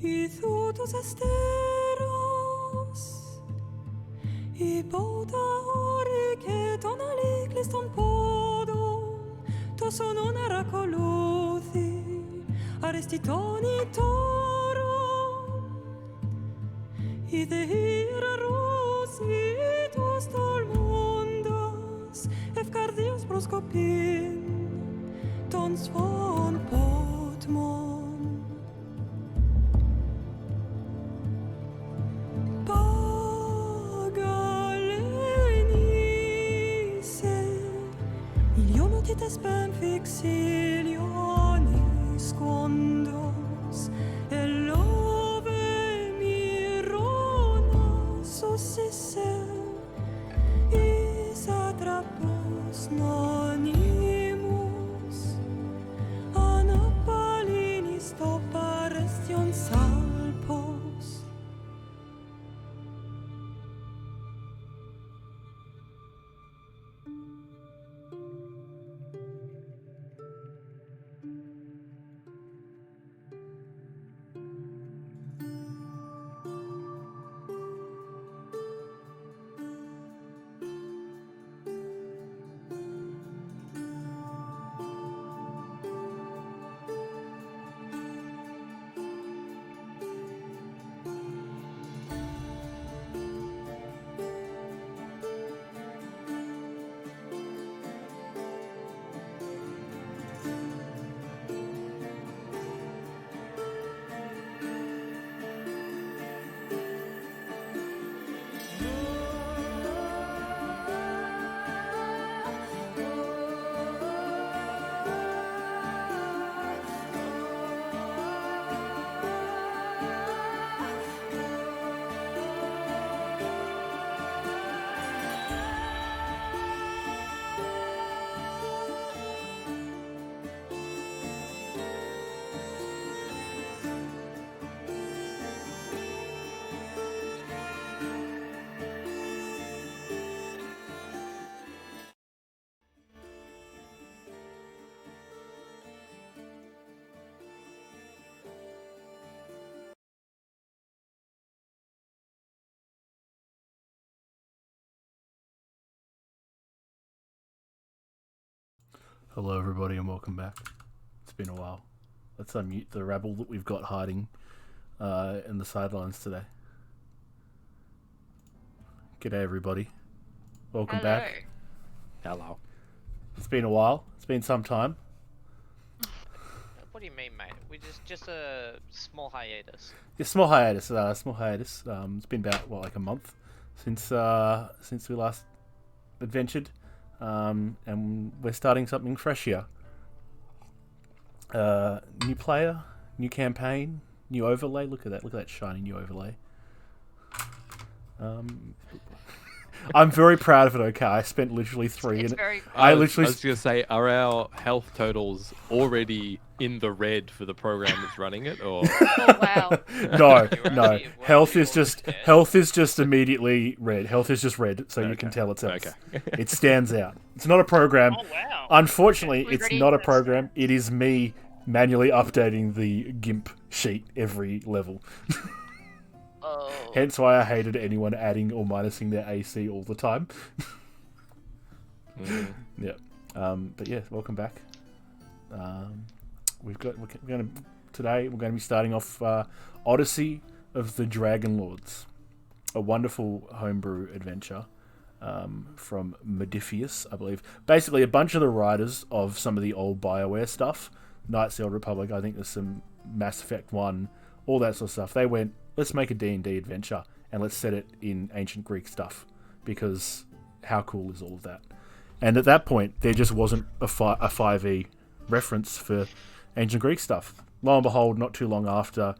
Y todos esteros I båda orike tonalik liston podon To sono naracolothi Aristitoni toron I de hieros Itos tolmondas Efcardios proskopin Ton svon potmon Te spem fixilionis condos El ove mirona Sosise Is atrapos nonimus Anapalinis toparestion salpos Hello everybody and welcome back. It's been a while. Let's unmute the rabble that we've got hiding in the sidelines today. G'day everybody. Welcome back. Hello. It's been a while. It's been some time. What do you mean, mate? We just a small hiatus. Yeah, small hiatus. It's been about like a month since we last adventured. And we're starting something fresh here. New player, new campaign, new overlay. Look at that shiny new overlay. I'm very proud of it. Okay, I spent literally three. It's very. I was gonna say, are our health totals already in the red for the program that's running it, or? Oh wow. No. Health is just immediately red. Health is just red, so you can tell it's health. Okay. It stands out. It's not a program. Oh wow. Unfortunately, We're it's ready not a for program. It is me manually updating the GIMP sheet every level. Oh. Hence why I hated anyone adding or minusing their AC all the time. Yeah. But yeah, welcome back. Today we're going to be starting off Odyssey of the Dragonlords, a wonderful homebrew adventure from Modifius, I believe. Basically, a bunch of the writers of some of the old BioWare stuff, Knights of the Old Republic. I think there's some Mass Effect 1, all that sort of stuff. They went, let's make a D&D adventure and let's set it in ancient Greek stuff, because how cool is all of that? And at that point, there just wasn't a 5e reference for ancient Greek stuff. Lo and behold, not too long after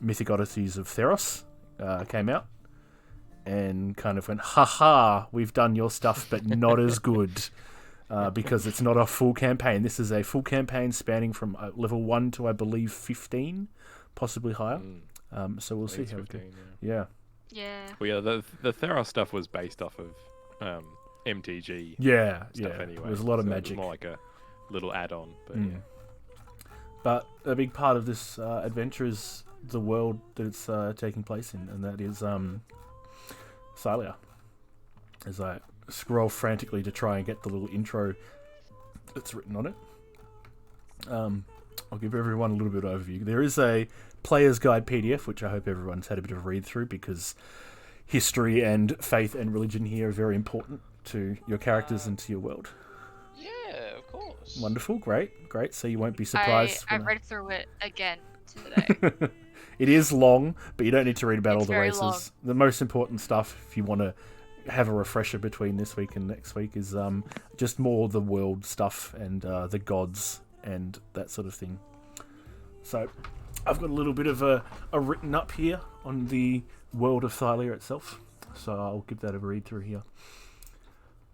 Mythic Odysseys of Theros came out, and kind of went, haha, we've done your stuff, but not as good, because it's not a full campaign. This is a full campaign spanning from level 1 to, I believe, 15, possibly higher. So we'll see how it goes. Yeah. Well, yeah, the Theros stuff was based off of MTG. Yeah, stuff yeah. Anyway, There was a lot of so magic. It was more like a little add-on, but yeah. But a big part of this adventure is the world that it's taking place in, and that is Thalia. As I scroll frantically to try and get the little intro that's written on it. I'll give everyone a little bit of overview. There is a player's guide PDF, which I hope everyone's had a bit of a read through, because history and faith and religion here are very important to your characters and to your world. Yeah, of course. Wonderful, great. So you won't be surprised. I read through it again today. It is long, but you don't need to read about all the very races. long. The most important stuff, if you want to have a refresher between this week and next week, is just more the world stuff and the gods and that sort of thing. So I've got a little bit of a written up here on the world of Thalia itself, so I'll give that a read through here.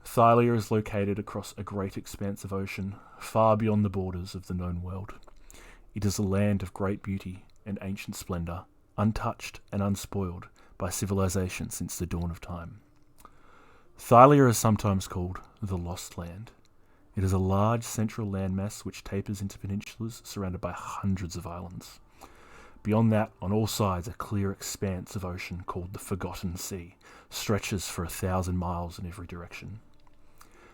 Thalia is located across a great expanse of ocean, far beyond the borders of the known world. It is a land of great beauty and ancient splendour, untouched and unspoiled by civilization since the dawn of time. Thalia is sometimes called the Lost Land. It is a large central landmass which tapers into peninsulas surrounded by hundreds of islands. Beyond that, on all sides, a clear expanse of ocean called the Forgotten Sea stretches for 1,000 miles in every direction.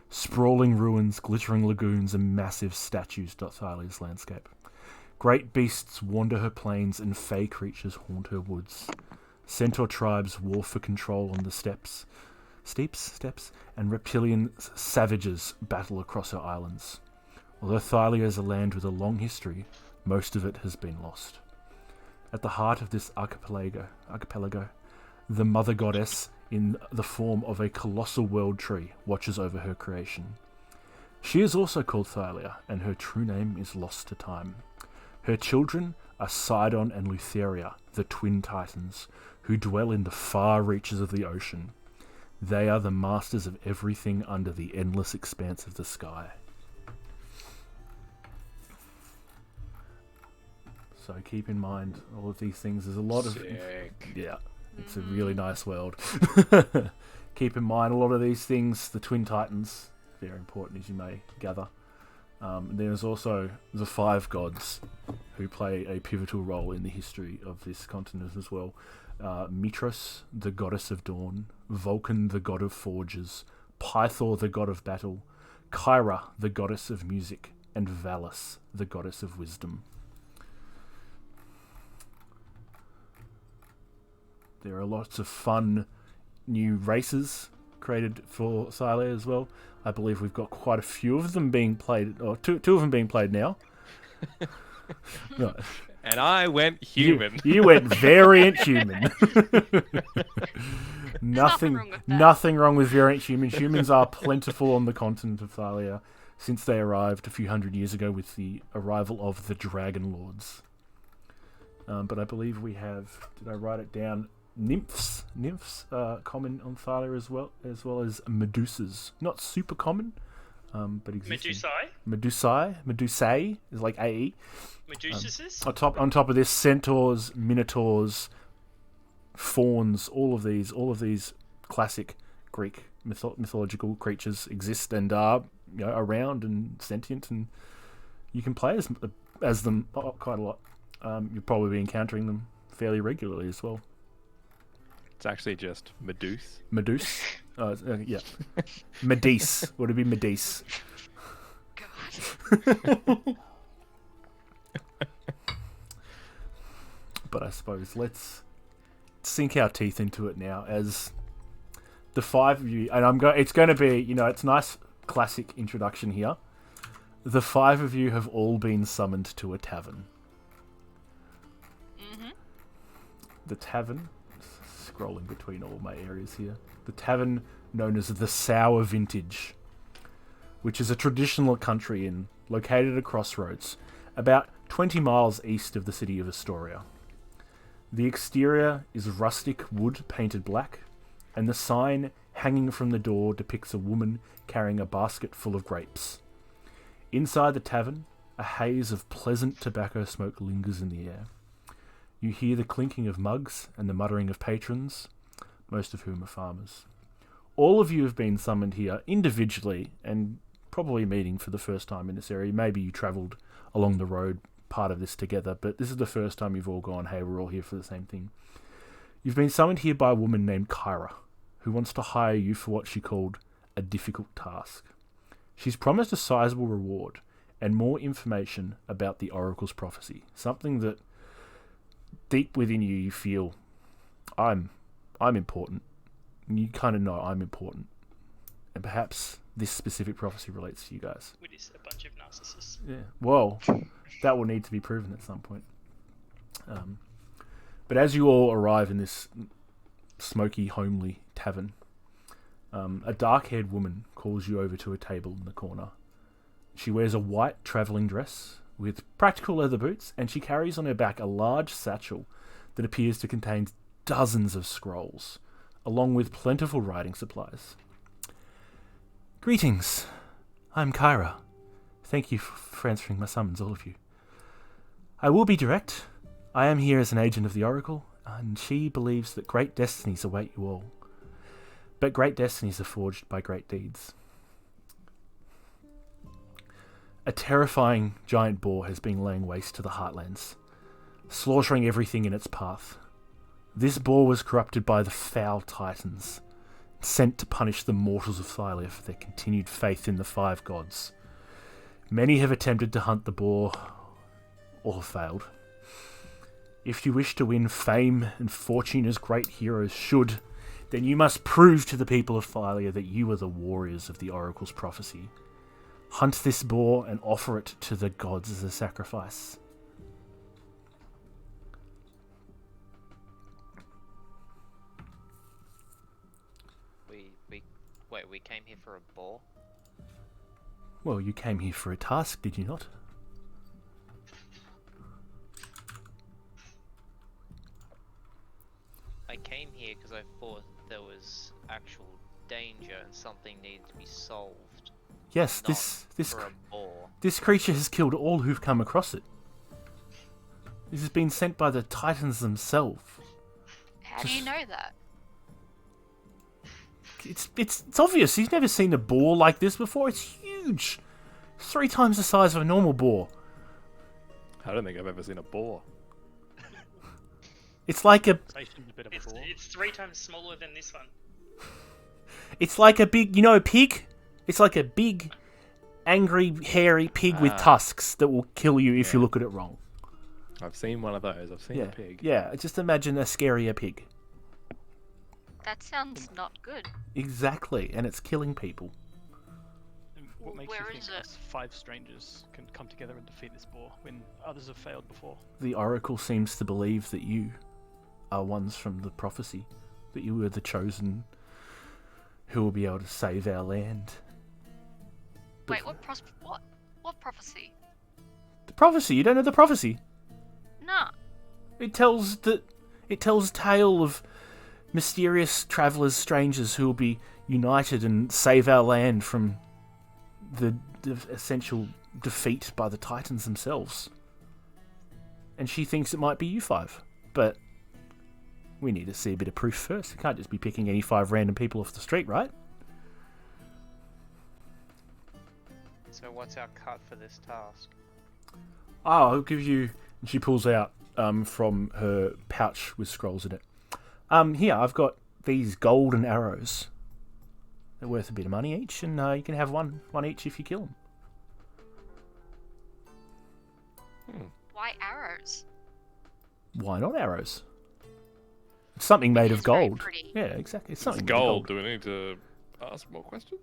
Sprawling ruins, glittering lagoons, and massive statues dot Thalia's landscape. Great beasts wander her plains, and fey creatures haunt her woods. Centaur tribes war for control on the steppes, and reptilian savages battle across her islands. Although Thalia is a land with a long history, most of it has been lost. At the heart of this archipelago, the mother goddess, in the form of a colossal world tree, watches over her creation. She is also called Thalia, and her true name is lost to time. Her children are Sidon and Lutheria, the twin titans, who dwell in the far reaches of the ocean. They are the masters of everything under the endless expanse of the sky. So keep in mind all of these things. There's a lot of... Yeah, it's a really nice world. Keep in mind a lot of these things. The twin titans, very important, as you may gather. There's also the 5 gods who play a pivotal role in the history of this continent as well. Mitros, the goddess of dawn, Vulcan, the god of forges, Pythor, the god of battle, Kyra, the goddess of music, and Valis, the goddess of wisdom. There are lots of fun new races created for Thalia as well. I believe we've got quite a few of them being played, or two of them being played now. No. And I went human. You went variant human. Nothing wrong with variant human. Humans are plentiful on the continent of Thalia since they arrived a few hundred years ago with the arrival of the Dragonlords. But I believe we have, did I write it down? Nymphs common on Thalia as well as Medusas. Not super common, but existing. Medusae is like AE. Medusas? On top of this, centaurs, minotaurs, fauns, all of these classic Greek mythological creatures exist and are around and sentient, and you can play as them quite a lot. You'll probably be encountering them fairly regularly as well. It's actually just Meduse. Meduse? Yeah. Medise. Would it be Medise? God. But I suppose let's sink our teeth into it now as the 5 of you, and it's going to be, it's a nice classic introduction here. The 5 of you have all been summoned to a tavern. Mm-hmm. The tavern, scrolling between all my areas here, the tavern known as the Sour Vintage, which is a traditional country inn located at a crossroads about 20 miles east of the city of Astoria. The exterior is rustic wood painted black, and the sign hanging from the door depicts a woman carrying a basket full of grapes. Inside the tavern, a haze of pleasant tobacco smoke lingers in the air. You hear the clinking of mugs and the muttering of patrons, most of whom are farmers. All of you have been summoned here individually and probably meeting for the first time in this area. Maybe you travelled along the road part of this together, but this is the first time you've all gone, hey, we're all here for the same thing. You've been summoned here by a woman named Kyra, who wants to hire you for what she called a difficult task. She's promised a sizable reward and more information about the Oracle's prophecy, something that deep within you, you feel, I'm important. And you kind of know I'm important. And perhaps this specific prophecy relates to you guys. We're just a bunch of narcissists. Yeah. Well, that will need to be proven at some point. But as you all arrive in this smoky, homely tavern, a dark-haired woman calls you over to a table in the corner. She wears a white travelling dress with practical leather boots, and she carries on her back a large satchel that appears to contain dozens of scrolls, along with plentiful writing supplies. Greetings. I'm Kyra. Thank you for answering my summons, all of you. I will be direct. I am here as an agent of the Oracle, and she believes that great destinies await you all. But great destinies are forged by great deeds. A terrifying giant boar has been laying waste to the Heartlands, slaughtering everything in its path. This boar was corrupted by the foul titans, sent to punish the mortals of Thylia for their continued faith in the five gods. Many have attempted to hunt the boar, or have failed. If you wish to win fame and fortune as great heroes should, then you must prove to the people of Thylia that you are the warriors of the Oracle's prophecy. Hunt this boar and offer it to the gods as a sacrifice. We came here for a boar? Well, you came here for a task, did you not? I came here because I thought there was actual danger and something needed to be solved. Yes, not for a boar. this creature has killed all who've come across it. This has been sent by the Titans themselves. How do you know that? It's obvious. He's never seen a boar like this before. It's huge. 3 times the size of a normal boar. I don't think I've ever seen a boar. It's like a... It's 3 times smaller than this one. It's like a big... You know a pig? It's like a big, angry, hairy pig with tusks that will kill you if you look at it wrong. I've seen one of those. I've seen a pig. Yeah, just imagine a scarier pig. That sounds not good. Exactly, and it's killing people. And what makes Where you think is it? 5 strangers can come together and defeat this boar when others have failed before? The Oracle seems to believe that you are ones from the prophecy, that you are the chosen who will be able to save our land. Wait, what prophecy? The prophecy? You don't know the prophecy? Nah. It tells tale of mysterious travellers, strangers who will be united and save our land from the essential defeat by the Titans themselves. And she thinks it might be you 5, but we need to see a bit of proof first. We can't just be picking any 5 random people off the street, right? So what's our cut for this task? Oh, I'll give you... She pulls out from her pouch with scrolls in it. Here, I've got these golden arrows. They're worth a bit of money each, and you can have one each if you kill them. Why arrows? Why not arrows? It's something made of is very gold. pretty. Yeah, exactly. It's It's something gold. made Do we need to ask more questions?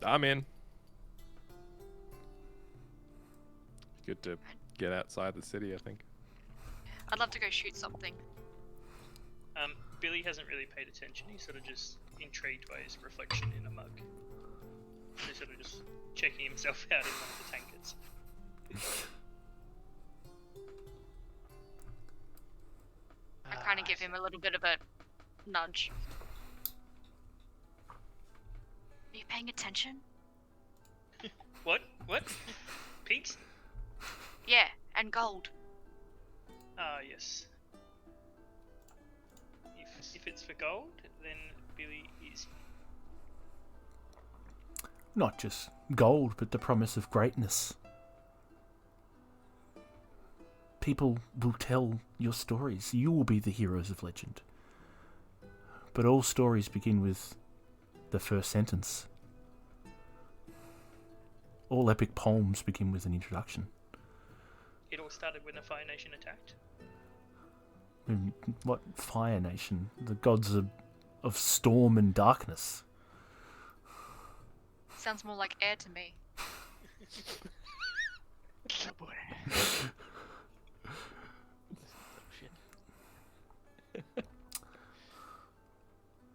I'm in. Good to get outside the city, I think. I'd love to go shoot something. Billy hasn't really paid attention. He's sort of just intrigued by his reflection in a mug. He's sort of just checking himself out in one of the tankards. I kind of give him a little bit of a nudge. Are you paying attention? What? What? Pigs? Yeah, and gold. Ah, yes. If it's for gold, then Billy is. Not just gold, but the promise of greatness. People will tell your stories. You will be the heroes of legend. But all stories begin with the first sentence. All epic poems begin with an introduction. It all started when the Fire Nation attacked. What Fire Nation? The gods of storm and darkness. Sounds more like air to me. Oh boy.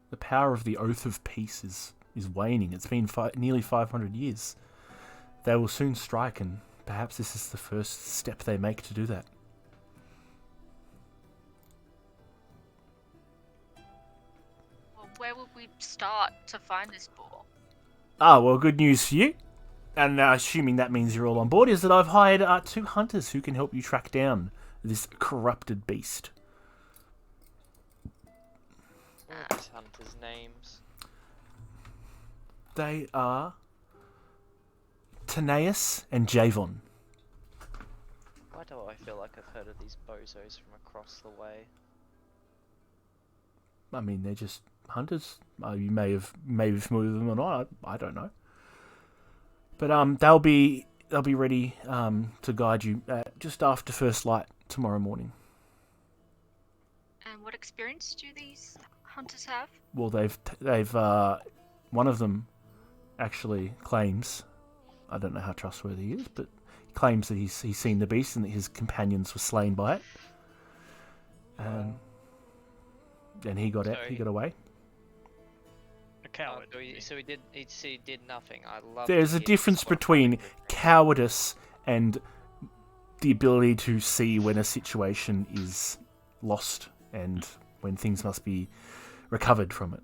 The power of the Oath of Peace is waning. It's been nearly 500 years. They will soon strike, and perhaps this is the first step they make to do that. Well, where would we start to find this boar? Ah, well, good news for you. And assuming that means you're all on board, is that I've hired 2 hunters who can help you track down this corrupted beast. What are these hunters' names? They are Taneus and Javon. Why do I feel like I've heard of these bozos from across the way? I mean, they're just hunters. You may be familiar with them or not. I don't know. But they'll be ready to guide you just after first light tomorrow morning. And what experience do these hunters have? Well, they've one of them actually claims, I don't know how trustworthy he is, but he claims that he's seen the beast and that his companions were slain by it. And he got away. A coward. So he did nothing. I love. There's a difference between cowardice and the ability to see when a situation is lost and when things must be recovered from it.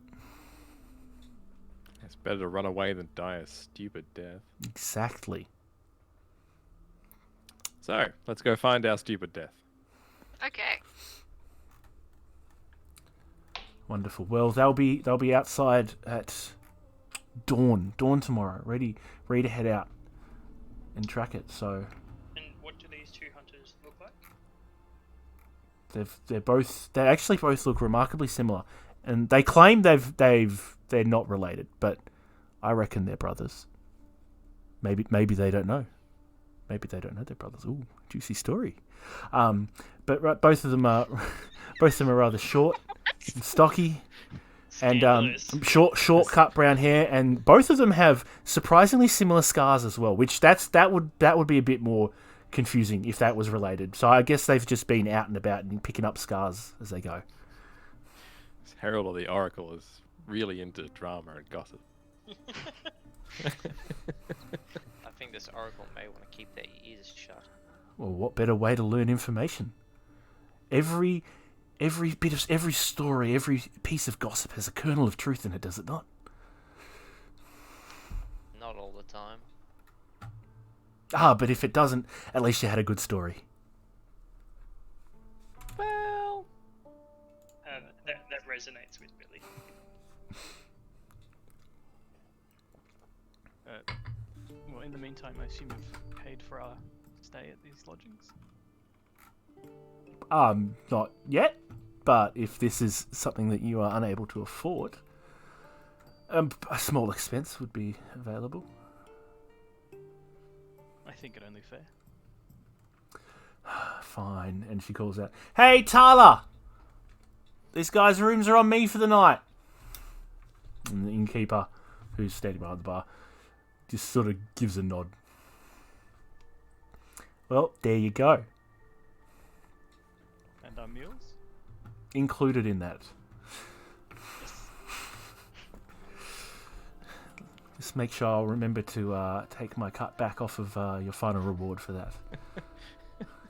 It's better to run away than die a stupid death. Exactly. So, let's go find our stupid death. Okay. Wonderful. Well, they'll be outside at dawn tomorrow, ready to head out and track it. So And what do these 2 hunters look like? they actually both look remarkably similar, and they claim they're not related, but I reckon they're brothers. Maybe they don't know. Maybe they don't know they're brothers. Ooh, juicy story. But both of them are rather short and stocky, and short cut brown hair, and both of them have surprisingly similar scars as well. Which that would be a bit more confusing if that was related. So I guess they've just been out and about and picking up scars as they go. Herald of the Oracle is really into drama and gossip. I think this oracle may want to keep their ears shut. Well, what better way to learn information? Every story, every piece of gossip has a kernel of truth in it, does it not? Not all the time. But if it doesn't, at least you had a good story. Well, that resonates with Billy. Well, in the meantime, I assume you've paid for our stay at these lodgings? Not yet, but if this is something that you are unable to afford, a small expense would be available. I think it only fair. Fine. And she calls out, "Hey, Tyler! This guy's rooms are on me for the night." And the innkeeper, who's standing behind the bar, just sort of gives a nod. Well, there you go. And our meals? Included in that. Just make sure I'll remember to take my cut back off of your final reward for that.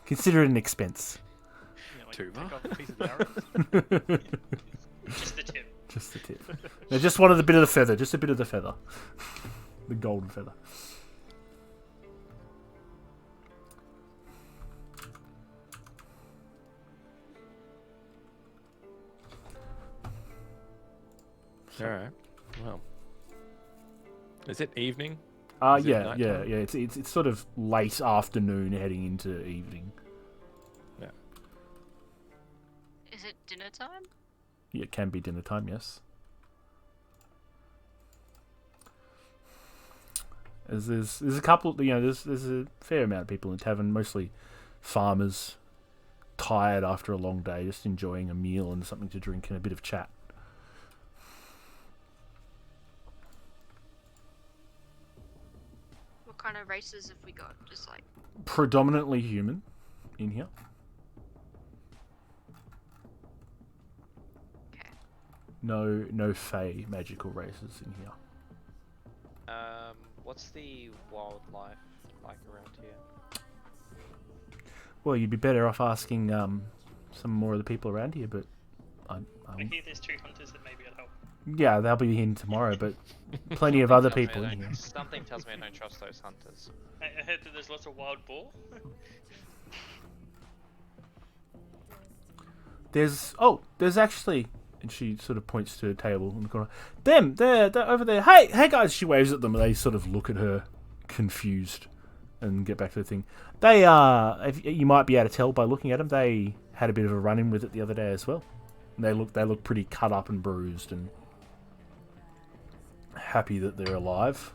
Consider it an expense. Yeah, like Tuba? take off a piece of the arrow? Just the tip. Just the tip. I just wanted a bit of the feather. Just a bit of the feather. The golden feather. alright. Well, Is it evening? Yeah, Is it yeah, nighttime? yeah. It's sort of late afternoon, heading into evening. Yeah. Is it dinner time? Yeah, it can be dinner time. Yes. As there's a couple, there's a fair amount of people in the tavern, mostly farmers, tired after a long day, just enjoying a meal and something to drink and a bit of chat. What kind of races have we got? Just like Predominantly human in here. okay. No fey magical races in here. What's the wildlife like around here? Well, you'd be better off asking some more of the people around here, but I hear there's 2 hunters that maybe will help. yeah, they'll be in tomorrow, but plenty of other people in here. Something tells me I don't trust those hunters. I heard that there's lots of wild boar. There's actually, and she sort of points to a table in the corner. They're over there. Hey guys! She waves at them, and they sort of look at her, confused, and get back to the thing. They you might be able to tell by looking at them. They had a bit of a run-in with it the other day as well. And they look pretty cut up and bruised, and happy that they're alive.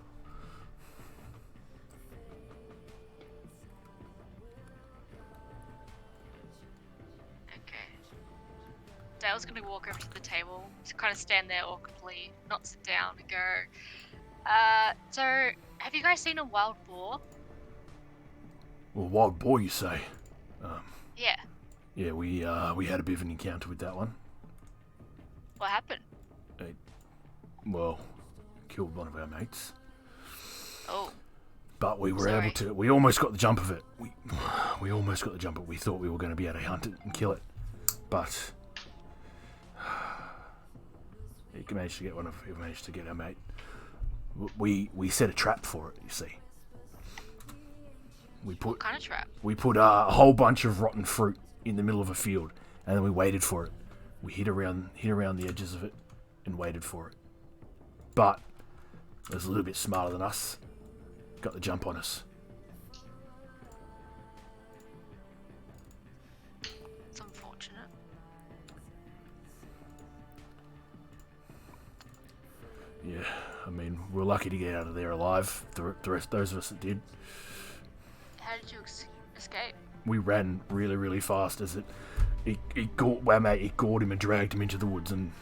Okay. Dale's gonna walk over to the table, to kind of stand there awkwardly, not sit down and go, so have you guys seen a wild boar? Well, wild boar, you say? Yeah. Yeah, we had a bit of an encounter with that one. What happened? Well, killed one of our mates. Oh. But we were Sorry. able to. We almost got the jump of it. We almost got the jump of it. We thought we were going to be able to hunt it and kill it, but we managed to get We managed to get our mate. We set a trap for it. You see. What kind of trap? We put a whole bunch of rotten fruit in the middle of a field, and then we waited for it. We hid around the edges of it, and waited for it. But it was a little bit smarter than us. Got the jump on us. It's unfortunate. Yeah, I mean, we're lucky to get out of there alive. The rest, those of us that did. How did you escape? We ran really, really fast as it gored our mate. It gored him and dragged him into the woods, and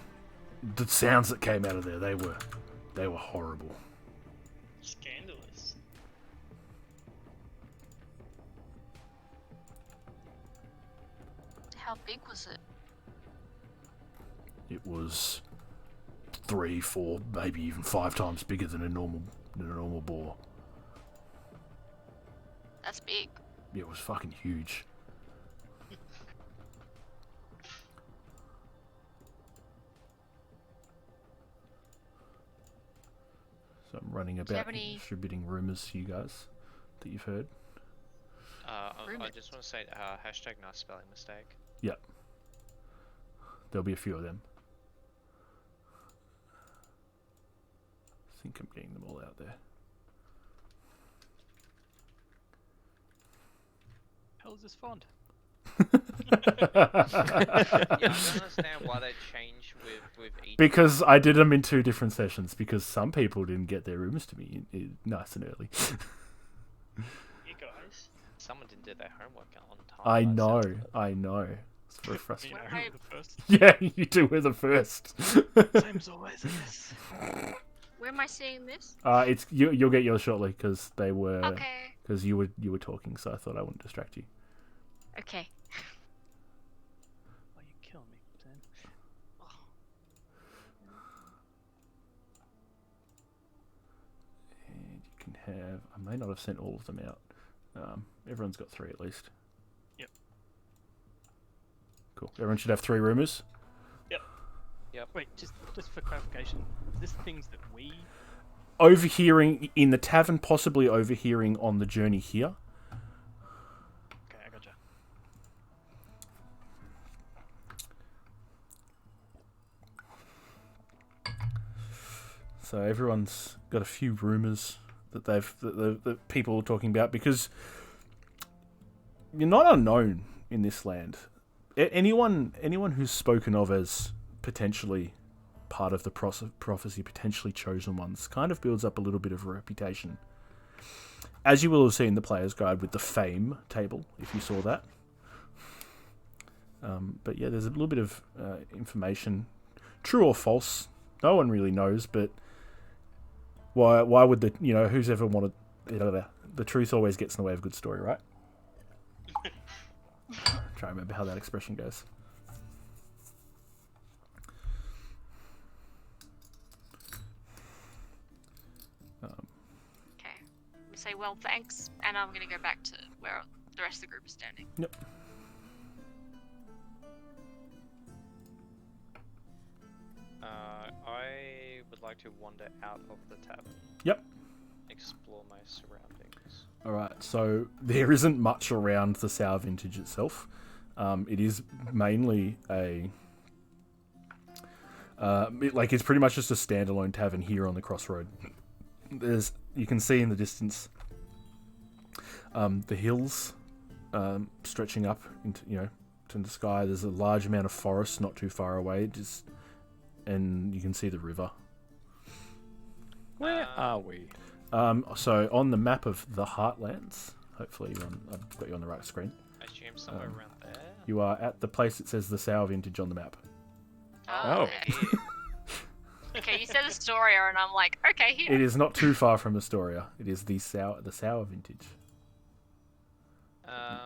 the sounds that came out of there, they were horrible. Scandalous. How big was it? It was 3, 4, maybe even 5 times bigger than a normal boar. That's big. Yeah, it was fucking huge. So I'm running you about have any- distributing rumours to you guys that you've heard. I just want to say hashtag nice spelling mistake. Yep. There'll be a few of them. I think I'm getting them all out there. Hell is this font? Yeah, I don't understand why they changed with each. Because I did them in 2 different sessions, because some people didn't get their rumours to me nice and early. You guys. Someone didn't do their homework on time. I by the know, sounds of it. I know. It's very You frustrating. know, Why- who the first? Yeah, you two were the first. Same as always, I guess. Where am I seeing this? It's you'll get yours shortly, because they were Okay. because you were talking, so I thought I wouldn't distract you. Okay. Oh, you kill me, Sam. And you can have. I may not have sent all of them out. Everyone's got 3 at least. Yep. Cool. Everyone should have 3 rumors. Wait, just for clarification, is this things that we? Overhearing in the tavern, possibly overhearing on the journey here. Okay, I gotcha. So everyone's got a few rumours that that people are talking about, because you're not unknown in this land. Anyone who's spoken of as potentially part of the prophecy, potentially chosen ones, kind of builds up a little bit of a reputation. As you will have seen the player's guide with the fame table, if you saw that. But yeah, there's a little bit of information, true or false. No one really knows, but why would who's ever wanted, the truth always gets in the way of a good story, right? Try to remember how that expression goes. Okay. We say, well, thanks, and I'm gonna go back to where the rest of the group is standing. Yep. I would like to wander out of the tavern. Yep. Explore my surroundings. Alright, so there isn't much around the Sour Vintage itself. It is mainly a... it's pretty much just a standalone tavern here on the crossroad. You can see in the distance the hills stretching up into to the sky. There's a large amount of forest not too far away, and you can see the river. Where are we? So on the map of the Heartlands, hopefully I've got you on the right screen. I assume somewhere around there. You are at the place that says the Sour Vintage on the map. Oh. Okay. Okay, you said Astoria, and I'm like, okay, here. It is not too far from Astoria. It is the Sour Vintage.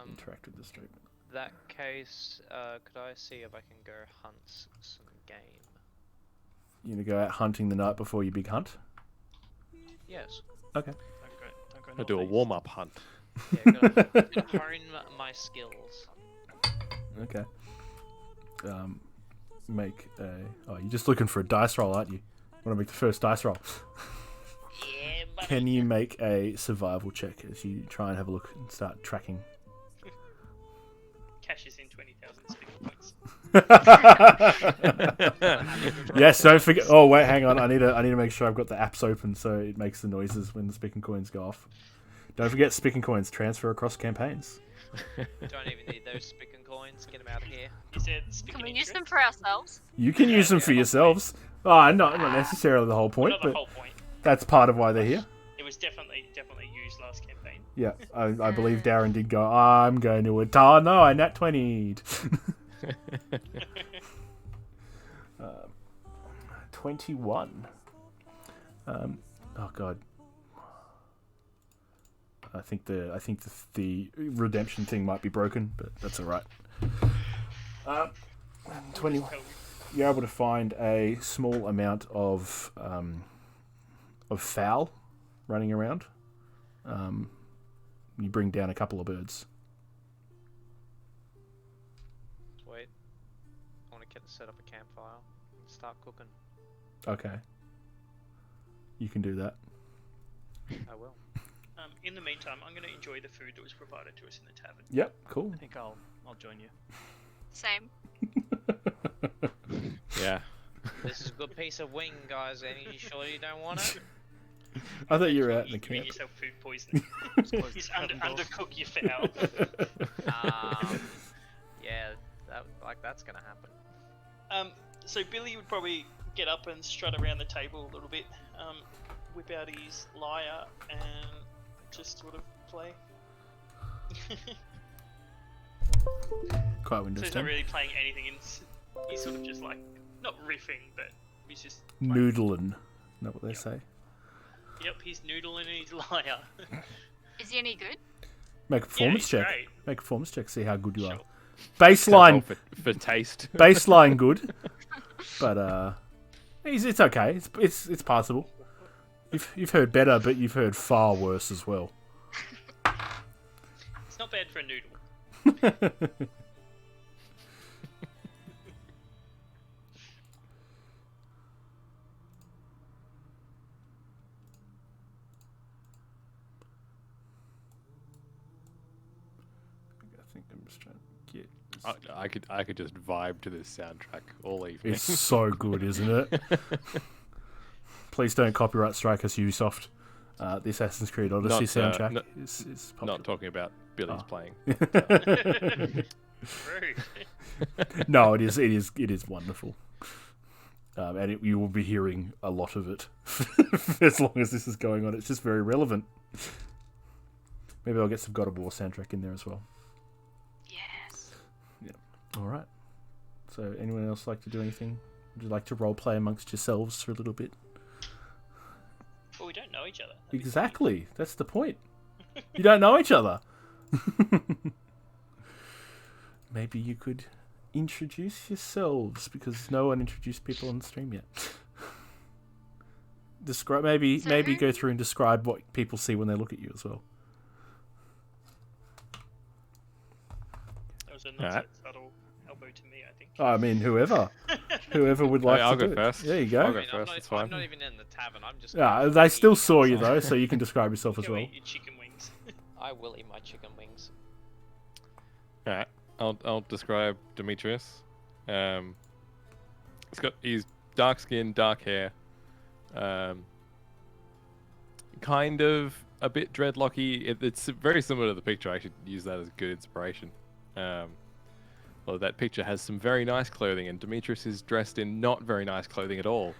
Interact with the street. That case, could I see if I can go hunt some game? You gonna go out hunting the night before your big hunt? Yes. Okay. Don't go I'll do a northeast. warm-up hunt. Yeah, gonna hone my skills. Okay. Make a... Oh, you're just looking for a dice roll, aren't you? Want to make the first dice roll? Yeah, but Can you make a survival check as you try and have a look and start tracking? Cashes in 20,000 speaker points. Yes, don't forget... Oh, wait, hang on. I need to make sure I've got the apps open so it makes the noises when the speaking coins go off. Don't forget speaking coins. Transfer across campaigns. don't even need those spick and coins. Get them out of here. You said speaking Can we use interest? them for ourselves? You can use them for yourselves. Oh, not necessarily the whole point, Not the but whole point. that's part of why they're here. It was definitely used last campaign. Yeah, I believe Darren did go, I'm going to a... no, I nat 20'd. 21. Oh god. I think the redemption thing might be broken, but that's alright. 20. You're able to find a small amount of fowl running around. You bring down a couple of birds. Wait. I want to set up a campfire and start cooking. Okay. You can do that. I will. In the meantime, I'm going to enjoy the food that was provided to us in the tavern. Yep, cool. I think I'll join you. Same. Yeah. This is a good piece of wing, guys. Any you sure you don't want it? I thought you were out in the You're giving camp. yourself food poisoning. Just undercook your fowl. Yeah, that's gonna happen. So Billy would probably get up and strut around the table a little bit, whip out his lyre, and just sort of play. Quite So Windows he's 10. not really playing anything. He's sort of just like, not riffing, but he's just playing. Noodling. Not what they say. Yep, he's noodling his lyre. Is he any good? Make a performance he's check. great. Make a performance check, see how good you Sure. are. Baseline for taste. baseline good. But it's okay. It's passable. You've heard better, but you've heard far worse as well. It's not bad for a noodle. I think I'm just trying to get this. I could just vibe to this soundtrack all evening. It's so good, isn't it? Please don't copyright strike us, Ubisoft. The Assassin's Creed Odyssey soundtrack is popular. Not talking about Billy's playing. Rude. No, it is wonderful. And you will be hearing a lot of it as long as this is going on. It's just very relevant. Maybe I'll get some God of War soundtrack in there as well. Yes. Yeah. All right. So, anyone else like to do anything? Would you like to role play amongst yourselves for a little bit? Well, we don't know each other. Exactly. That's the point. You don't know each other. Maybe you could introduce yourselves, because no one introduced people on the stream yet. Describe maybe go through and describe what people see when they look at you as well. That was a not so subtle elbow to me, I think. I mean, whoever would like I'll to go do first. it. There you go. I'll go first. It's fine. I'm not even in the tavern. I'm just. Yeah, they still saw you though, so you can describe yourself as Go well. eat your chicken wings. I will eat my chicken wings. Alright, I'll describe Demetrius. He's dark skin, dark hair, kind of a bit dreadlocky. It's very similar to the picture. I should use that as good inspiration. Well, that picture has some very nice clothing, and Demetrius is dressed in not very nice clothing at all.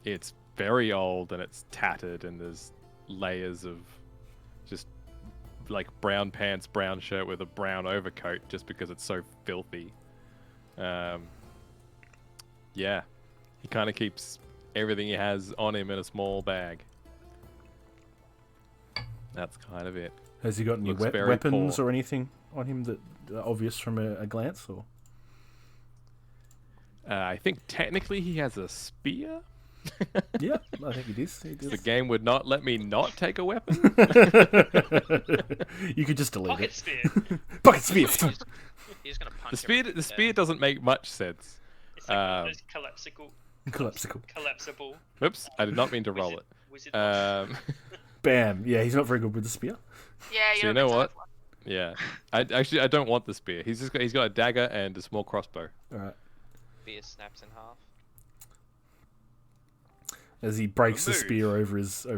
It's very old and it's tattered, and there's layers of just like brown pants, brown shirt with a brown overcoat, just because it's so filthy. Yeah, he kind of keeps everything he has on him in a small bag. That's kind of it. Has he got any Looks very weapons poor. or anything on him that are obvious from a glance? Or I think technically he has a spear. yeah, I think he does. The game would not let me not take a weapon. You could just delete Pocket it. spear. Pocket spear. He's gonna punch. The spear doesn't make much sense. It's like one of those collapsible. Oops, I did not mean to roll Wizard it. Bam. Yeah, he's not very good with the spear. Yeah, So you know what? Yeah, I don't want the spear. He's got a dagger and a small crossbow. All right. Spear snaps in half. As he breaks the Remove. spear over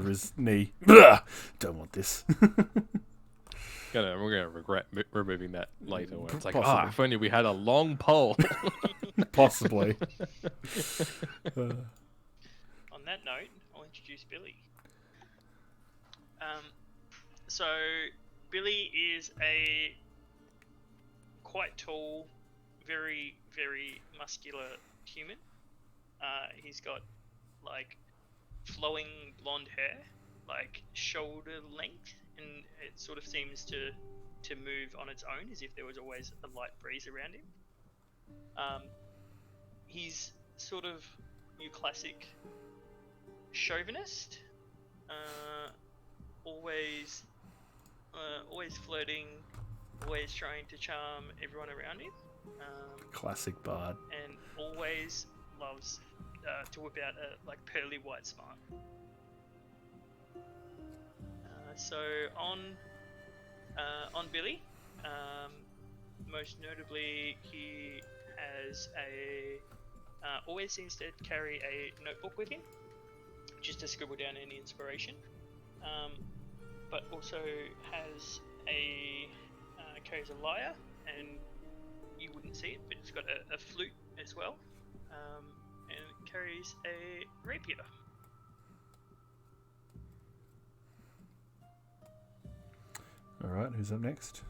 his knee. Blah! Don't want this. We're gonna regret removing that later. When it's like, Possibly. if only we had a long pole. Possibly. On that note, I'll introduce Billy. So Billy is a quite tall, very, very muscular human. He's got like flowing blonde hair, like shoulder length, and it sort of seems to move on its own, as if there was always a light breeze around him. He's sort of your classic chauvinist, always flirting, always trying to charm everyone around him, Classic bard. and always loves to whip out a like pearly white smile. So on Billy, most notably, he has always seems to carry a notebook with him, just to scribble down any inspiration. But also carries a lyre, and you wouldn't see it, but it's got a flute as well, and it carries a rapier. All right, who's up next?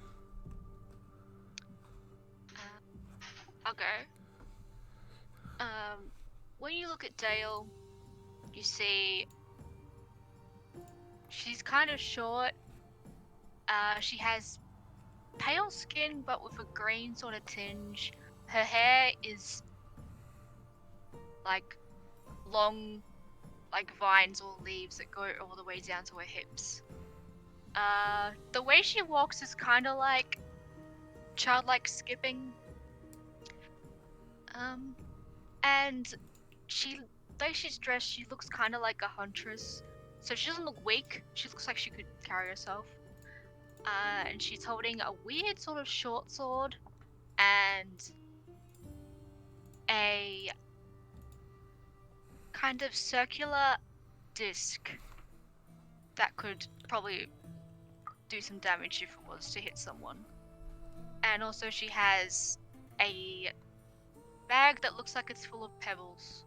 I'll go. When you look at Dale, you see she's kind of short. She has pale skin, but with a green sort of tinge. Her hair is like long, like vines or leaves that go all the way down to her hips. The way she walks is kind of like childlike skipping. And though she's dressed, she looks kind of like a huntress. So she doesn't look weak. She looks like she could carry herself. And she's holding a weird sort of short sword and a kind of circular disc that could probably do some damage if it was to hit someone. And also she has a bag that looks like it's full of pebbles.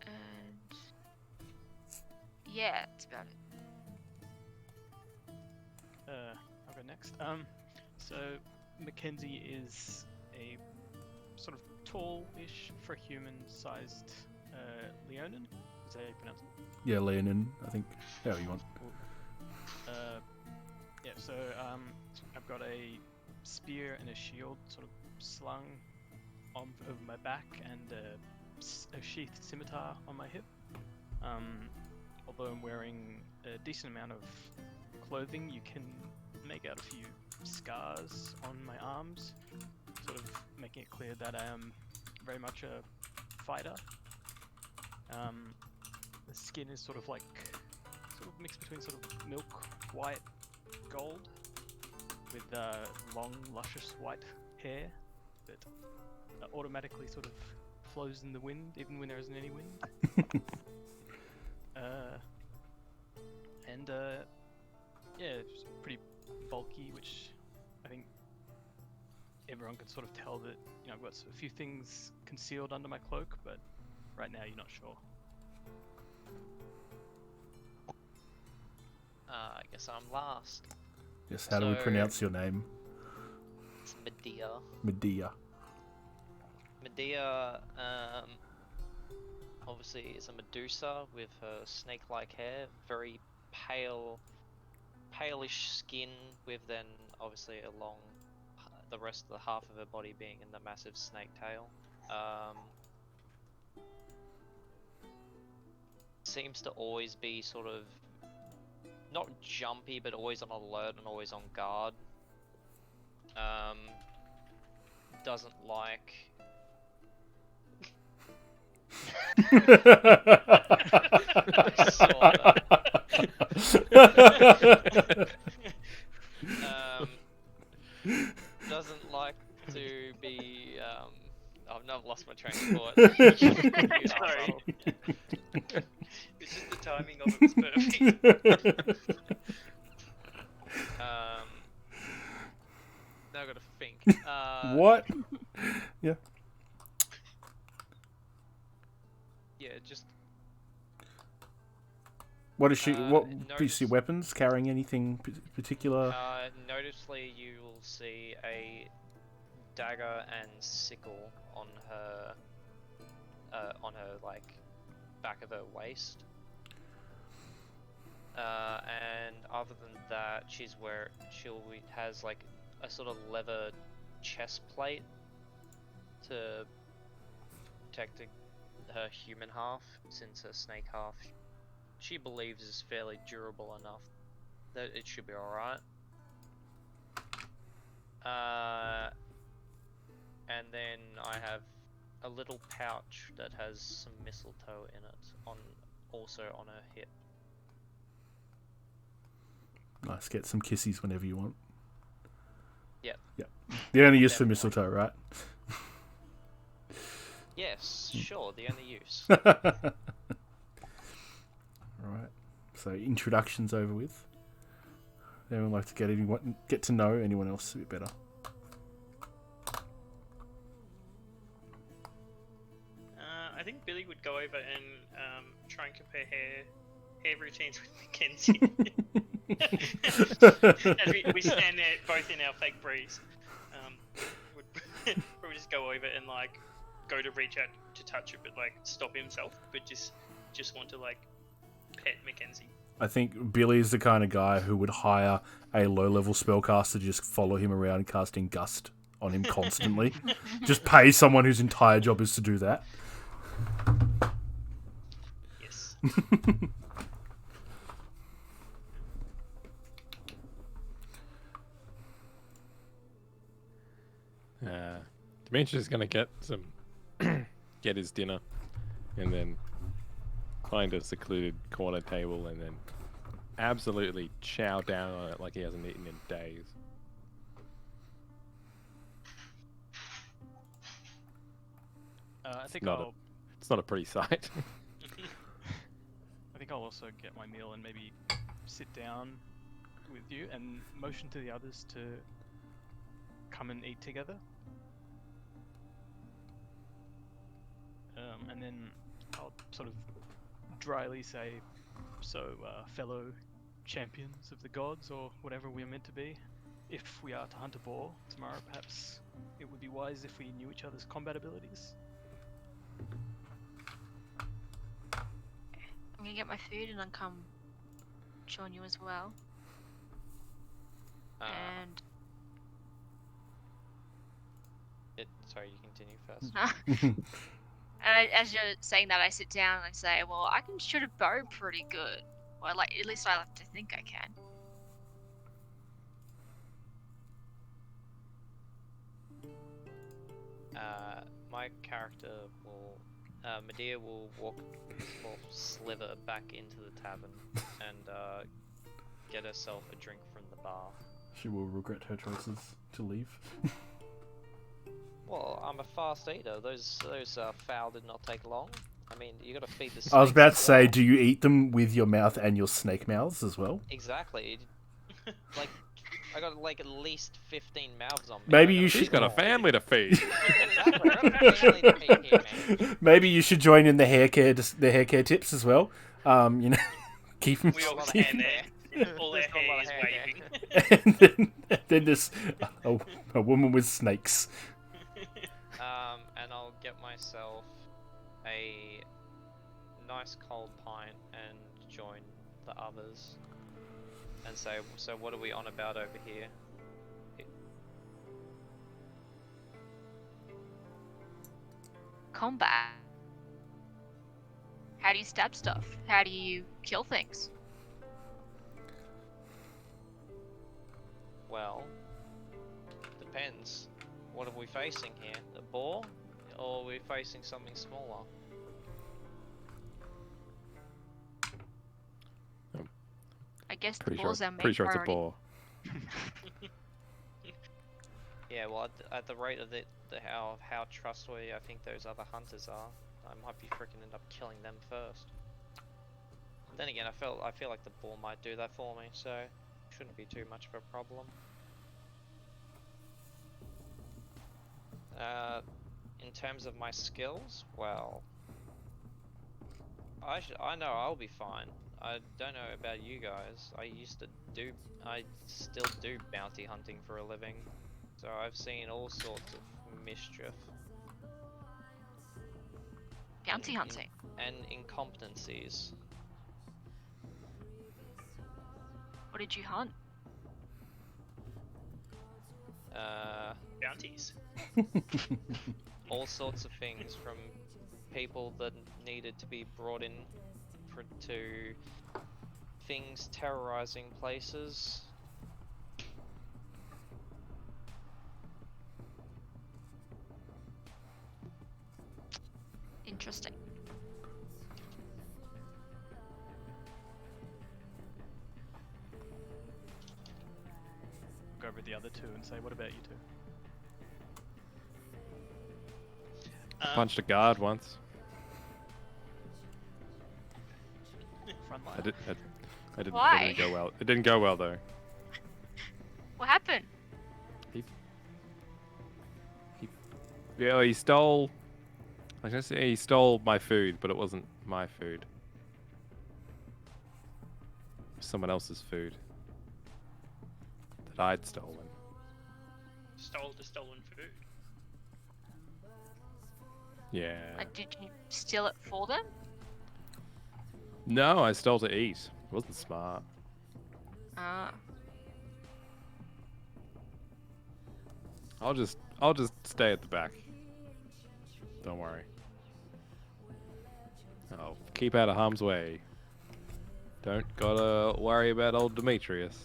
And yeah, that's about it. I'll go next. So Mackenzie is a sort of tall-ish for a human-sized Leonin. Is that how you pronounce it? Yeah, Leonin, I think. However you want. Yeah. So I've got a spear and a shield sort of slung over my back, and a sheathed scimitar on my hip. Although I'm wearing a decent amount of clothing, you can make out a few scars on my arms, sort of making it clear that I am very much a fighter. The skin is sort of mixed between sort of milk white gold with long luscious white hair that automatically sort of flows in the wind even when there isn't any wind. Yeah, it's pretty bulky, which I think everyone can sort of tell that, you know, I've got a few things concealed under my cloak, but right now you're not sure. I guess I'm last. Yes, how do we pronounce your name? It's Medea. Medea. Medea, obviously is a Medusa with her snake-like hair, very palish skin, with then obviously along the rest of the half of her body being in the massive snake tail. Seems to always be sort of not jumpy, but always on alert and always on guard. Doesn't like sorta. Doesn't like to be I've now lost my train of thought. You Sorry. asshole. It's just the timing of it was perfect. Now I gotta think. What? Yeah. Yeah, just What is she? What do you see? notice- Weapons? Carrying anything particular? noticeably you will see a dagger and sickle on her like back of her waist. And other than that, she has like a sort of leather chest plate to protect her human half, since her snake half she believes is fairly durable enough that it should be alright. And then I have a little pouch that has some mistletoe in it, also on her hip. Nice. Get some kissies whenever you want. Yep. Yep. The only use for Definitely. mistletoe, right? Yes, sure, the only use. Right. So introductions over with. Anyone like to get to know anyone else a bit better? I think Billy would go over and try and compare hair routines with Mackenzie. As we stand there both in our fake breeze. Would probably just go over and like go to reach out to touch it, but like stop himself, but just want to like pet Mackenzie. I think Billy is the kind of guy who would hire a low-level spellcaster to just follow him around casting Gust on him constantly. Just pay someone whose entire job is to do that. Yes. Demetrius is gonna get get his dinner, and then find a secluded corner table, and then absolutely chow down on it like he hasn't eaten in days. I think Not I'll It's not a pretty sight. I think I'll also get my meal and maybe sit down with you and motion to the others to come and eat together. And then I'll sort of dryly say, so fellow champions of the gods, or whatever we're meant to be, if we are to hunt a boar tomorrow, perhaps it would be wise if we knew each other's combat abilities. I'm gonna get my food and then come join you as well. And Sorry, you continue first. and as you're saying that, I sit down and I say, "Well, I can shoot a bow pretty good. Well, like at least I like to think I can." My character will, Medea will slither back into the tavern and get herself a drink from the bar. She will regret her choices to leave. Well, I'm a fast eater. Those fowl did not take long. I mean, you got to feed the snakes. I was about to as say, well. do you eat them with your mouth and your snake mouths as well? Exactly. Like, I got like at least 15 mouths on me. Maybe you She's should. got a family to feed. Exactly. I got a family to feed here, man. Maybe you should join in the hair care tips as well. You know, keep them. We all got hair there. All their There's not a lot hair of is hair waving. and then there's a woman with snakes. And I'll get myself a nice cold pint and join the others and say, so what are we on about over here? Combat. How do you stab stuff? How do you kill things? Well, depends. What are we facing here? A boar? Or are we facing something smaller? I guess the Pretty boar's sure, our main pretty sure it's a priority. boar. Yeah, well, at the rate of how trustworthy I think those other hunters are, I might be freaking end up killing them first. Then again, I feel like the boar might do that for me, so shouldn't be too much of a problem. In terms of my skills, well, I know I'll be fine. I don't know about you guys. I still do bounty hunting for a living, so I've seen all sorts of mischief. Bounty hunting. And incompetencies. What did you hunt? Bounties. All sorts of things, from people that needed to be brought in to things terrorizing places. Interesting. Go over the other two and say, what about you two? Punched a guard once. Front line. I didn't. Why? It didn't go well. It didn't go well though. What happened? Yeah, he stole. I was gonna say he stole my food, but it wasn't my food. It was someone else's food that I'd stolen. Stole the stolen food. Yeah. Like, did you steal it for them? No, I stole to eat. It wasn't smart. Ah. I'll just stay at the back. Don't worry. I'll keep out of harm's way. Don't gotta worry about old Demetrius.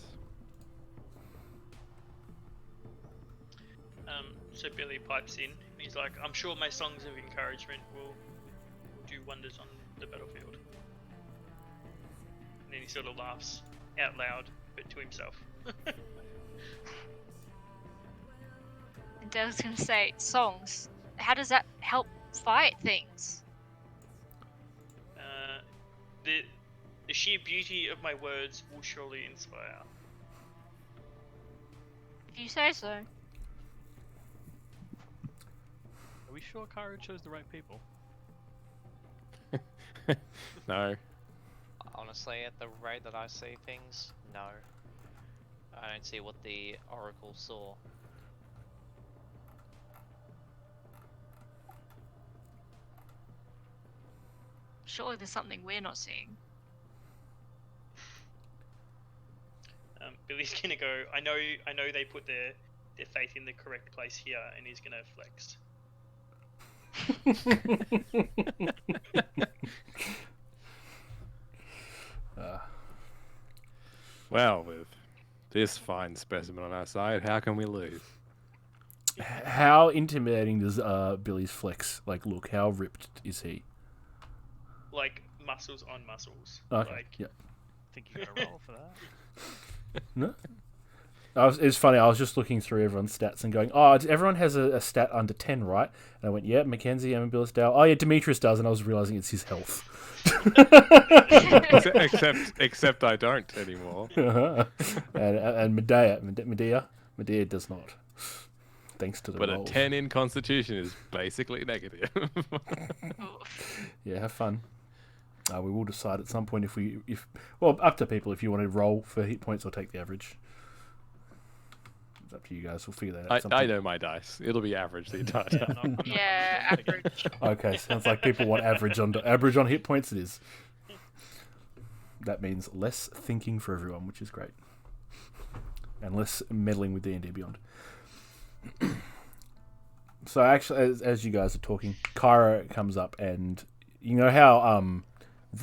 So Billy pipes in and he's like, I'm sure my songs of encouragement will do wonders on the battlefield. And then he sort of laughs out loud, but to himself. And I was gonna say, songs. How does that help fight things? the sheer beauty of my words will surely inspire. If you say so. Are we sure Kyra chose the right people? No. Honestly, at the rate that I see things, no. I don't see what the Oracle saw. Surely there's something we're not seeing. Billy's gonna go. I know they put their faith in the correct place here, and he's gonna flex. Well, with this fine specimen on our side, how can we lose? How intimidating does Billy's flex look? How ripped is he? Like muscles on muscles. Okay. Like, Yeah. Think you gotta roll for that? No. It's funny. I was just looking through everyone's stats and going, "Oh, everyone has a stat under 10, right?" And I went, "Yeah, Mackenzie, Emma, Billisdale. Oh, yeah, Demetrius does." And I was realizing it's his health. except I don't anymore. and Medea does not. Thanks to the But rolls. a 10 in Constitution is basically negative. Oof. Yeah, have fun. We will decide at some point if up to people if you want to roll for hit points or take the average. It's up to you guys. We'll figure that out. I know my dice. It'll be average the entire Yeah, time. I'm not Yeah, average. Okay, sounds like people want average on hit points. It is. That means less thinking for everyone, which is great, and less meddling with D&D Beyond. So actually, as you guys are talking, Kyra comes up, and you know how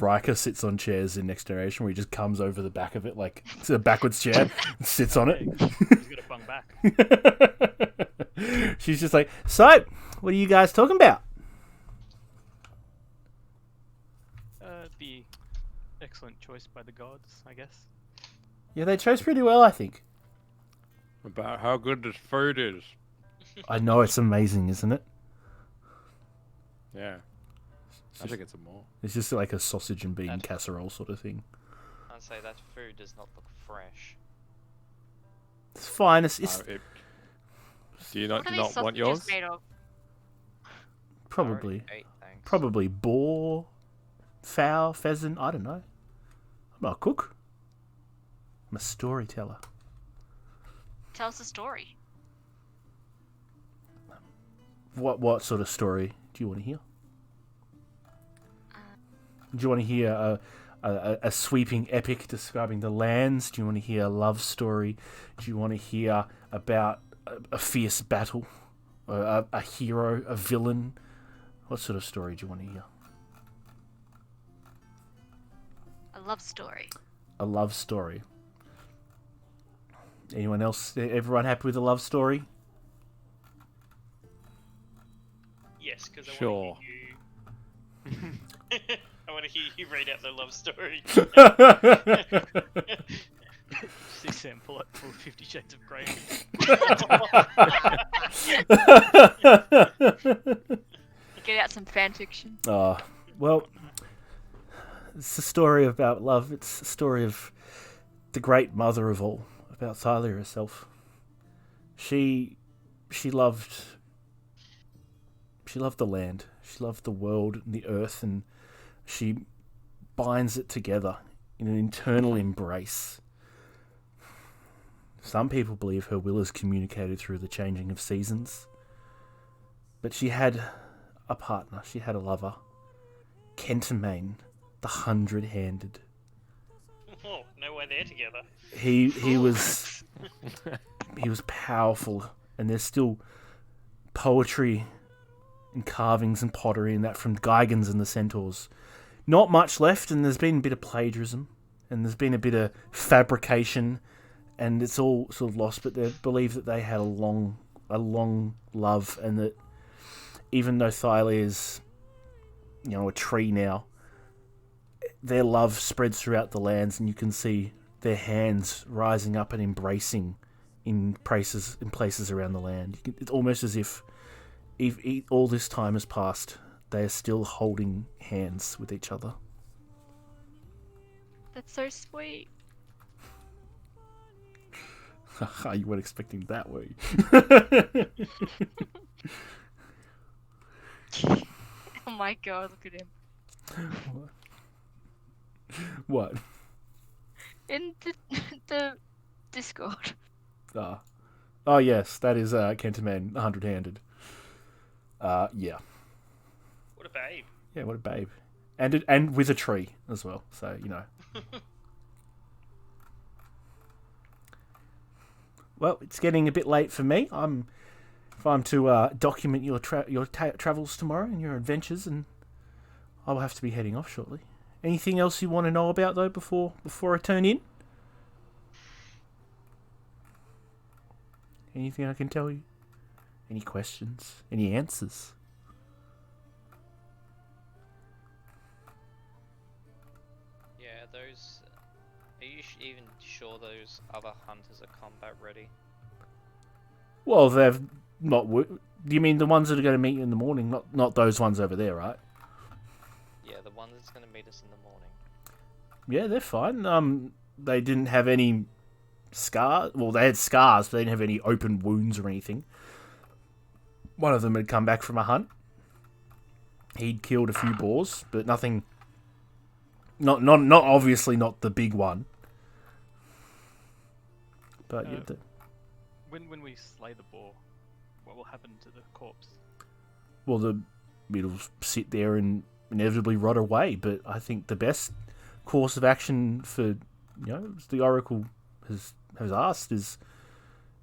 Riker sits on chairs in Next Generation, where he just comes over the back of it like it's a backwards chair, and sits on it. He's got a bung back. She's just like, "So, what are you guys talking about?" The excellent choice by the gods, I guess. Yeah, they chose pretty well, I think. About how good this food is. I know, it's amazing, isn't it? Yeah. I think it's a more. It's just like a sausage and bean And- casserole sort of thing. I'd say that food does not look fresh. It's fine. It's Do you What not are these want sausages yours? made of? probably I already ate, thanks. probably boar, fowl, pheasant. I don't know. I'm not a cook. I'm a storyteller. Tell us a story. What sort of story do you want to hear? Do you want to hear a sweeping epic describing the lands? Do you want to hear a love story? Do you want to hear about a fierce battle? A hero? A villain? What sort of story do you want to hear? A love story. A love story. Anyone else? Everyone happy with a love story? yes, because I Sure. want to hear you. I want to hear you read out the love story. See Sam pull up full 50 Shades of Grey. Get out some fan fiction. Well, it's a story about love. It's a story of the great mother of all, about Thalia herself. She loved the land. She loved the world and the earth, and she binds it together in an eternal embrace. Some people believe her will is communicated through the changing of seasons. But she had a partner. She had a lover. Kentamane, the 100-handed. Oh, no way they're together. He was powerful, and there's still poetry and carvings and pottery and that from Gigans and the Centaurs. Not much left, and there's been a bit of plagiarism, and there's been a bit of fabrication, and it's all sort of lost. But they believe that they had a long love, and that even though Thalia is, a tree now, their love spreads throughout the lands, and you can see their hands rising up and embracing in places around the land. It's almost as if all this time has passed, they are still holding hands with each other. That's so sweet. You weren't expecting that, were you? Oh my god, look at him. What? In the Discord. Oh yes, that is Kentaman 100-handed. Yeah. What a babe. Yeah, what a babe. And with a tree as well, so, you know. Well, it's getting a bit late for me. If I'm to document your travels tomorrow and your adventures, and I will have to be heading off shortly. Anything else you want to know about though before I turn in? Anything I can tell you? Any questions? Any answers? Yeah, those. Are you even sure those other hunters are combat ready? Well, they've not. Do you mean the ones that are going to meet you in the morning? Not those ones over there, right? Yeah, the one that's going to meet us in the morning. Yeah, they're fine. They didn't have any scars. Well, they had scars, but they didn't have any open wounds or anything. One of them had come back from a hunt. He'd killed a few boars, but nothing. Not obviously not the big one. But yeah. When we slay the boar, what will happen to the corpse? Well, it'll sit there and inevitably rot away. But I think the best course of action for, as the Oracle has asked, is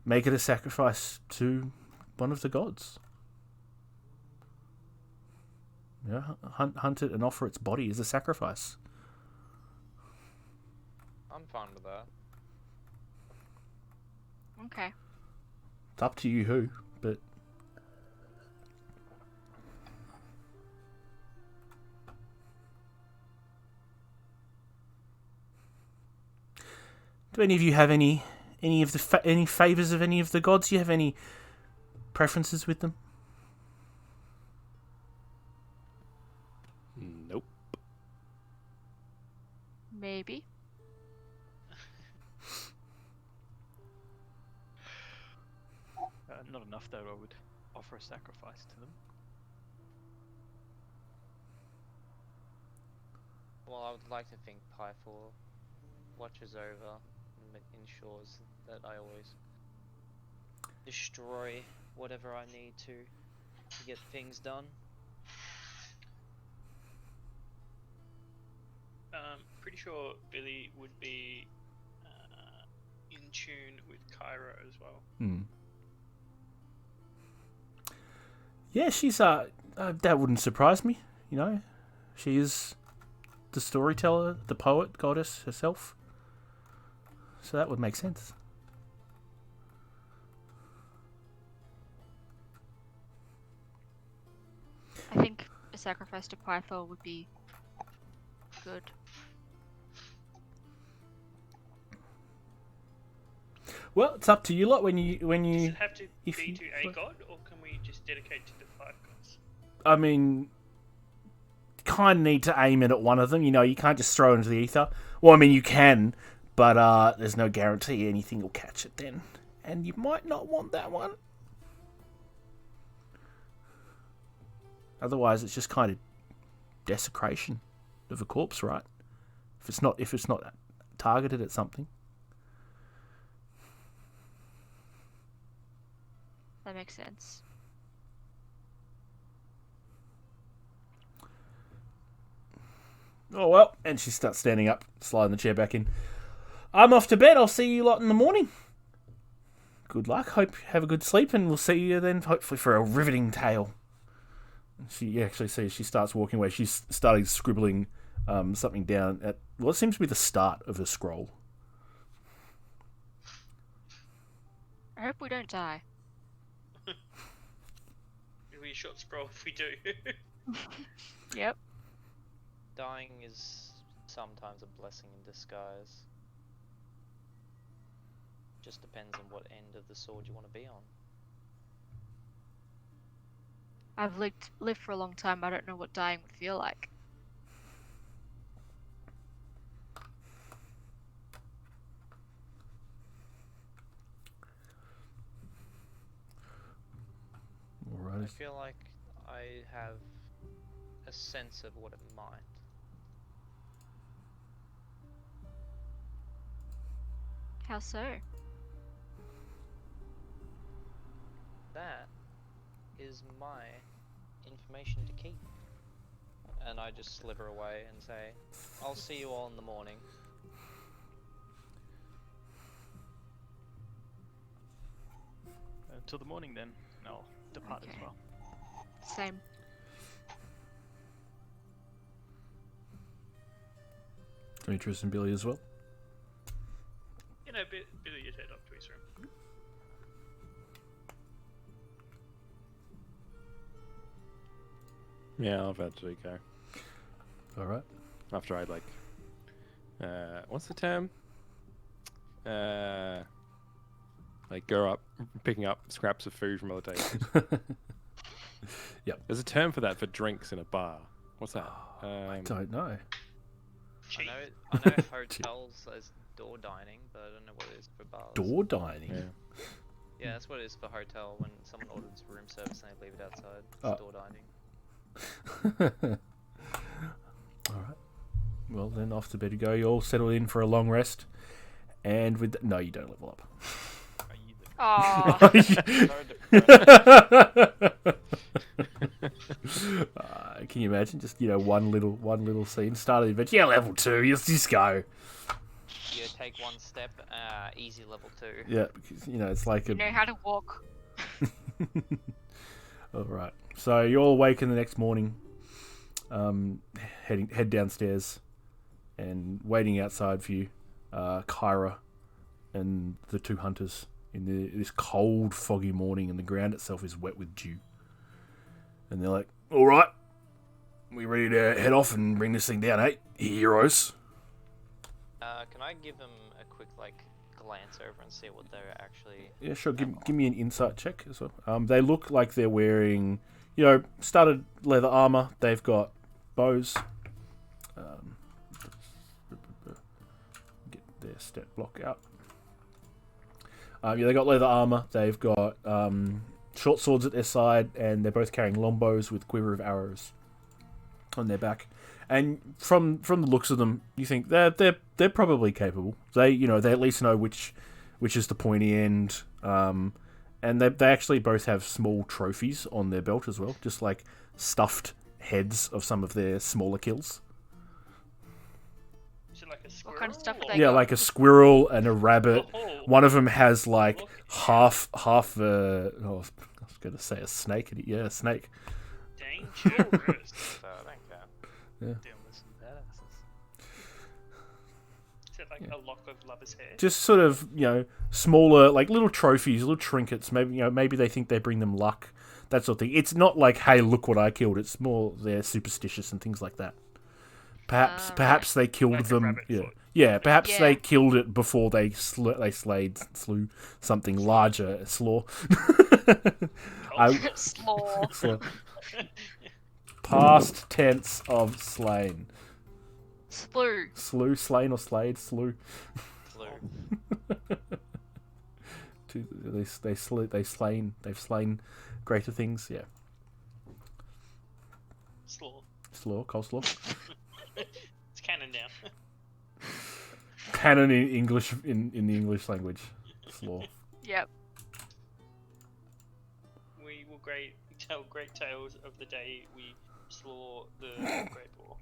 make it a sacrifice to one of the gods. Hunt it and offer its body as a sacrifice. I'm fine with that. Okay. It's up to you who, but do any of you have any favors of any of the gods? Do you have any preferences with them? Nope. Maybe. Not enough, though. I would offer a sacrifice to them. Well, I would like to think Pythor watches over and ensures that I always destroy whatever I need to get things done. Pretty sure Billy would be in tune with Cairo as well. Yeah, she's that wouldn't surprise me. She is the storyteller, the poet, goddess herself. So that would make sense. I think a sacrifice to Pythor would be good. Well, it's up to you lot when you. Does it have to be you- to a god, or can we just dedicate to the 5 gods? I mean, kind of need to aim it at one of them. You can't just throw it into the ether. Well, I mean, you can, but there's no guarantee anything will catch it then. And you might not want that one. Otherwise, it's just kind of desecration of a corpse, right? If it's not targeted at something. That makes sense. Oh well, and she starts standing up, sliding the chair back in. I'm off to bed. I'll see you lot in the morning. Good luck. Hope you have a good sleep, and we'll see you then, hopefully, for a riveting tale. She actually sees she starts walking away. She's starting scribbling something down at what seems to be the start of a scroll. I hope we don't die. It'll be a short scroll if we do. Yep. Dying is sometimes a blessing in disguise. Just depends on what end of the sword you want to be on. I've lived for a long time. I don't know what dying would feel like. feel like I have a sense of what it might. How so? That is my information to keep. And I just sliver away and say, I'll see you all in the morning. Until the morning then, and I'll depart as Okay. well. Same. Demetrius and Billy as well. You know, Billy would head up to his room. Yeah, I'll eventually go. All right. After I like, what's the term? Like go up, picking up scraps of food from other tables. Yep. There's a term for that for drinks in a bar. What's that? I don't know. I know hotels as door dining, but I don't know what it is for bars. Door dining. Yeah. Yeah, that's what it is for hotel when someone orders room service and they leave it outside. It's Oh. door dining. All right. Well, then off to bed you go. You all settle in for a long rest, and with no, you don't level up. Are you the Oh, Can you imagine? Just one little scene. Start of the adventure. Yeah, level 2. Just go. You take one step, easy level 2. Yeah, because it's like you know how to walk. All right. So you all wake in the next morning. Head downstairs, and waiting outside for you, Kyra and the two hunters in this cold, foggy morning, and the ground itself is wet with dew. And they're like, "All right, we ready to head off and bring this thing down, eh, heroes?" Can I give them a quick glance over and see what they're actually? Yeah, sure. Give me an insight check as well. They look like they're wearing, studded leather armor. They've got bows. Get their stat block out. They got leather armor. They've got short swords at their side, and they're both carrying longbows with quiver of arrows on their back. And from the looks of them, you think they're probably capable. They they at least know which is the pointy end. And they actually both have small trophies on their belt as well, just like stuffed heads of some of their smaller kills. Is it like a squirrel? What kind of stuff or- are they Yeah, got? like a squirrel and a rabbit. Oh, One of them has like look. half I was going to say a snake. Yeah, a snake. Dangerous. So I think dealing with some badasses? Is it like a lock of lover's hair? Just sort of, smaller, like little trophies, little trinkets. Maybe, maybe they think they bring them luck, that sort of thing. It's not like, hey, look what I killed. It's more they're superstitious and things like that. Perhaps they killed Like a them. rabbit Yeah, foot. yeah. Perhaps they Yeah. killed it before they slew something larger. Slaw. Slaw. Slaw. Past tense of slain. Slew. Slew, slain, or slayed? Slew. blue. They've slain greater things. Yeah. Slaw. Slaw, coleslaw. It's canon now. Canon in English in the English language. Slaw. Yep. We will tell great tales of the day we slaw the great boar.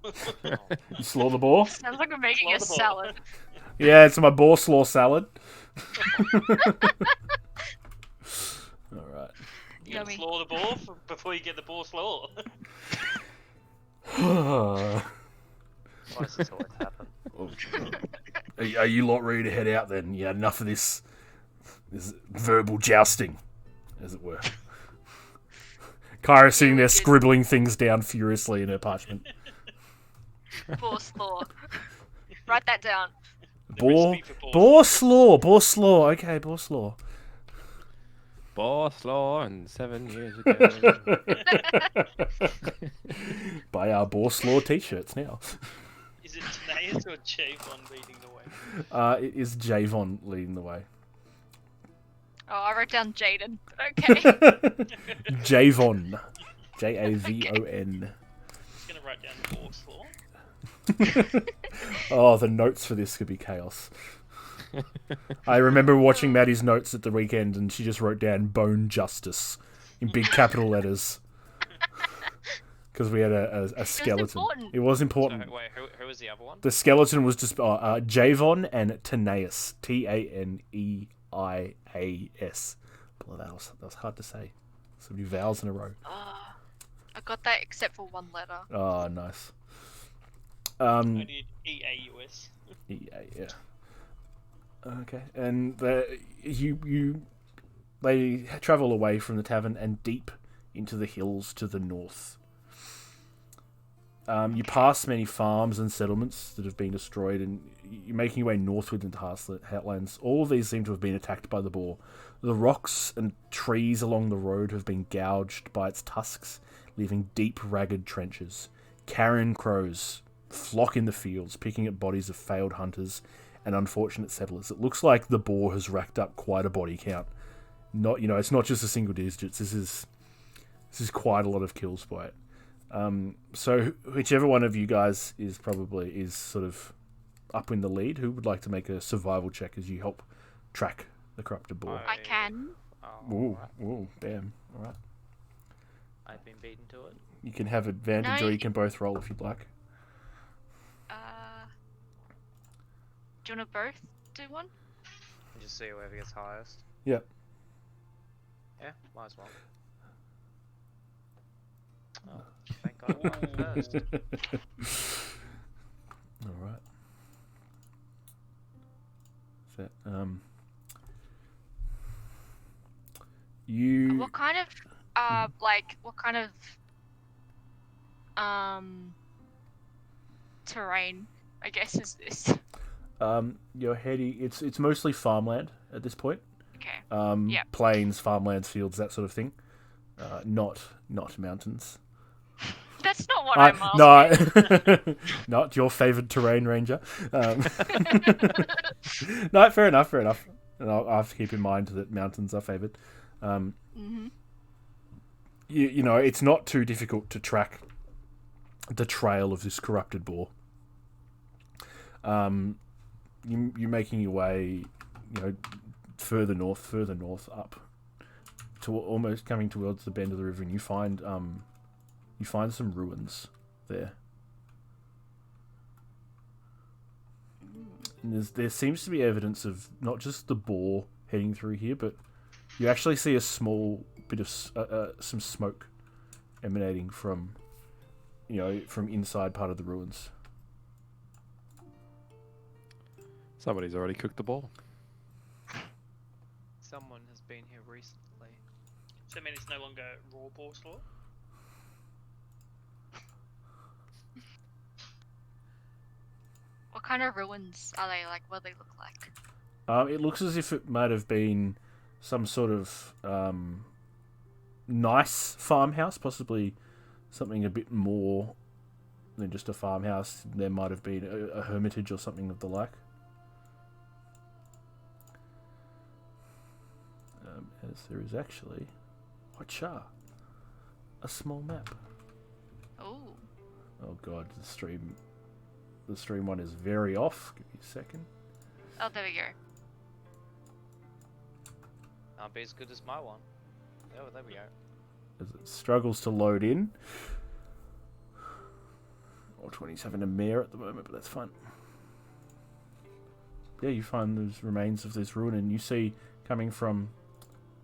You slaw the boar? Sounds like we're making Slaw a the ball. salad. Yeah, it's my boar slaw salad. Alright. You gotta Yummy. slaw the boar before you get the boar slaw. Why does this always happen? Are you lot ready to head out then? Yeah, enough of this verbal jousting, as it were. Kyra's sitting there scribbling things down furiously in her parchment. Boar slaw. Write that down. The recipe for Boar slaw. Okay, boar slaw. Boss Law and 7 years ago. Buy our boar slaw t-shirts now. Is it Taneus or Javon leading the way? It is Javon leading the way. Oh, I wrote down Jaden. But okay. Javon. Javon. Just gonna write down Force Law. Oh, the notes for this could be chaos. I remember watching Maddie's notes at the weekend, and she just wrote down "Bone Justice" in big capital letters because we had a skeleton. It was important. So, wait, who was the other one? The skeleton was just Javon and Taneas. Taneis. Well, that was hard to say. So many vowels in a row. I got that except for one letter. Oh, nice. I did EAUS. Yeah. Okay, and they travel away from the tavern and deep into the hills to the north. You pass many farms and settlements that have been destroyed, and you're making your way northward into Heartlands. All of these seem to have been attacked by the boar. The rocks and trees along the road have been gouged by its tusks, leaving deep, ragged trenches. Carrion crows flock in the fields, picking at bodies of failed hunters and unfortunate settlers. It looks like the boar has racked up quite a body count. It's not just a single digits. This is quite a lot of kills by it. So whichever one of you guys is sort of up in the lead, who would like to make a survival check as you help track the corrupted boar? I can. Ooh, damn. All right. I've been beaten to it. You can have advantage, No, or you can both roll if you'd like. Do you want to both do one? Just see whoever gets highest. Yep. Yeah, might as well. Oh, thank God I went first. All right. So, you. What kind of terrain, I guess, is this? You're heading. It's mostly farmland at this point. Okay. Yeah. Plains, farmlands, fields, that sort of thing. Not mountains. That's not what I'm asking. No, not your favoured terrain, Ranger. No, fair enough. And I have to keep in mind that mountains are favoured. You know, it's not too difficult to track the trail of this corrupted boar. You're making your way, further north up to almost coming towards the bend of the river, and you find some ruins there. And there seems to be evidence of not just the boar heading through here, but you actually see a small bit of some smoke emanating from inside part of the ruins. Somebody's already cooked the ball. Someone has been here recently. So I mean it's no longer raw boar slaw? What kind of ruins are they like? What do they look like? It looks as if it might have been some sort of nice farmhouse, possibly something a bit more than just a farmhouse. There might have been a hermitage or something of the like. As there is actually, a small map. Oh. Oh god, the stream one is very off. Give me a second. Oh, there we go. Can't be as good as my one. Oh, there we go. As it struggles to load in. Or 27 a mare at the moment, but that's fine. Yeah, you find those remains of this ruin, and you see coming from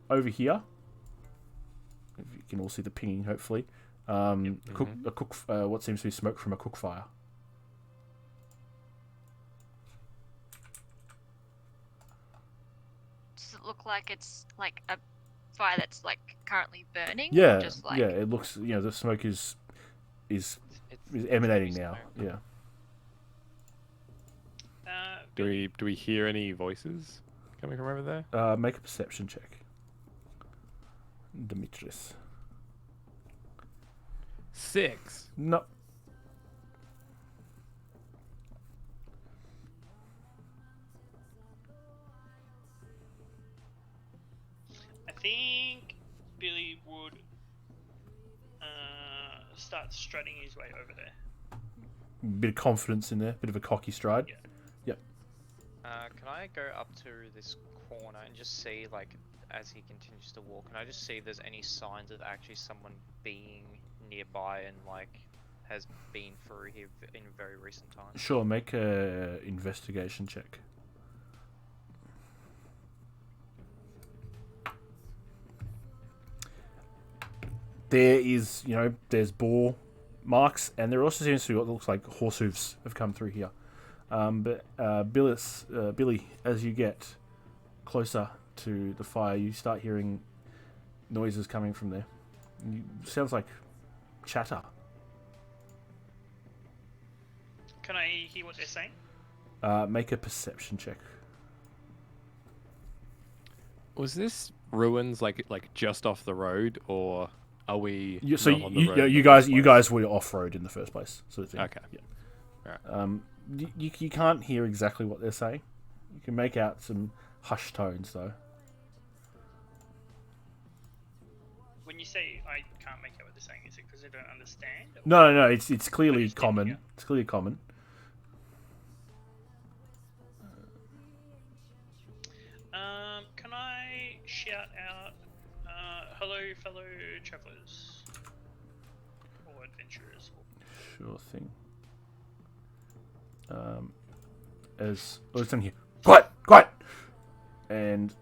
over here. If you can all see the pinging, hopefully. What seems to be smoke from a cook fire. Does it look like it's like a fire that's like currently burning? Yeah, Or just like... yeah. It looks, the smoke is emanating now. smoke. Yeah. Do we hear any voices coming from over there? Make a perception check, Demetrius. 6. No. starts strutting his way over there. Bit of confidence in there, bit of a cocky stride. Yeah. Yep. Can I go up to this corner and just see, like, as he continues to walk, can I just see if there's any signs of actually someone being nearby and, like, has been through here in very recent times? Sure, make a investigation check. There is, there's boar marks, and there also seems to be what looks like horse hooves have come through here. But Billy, as you get closer to the fire, you start hearing noises coming from there. Sounds like chatter. Can I hear what they're saying? Make a perception check. Was this ruins like just off the road, or are we? So not on the road you in the guys first you place? guys were off road in the first place, sort of thing. Okay. Yeah. Alright. You can't hear exactly what they're saying. You can make out some hushed tones though. When you say I can't make out what they're saying, is it because I don't understand? Or- No. It's clearly Understand, common. yeah. It's clearly common. Can I shout out, hello, fellow travelers or adventurers? Sure thing. As listen here, quiet, and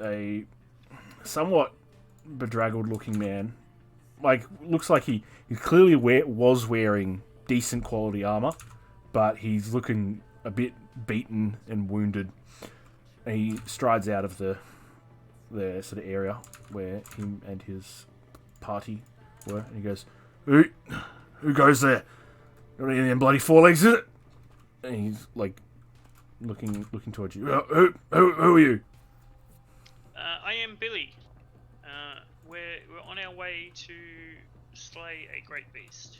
a somewhat bedraggled-looking man, looks like he clearly was wearing decent quality armor, but he's looking a bit beaten and wounded. And he strides out of the sort of area where him and his party were, and he goes, "Who goes there? Got any of them bloody forelegs, is it?" And he's like looking towards you. Who are you? I am Billy. We're on our way to slay a great beast.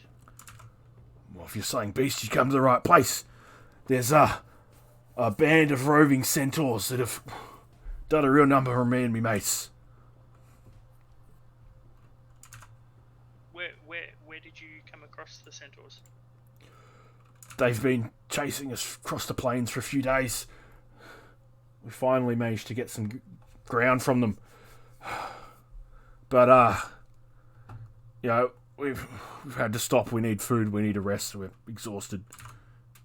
Well, if you're saying beast, you come to the right place. There's a band of roving centaurs that have done a real number on me and me mates. Where did you come across the centaurs? They've been chasing us across the plains for a few days. We finally managed to get some ground from them. But, we've had to stop. We need food. We need a rest. We're exhausted.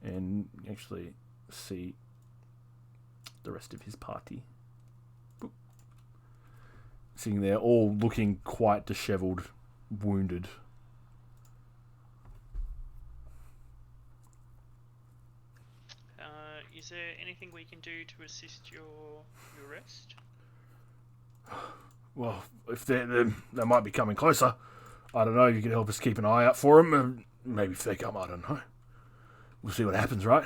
And actually see the rest of his party. Boop. Sitting there, all looking quite dishevelled, wounded. Is there anything we can do to assist your rest? Well, if they might be coming closer. I don't know if you could help us keep an eye out for them. Maybe if they come, I don't know. We'll see what happens, right?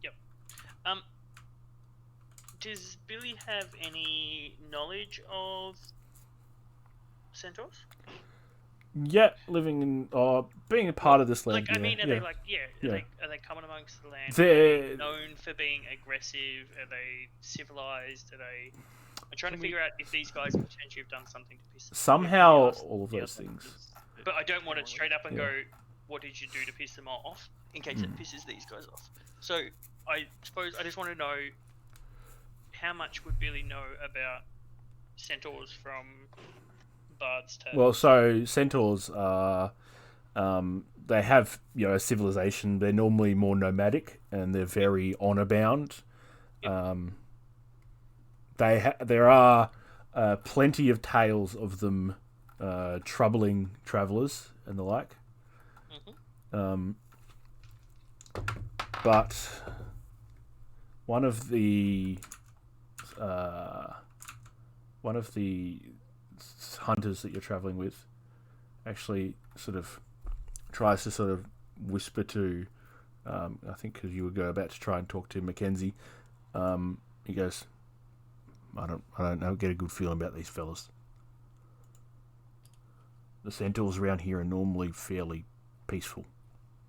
Yep. Does Billy have any knowledge of centaurs? Yeah, living in, being a part of this land. Like, I mean, are they Yeah. are they common amongst the land? They're- Are they known for being aggressive? Are they civilized? Are they? I'm trying to figure out if these guys potentially have done something to piss them off. somehow Ask all of the those other things. members that But I don't want it straight up and Yeah. go, what did you do to piss them off? In case Hmm. it pisses these guys off. So, I suppose I just want to know how much would Billy know about centaurs from Bard's Tale? Well, so centaurs are, they have a civilization. They're normally more nomadic and they're very honor bound. Yep. There are plenty of tales of them troubling travelers and the like. Mhm. But one of the hunters that you're traveling with actually sort of tries to sort of whisper to, I think because you were about to try and talk to Mackenzie, he goes, I don't know, get a good feeling about these fellas. The centaurs around here are normally fairly peaceful,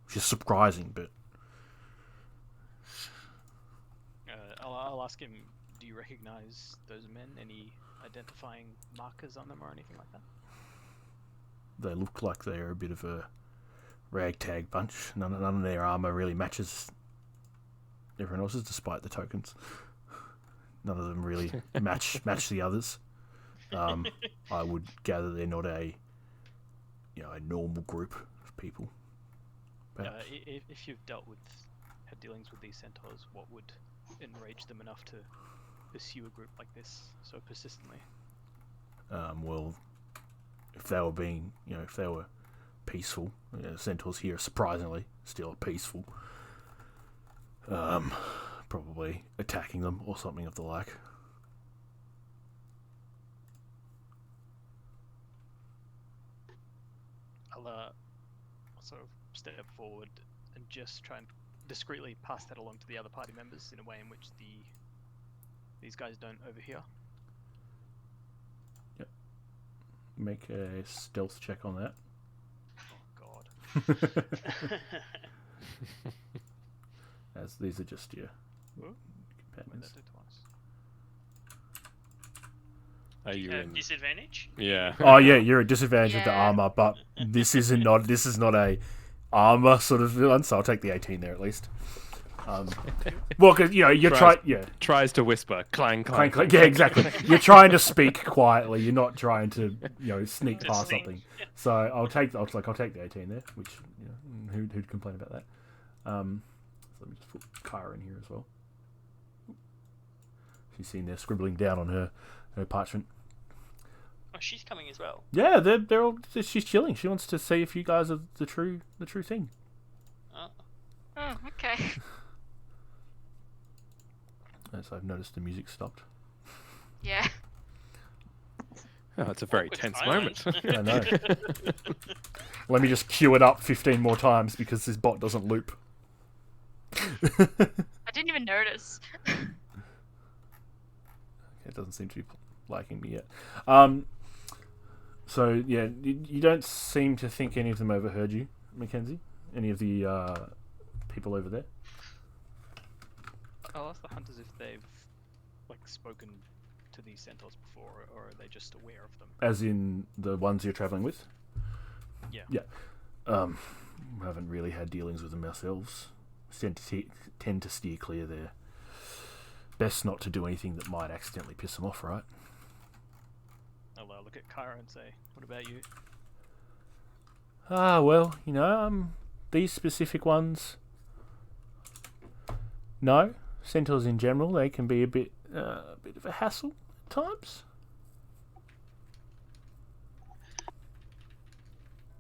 which is surprising, but I'll ask him, do you recognize those men? Any identifying markers on them or anything like that? they look like they're a bit of a ragtag bunch. None of their armor really matches everyone else's, despite the tokens. None of them really match the others. I would gather they're not a normal group of people. If you've had dealings with these centaurs, what would enrage them enough to pursue a group like this so persistently? Well, if they were peaceful, centaurs here surprisingly still peaceful. Probably attacking them or something of the like. I'll sort of step forward and just try and discreetly pass that along to the other party members in a way in which these guys don't overhear. Yep. Make a stealth check on that. Oh god. As these are just your Whoa. companions. That did twice. Are you in? Disadvantage? Yeah. Oh yeah, you're at disadvantage with the Yeah. armor, but this is not a armor sort of villain, so I'll take the 18 there at least. Well, because you're trying, Tries to whisper, clang, clang, clank, clank. Yeah, exactly. You're trying to speak quietly. You're not trying to sneak past something. So I'll take the 18 there, which who'd complain about that? So let me just put Kyra in here as well. She's seen there scribbling down on her parchment. Oh, she's coming as well. Yeah, they're all. She's chilling. She wants to see if you guys are the true thing. Oh, okay. As I've noticed, the music stopped. Yeah. Oh, it's a very Awkward tense silence. moment. I know. Let me just cue it up 15 more times because this bot doesn't loop. I didn't even notice. It doesn't seem to be liking me yet. So yeah, you don't seem to think any of them overheard you, Mackenzie. Any of the people over there. I'll ask the hunters if they've spoken to these centaurs before, or are they just aware of them? As in the ones you're travelling with? Yeah. Yeah. We haven't really had dealings with them ourselves. Tend to steer clear there. Best not to do anything that might accidentally piss them off, right? I'll look at Kyra and say, what about you? Well, these specific ones. No, centaurs in general, they can be a bit of a hassle at times.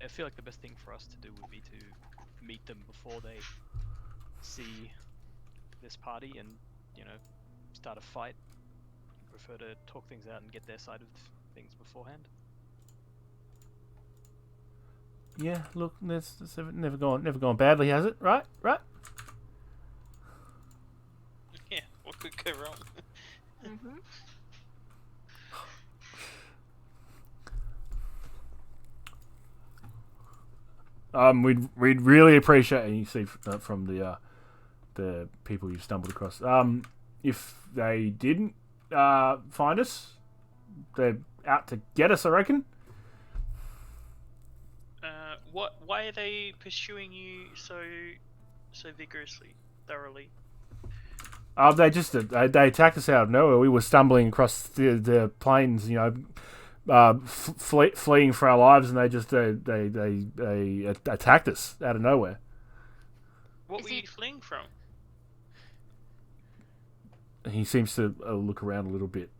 I feel like the best thing for us to do would be to meet them before they see this party and, start a fight. I prefer to talk things out and get their side of things beforehand. Yeah, look, that's never gone badly, has it? Right? Yeah, what could go wrong? Mm-hmm. We'd really appreciate, and you see from the people you've stumbled across, if they didn't find us, they're out to get us, I reckon. Why are they pursuing you so vigorously, thoroughly? They attacked us out of nowhere. We were stumbling across the plains, fleeing for our lives, and they attacked us out of nowhere. What Is were he- you fleeing from? He seems to look around a little bit,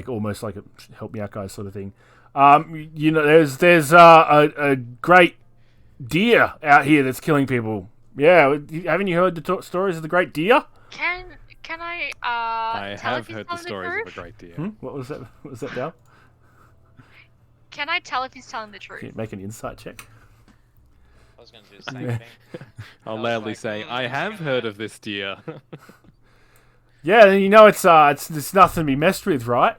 almost like a help me out guys sort of thing. There's a great deer out here that's killing people. Yeah, haven't you heard the stories of the great deer? Can I I tell have if he's heard the telling stories of a truth? great deer. What was that? What was that, Dal? Can I tell if he's telling the truth? Can you make an insight check? I was going to do the same Yeah. thing. I'll was loudly like, say, I it's have gonna- heard of this deer. Yeah, it's nothing to be messed with, right?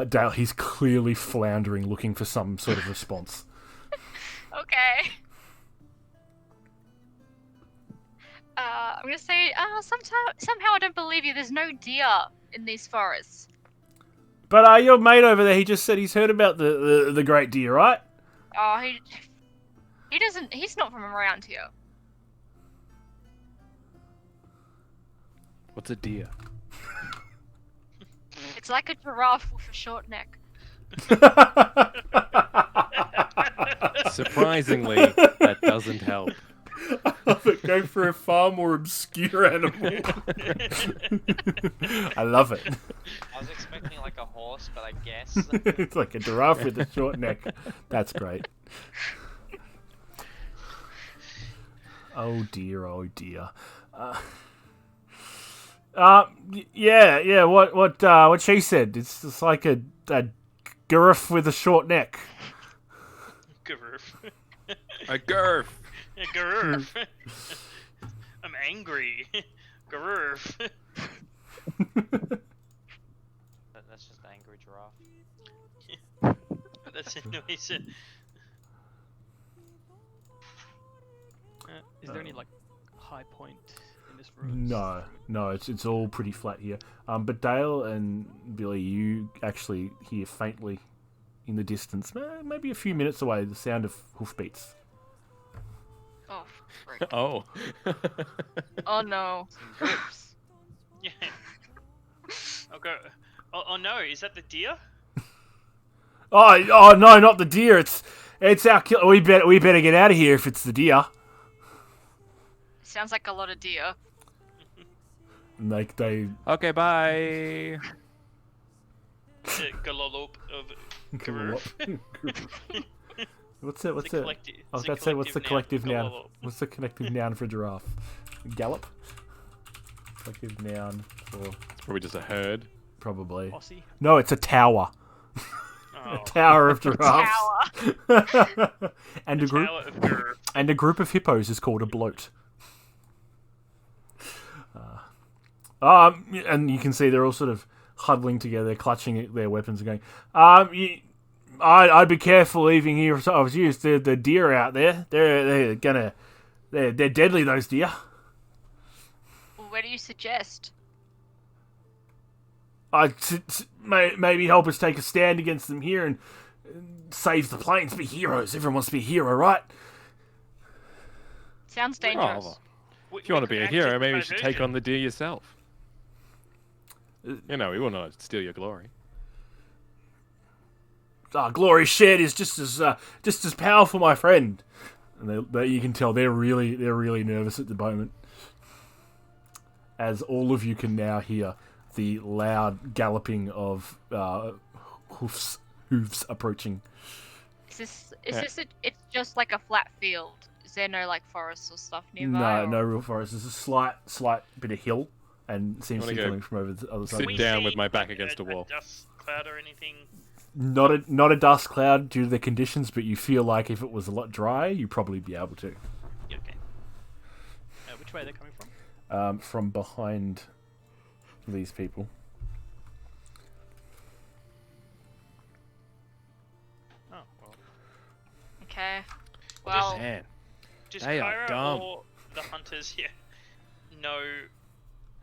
Dale, he's clearly floundering, looking for some sort of response. Okay. I'm gonna say, somehow I don't believe you. There's no deer in these forests. But your mate over there, he just said he's heard about the great deer, right? Oh, he doesn't. He's not from around here. What's a deer? It's like a giraffe with a short neck. Surprisingly, that doesn't help. I love it. Go for a far more obscure animal. I love it. I was expecting like a horse, but I guess. It's like a giraffe with a short neck. That's great. Oh dear, oh dear. Yeah. What she said. It's just like a giraffe with a short neck. Garoof. A girth. Garoof. I'm angry. Garoof. That's just an angry giraffe. That's a noise. Is there any like high point in this room? No, it's all pretty flat here. But Dale and Billy, you actually hear faintly in the distance, maybe a few minutes away, the sound of hoofbeats. Oh, frick. Oh. Oh no. Groups. Yeah. Okay. Oh no, is that the deer? Oh no, not the deer. It's our kill. We better get out of here if it's the deer. Sounds like a lot of deer. And they Okay, bye. The galolope of Garoof. What's it? It's a collective- I was it's a about to say, what's the collective collective noun? noun. What's the collective noun for giraffe? Gallop. Collective noun for It's probably just a herd. probably. Bossy. No, it's a tower. Oh, A tower of giraffes. Tower. and a group Tower of Garoof. and a group of hippos is called a bloat. And you can see they're all sort of huddling together, clutching their weapons, and going, I'd be careful leaving here if I was you. The deer out there, they're deadly. Those deer. Well, where do you suggest? Maybe help us take a stand against them here and save the plains. Be heroes. Everyone wants to be a hero, right? Sounds dangerous. Oh, if you want to be a hero, maybe you should take on the deer yourself. You know, we will not steal your glory. Glory shared is just as powerful, my friend. And you can tell they're really nervous at the moment, as all of you can now hear the loud galloping of hoofs approaching. It's just like a flat field. Is there no like forests or stuff nearby? No real forest. There's a slight bit of hill, and seems to Wanna be go coming from over the other sit side. We down see, with my back like, against a wall. dust cloud or anything? Not a dust cloud due to the conditions, but you feel like if it was a lot drier, you'd probably be able to. Yeah, okay. Which way are they coming from? From behind these people. Oh, well. Okay. Well, Man, Does They are Kyra dumb. or the hunters here know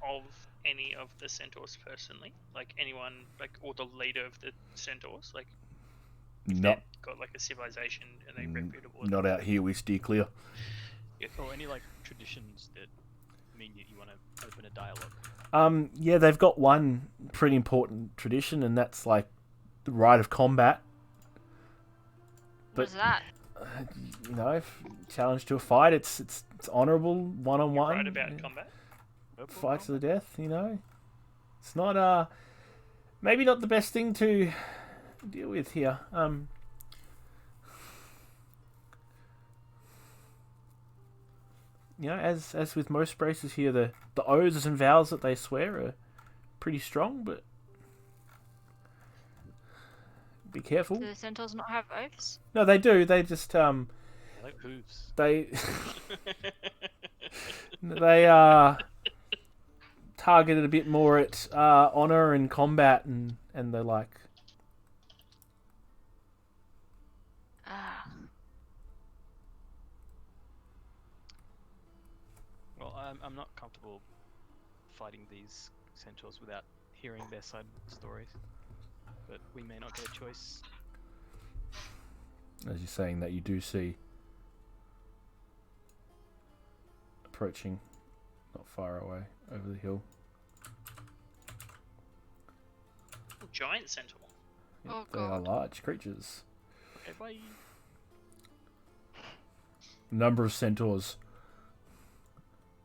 of any of the centaurs personally? Like anyone, like, or the leader of the centaurs? Like, Not got like a civilization and they reputable? not out here. We steer clear. Or any like traditions that mean you want to open a dialogue? Yeah, they've got one pretty important tradition, and that's like the rite of combat. what is that? You know, if challenged to a fight, it's honourable, one-on-one. Right about combat? Fight to the death. You know, it's not maybe not the best thing to deal with here. You know, as with most races here, the oaths and vows that they swear are pretty strong, but be careful. Do the centaurs not have oaths? No, they do. They just Like hooves. they targeted a bit more at honor and combat, and they're like, Ah. Well, I'm not comfortable fighting these centaurs without hearing their side of the stories. But we may not get a choice. As you're saying that, you do see approaching, not far away, over the hill. Giant centaur. Yep, Oh, they are God. large creatures. Okay, bye. A number of centaurs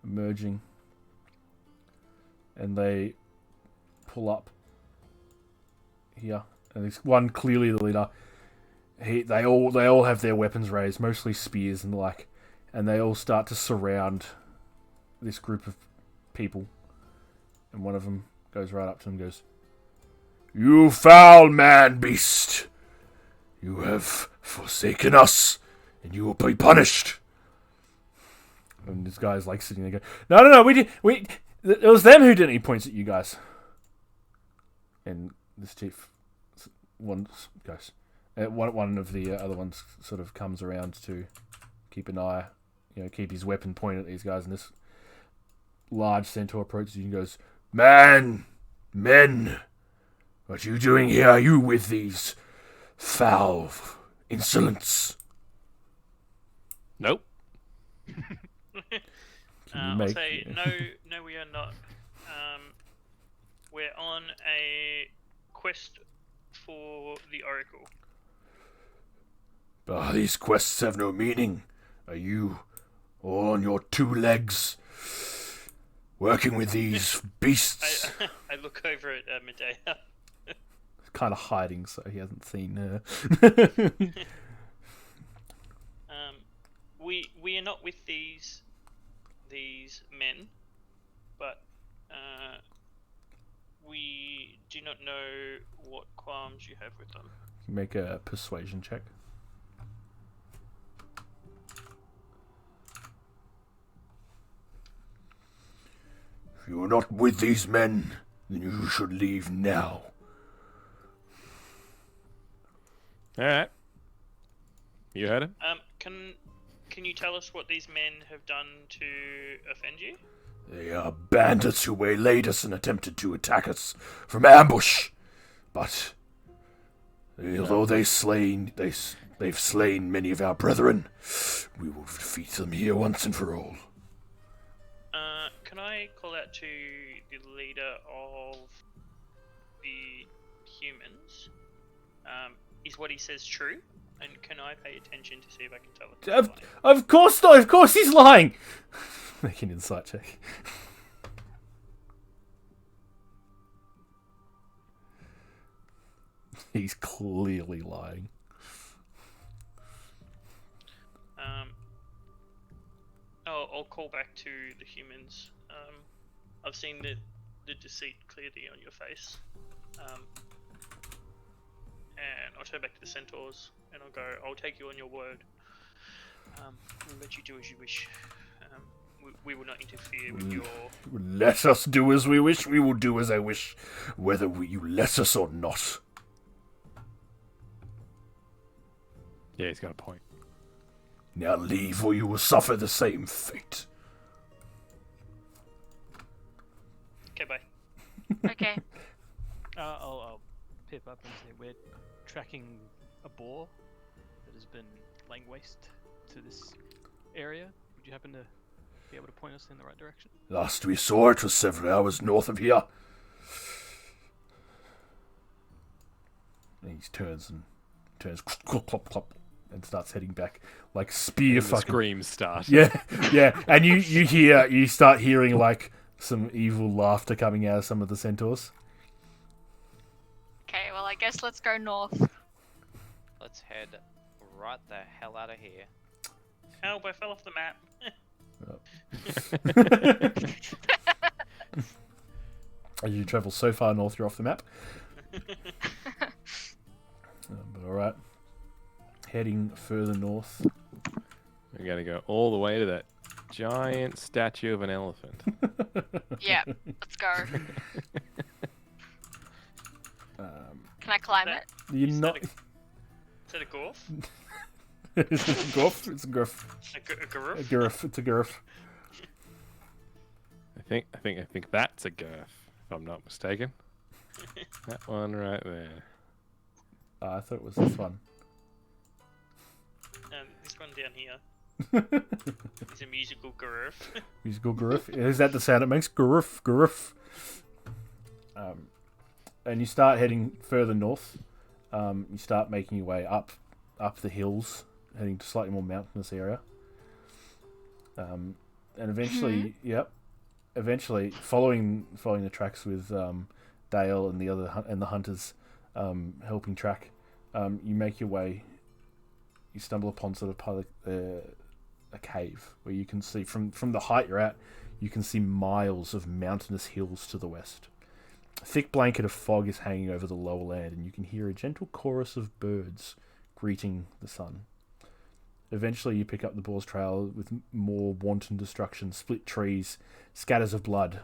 emerging, and they pull up here. And there's one clearly the leader. They all have their weapons raised, mostly spears and the like, and they all start to surround this group of people. And one of them goes right up to them and goes, "You foul man beast! You have forsaken us, and you will be punished." And this guy's like sitting there going, No, it was them who didn't. He points at you guys. And this chief one goes, one of the other ones sort of comes around to keep an eye, keep his weapon pointed at these guys. And this large centaur approaches you and goes, Men, what are you doing here? Are you with these foul insolents? Nope. I'll say no, we are not. We're on a quest for the Oracle. But these quests have no meaning. Are you all on your two legs, working with these beasts? I look over at Medea. Kind of hiding, so he hasn't seen her. We are not with these men, but we do not know what qualms you have with them. Make a persuasion check. If you are not with these men, then you should leave now. Alright. You heard him? Can you tell us what these men have done to offend you? They are bandits who waylaid us and attempted to attack us from ambush. But although they've slain many of our brethren, we will defeat them here once and for all. Can I call out to the leader of the humans? Is what he says true? And can I pay attention to see if I can tell it? Of course not. Of course he's lying. Make an insight check. He's clearly lying. I'll call back to the humans. I've seen the deceit clearly on your face. And I'll turn back to the centaurs and I'll go, I'll take you on your word. We'll let you do as you wish. We will not interfere with your... Let us do as we wish, we will do as I wish, whether you let us or not. Yeah, he's got a point. Now leave or you will suffer the same fate. Okay, bye. Okay. I'll pip up and say we're tracking a boar that has been laying waste to this area. Would you happen to be able to point us in the right direction? Last we saw it was several hours north of here. And he turns clop, clop, clop, and starts heading back like spear The fucking. screams start. Yeah, and you start hearing like some evil laughter coming out of some of the centaurs. Okay, well, I guess let's go north. Let's head right the hell out of here. Help, I fell off the map. You travel so far north, you're off the map. But alright. Heading further north. We're gonna go all the way to that giant statue of an elephant. Yeah, let's go. Can I climb it? You're Is not. Is that a gorf? It's a gruff. It's a gruff. A garoof? A gruff. It's a gruff. I think that's a girth, if I'm not mistaken. That one right there. I thought it was this one. down here. It's a musical garoof. Musical gruff. Is that the sound it makes? Gruff, gruff. And you start heading further north. You start making your way up the hills, heading to slightly more mountainous area. And eventually, eventually following the tracks with Dale and the hunters helping track, you make your way. You stumble upon sort of a cave where you can see from the height you're at, you can see miles of mountainous hills to the west. A thick blanket of fog is hanging over the lower land, and you can hear a gentle chorus of birds greeting the sun. Eventually, you pick up the boar's trail with more wanton destruction, split trees, scatters of blood.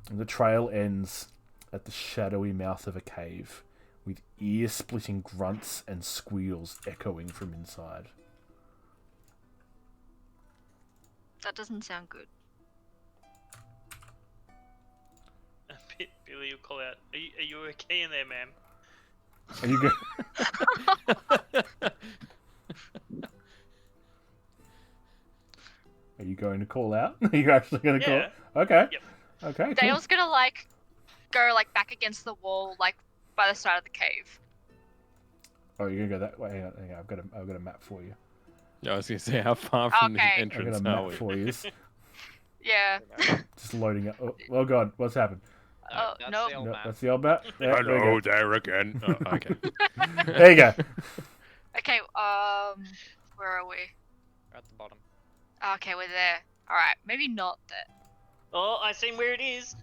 And the trail ends at the shadowy mouth of a cave, with ear-splitting grunts and squeals echoing from inside. That doesn't sound good. Billy will call out, are you okay in there, ma'am? Are you Are you going to call out? Are you actually going to Yeah. call? Okay. Yep. Okay. Cool. Dale's gonna go back against the wall, by the side of the cave. Oh, you're gonna go that way. Hang on. I've got a map for you. I was gonna say, how far from the Okay. I've got entrance a are map we? for you. Yeah. Just loading up. Oh God, what's happened? Oh, that's nope. the old No, map. that's the old map. Yeah, there Hello you go. there again. Oh, okay. There you go. Okay, where are we? We're at the bottom. Okay, we're there. Alright, maybe not there. Oh, I seen where it is.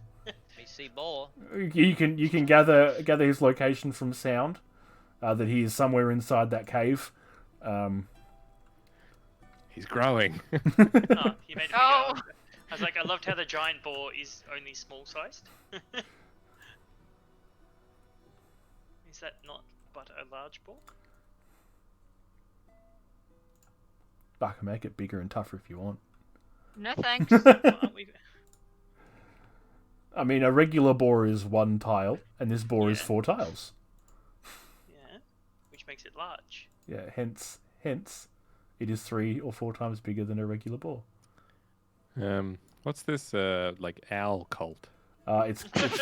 We see boar. You can gather his location from sound. That he is somewhere inside that cave. He's growing. Oh, he made me Oh. go. I was like, I loved how the giant boar is only small sized. Is that not but a large boar? I can make it bigger and tougher if you want. No thanks. Aren't we? I mean, a regular boar is 1 tile, and this boar is Yeah. 4 tiles. Yeah, which makes it large. Yeah, hence, it is 3 or 4 times bigger than a regular boar. What's this owl cult? It's That's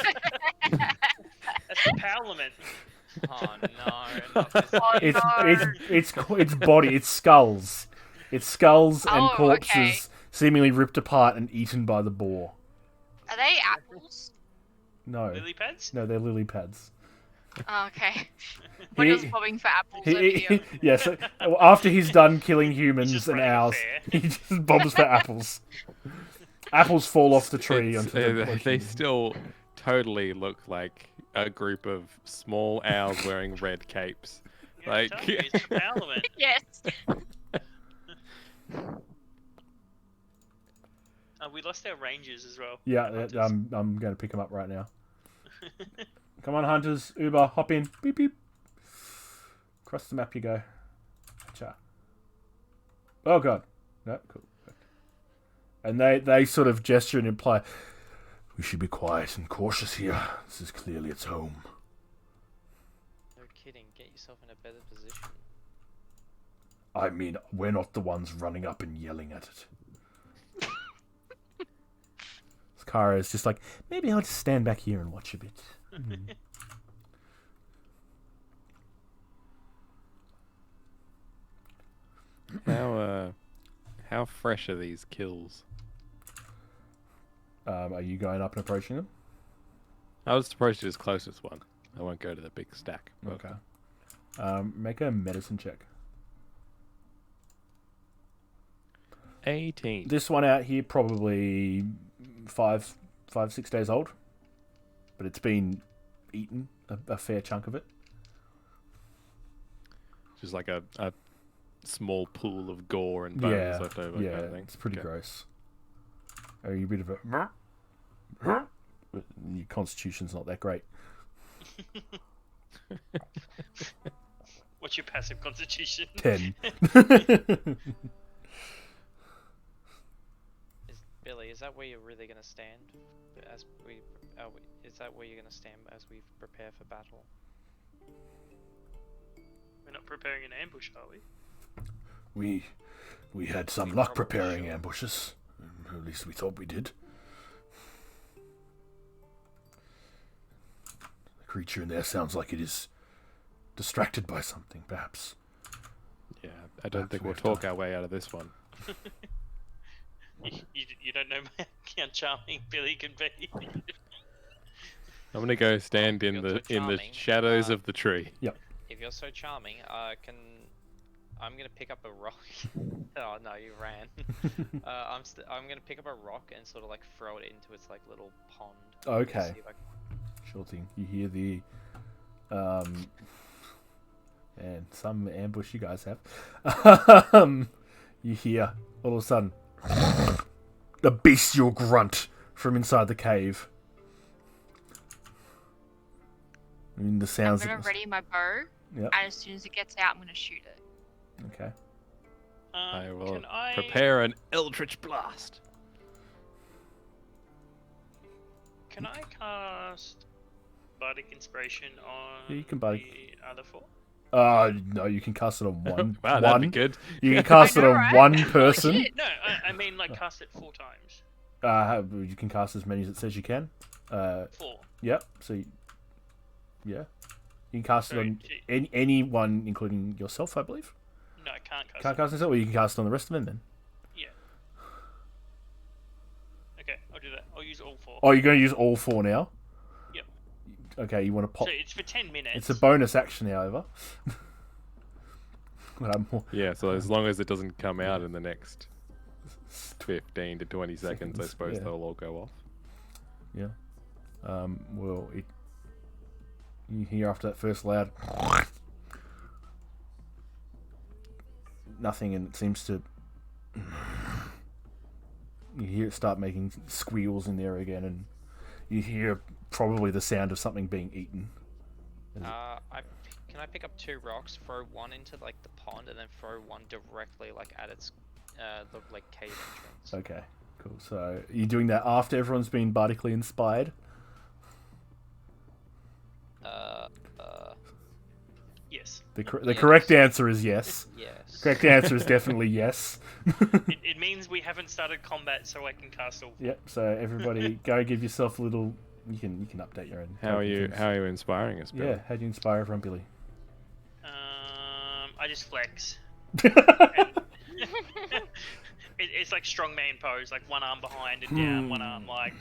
the Parliament. Oh no, not this. Oh, no. it's body, it's skulls. It's skulls and Oh, corpses okay. seemingly ripped apart and eaten by the boar. Are they apples? No, Lily pads? no, they're lily pads. Oh, okay. We're just bobbing for apples over here. Yes, after he's done killing humans just and running a owls, fair. he just bobs for apples. Apples fall off the tree It's- onto the they still totally look like a group of small owls wearing red capes. Yeah, Like- I'm telling you, it's the Parliament. Yes. We lost our rangers as well. Yeah, Hunters. I'm going to pick him up right now. Come on, hunters, Uber, hop in, beep beep. Across the map you go. Cha. Oh God, no, cool. And they sort of gesture and imply, we should be quiet and cautious here. This is clearly its home. No kidding. Get yourself in a better position. I mean, we're not the ones running up and yelling at it. Kara is just like, maybe I'll just stand back here and watch a bit. How fresh are these kills? Are you going up and approaching them? I was approached as closest one. I won't go to the big stack. but- Okay. Make a medicine check. 18. This one out here probably 6 days old, but it's been eaten a fair chunk of it. Just like a small pool of gore and bones left over. yeah, kind of thing. it's pretty Okay. gross. Are you a bit of a? Your constitution's not that great. What's your passive constitution? 10. Billy, is that where you're really gonna stand? Is that where you're gonna stand as we prepare for battle? We're not preparing an ambush, are we? We had some luck preparing ambushes. At least we thought we did. The creature in there sounds like it is distracted by something, perhaps. Yeah, I don't think we'll Perhaps we have talk time. our way out of this one. You don't know how charming Billy can be. I'm gonna go stand in You're the so charming, shadows of the tree. If you're so charming, I'm gonna pick up a rock. Oh no, you ran. I'm gonna pick up a rock and sort of like throw it into its like little pond. Okay. See if I can- Sure thing. You hear the and some ambush you guys have. You hear all of a sudden a bestial grunt from inside the cave. And the I'm sounds. gonna ready my bow, Yep. and as soon as it gets out, I'm gonna shoot it. Okay. I will Can I prepare an eldritch blast. Can I cast Bardic Inspiration on Yeah, you can Bardic. the other 4? No, you can cast it on one. Wow, that'd be good. You can cast I it know, on right? one person. Shit. No, I mean like cast it 4 times. You can cast as many as it says you can. 4. Yep. So, yeah, you can cast it So, on anyone, including yourself, I believe. No, I can't cast Can't it. cast yourself, or you can cast it on the rest of them then. Yeah. Okay, I'll do that. I'll use all 4. Oh, you're going to use all 4 now. Yep. Okay, you want to pop? So it's for 10 minutes. It's a bonus action, however. But I'm more... Yeah, so as long as it doesn't come out in the next 15 to 20 seconds, I suppose yeah. they'll all go off. Yeah. Well, you hear after that first loud nothing, and it seems to. You hear it start making squeals in there again, and you hear probably the sound of something being eaten. Can I pick up 2 rocks, throw one into like the pond, and then throw one directly like at its the like cave entrance? Okay, cool. So, are you doing that after everyone's been bardically inspired? Yes. The Yes. correct answer is yes. Yes. Correct answer is definitely yes. It means we haven't started combat, so I can cast all 4. Yep. So everybody, go give yourself a little. You can update your own. How are you? things. How are you inspiring us, Bill? Yeah. How do you inspire everyone, Billy? I just flex. It's like strongman pose, like one arm behind and down, one arm like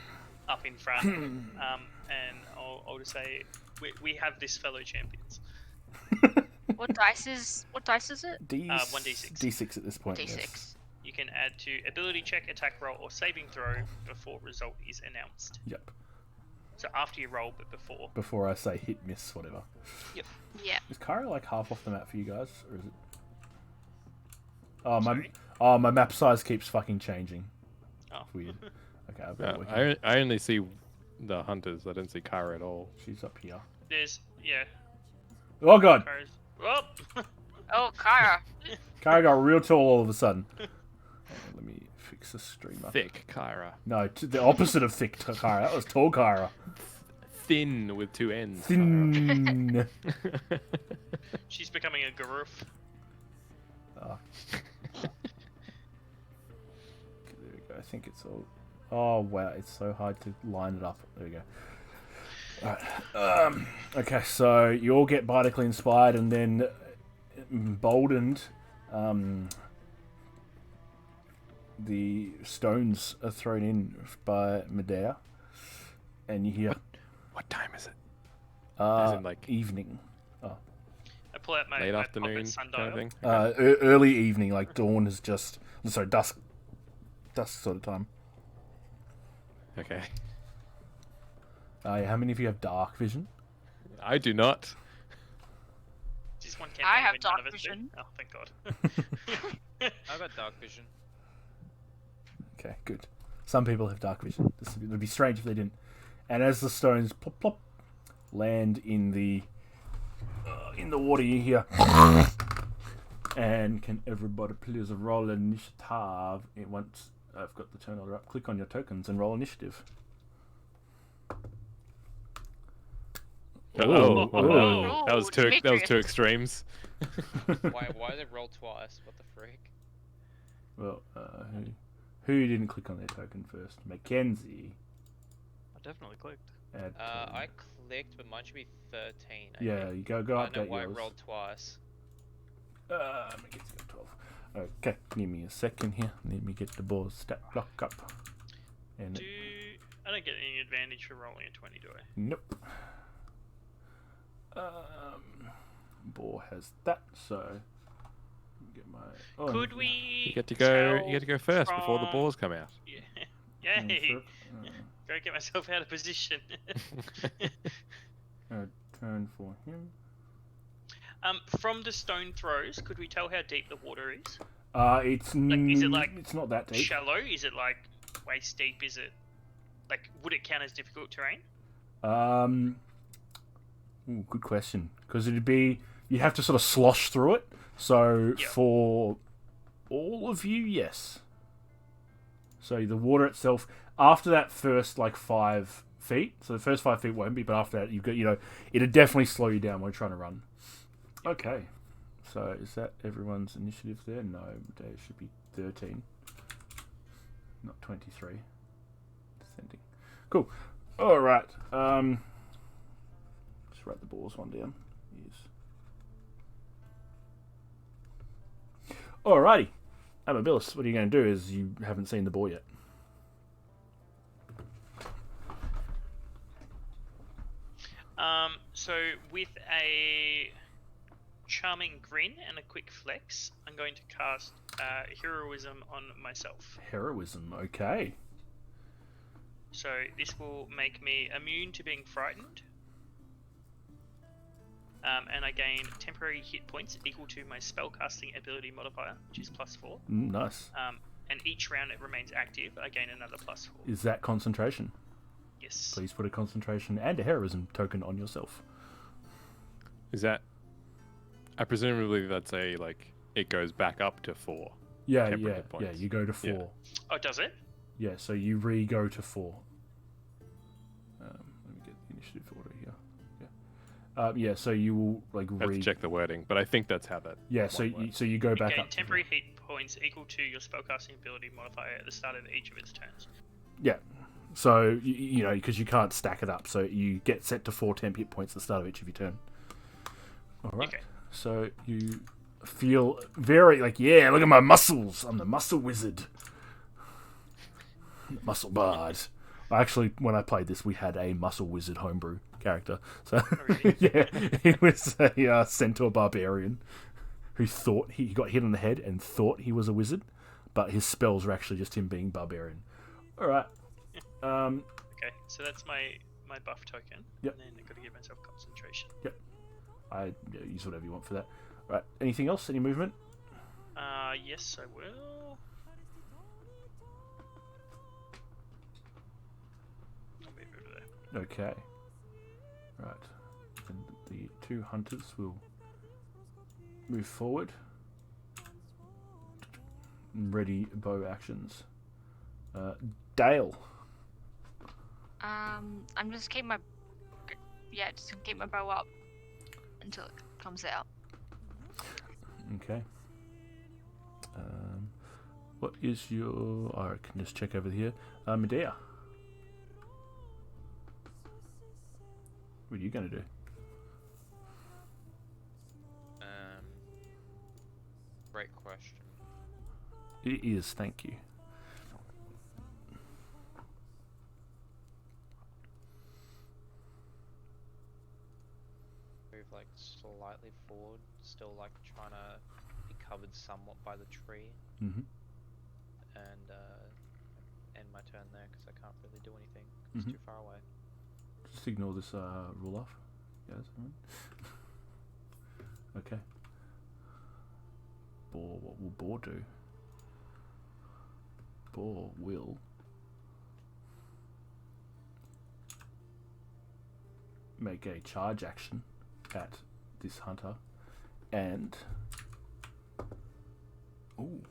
up in front. And I'll just say we have this fellow champions. What dice is it? 1d6. D6 at this point. D6. Yes. You can add to ability check, attack roll, or saving throw before result is announced. Yep. So after you roll, but before. Before I say hit, miss, whatever. Yeah. Is Kyra like half off the map for you guys, or is it? Sorry? My map size keeps fucking changing. Oh. Weird. Okay, I've got it working. I only see the hunters. I don't see Kyra at all. She's up here. There's Oh god, Kyra's. Oh! Oh, Kyra. Kyra got real tall all of a sudden. Let me fix the stream up. Thick Kyra. No, the opposite of thick Kyra. That was tall Kyra. Thin with 2 N's. Thin. She's becoming a garoof. Oh. Okay, there we go. I think it's all. Oh wow, it's so hard to line it up. There we go. Alright. Okay, so you all get bardically inspired, and then emboldened. The stones are thrown in by Medea, and you hear What time is it? As in, like, evening. I pull out my Late my afternoon pocket sundial. kind of thing? Early evening, like dawn is just. Sorry, dusk sort of time. Okay. How many of you have dark vision? I do not. Just one I campaign have when none dark of us do. vision. Oh, thank God. I got dark vision. Okay, good. Some people have dark vision. It would be strange if they didn't. And as the stones plop plop land in the water, you hear. And can everybody please roll initiative? Once I've got the turn order up, click on your tokens and roll initiative. Oh, Oh. that was two Demetrius. extremes. Why did it roll twice? What the frick? Well, who didn't click on their token first? Mackenzie. I definitely clicked. Add I token. clicked, but mine should be 13. I Yeah, think. you go I don't know update why yours. it rolled twice. Mackenzie's got 12. Okay, give me a second here. Let me get the ball's stat block up. And I don't get any advantage for rolling a 20, do I? nope. Ball has that, so get my. Oh, Could we? You get to go. tell You get to go first before the from- balls come out. Yeah. Yay! Sure. Go get myself out of position. Turn for him. From the stone throws, could we tell how deep the water is? It's is it like it's not that deep. Shallow? Is it like waist deep? Is it like would it count as difficult terrain? Ooh, good question. Because it'd be you have to sort of slosh through it. So Yep. for all of you, yes. So the water itself, after that first like 5 feet, so the first 5 feet won't be, but after that you've got it'd definitely slow you down when you're trying to run. Okay. So is that everyone's initiative there? No, there should be 13, not 23. Descending. Cool. All right. Just write the balls one down. Yes. Alrighty. Amabilis, what are you going to do? Is you haven't seen the ball yet. So with a charming grin and a quick flex, I'm going to cast heroism on myself. Heroism. Okay. So this will make me immune to being frightened. And I gain temporary hit points equal to my spellcasting ability modifier, which is +4. Nice. And each round it remains active, I gain another +4. Is that concentration? Yes. Please put a concentration and a heroism token on yourself. Is that? I presumably that's a it goes back up to 4. Yeah, Temporary yeah, hit yeah. points. You go to 4. Yeah. Oh, does it? Yeah, so you re-go to 4. Let me get the initiative order here. Yeah, so you will I have to check the wording, but I think that's how that. Yeah, so you go You back gain up. temporary hit points equal to your spellcasting ability modifier at the start of each of its turns. Yeah, so because you can't stack it up, so you get set to 4 temp hit points at the start of each of your turn. All right. Okay. So you feel very look at my muscles. I'm the muscle wizard. Muscle bard. Actually, when I played this, we had a muscle wizard homebrew character. So really? yeah, he was a centaur barbarian who thought he got hit on the head and thought he was a wizard, but his spells were actually just him being barbarian. All right. Okay, so that's my buff token. Yep. And then I've got to give myself concentration. I use whatever you want for that. All right. Anything else? Any movement? Yes, I will. I'll move over there. Okay. Right. And the 2 hunters will move forward. Ready bow actions. Dale. I'm just keep my just gonna keep my bow up until it comes out. Okay. What is your... I can just check over here. Medea. What are you going to do? Great question. It is, thank you. Move slightly forward, still trying to be covered somewhat by the tree, Mm-hmm. and end my turn there because I can't really do anything. It's too far away. Just ignore this rule off. Yes. Okay. Boar, what will Boar do? Boar will... make a charge action at this hunter, and... Ooh.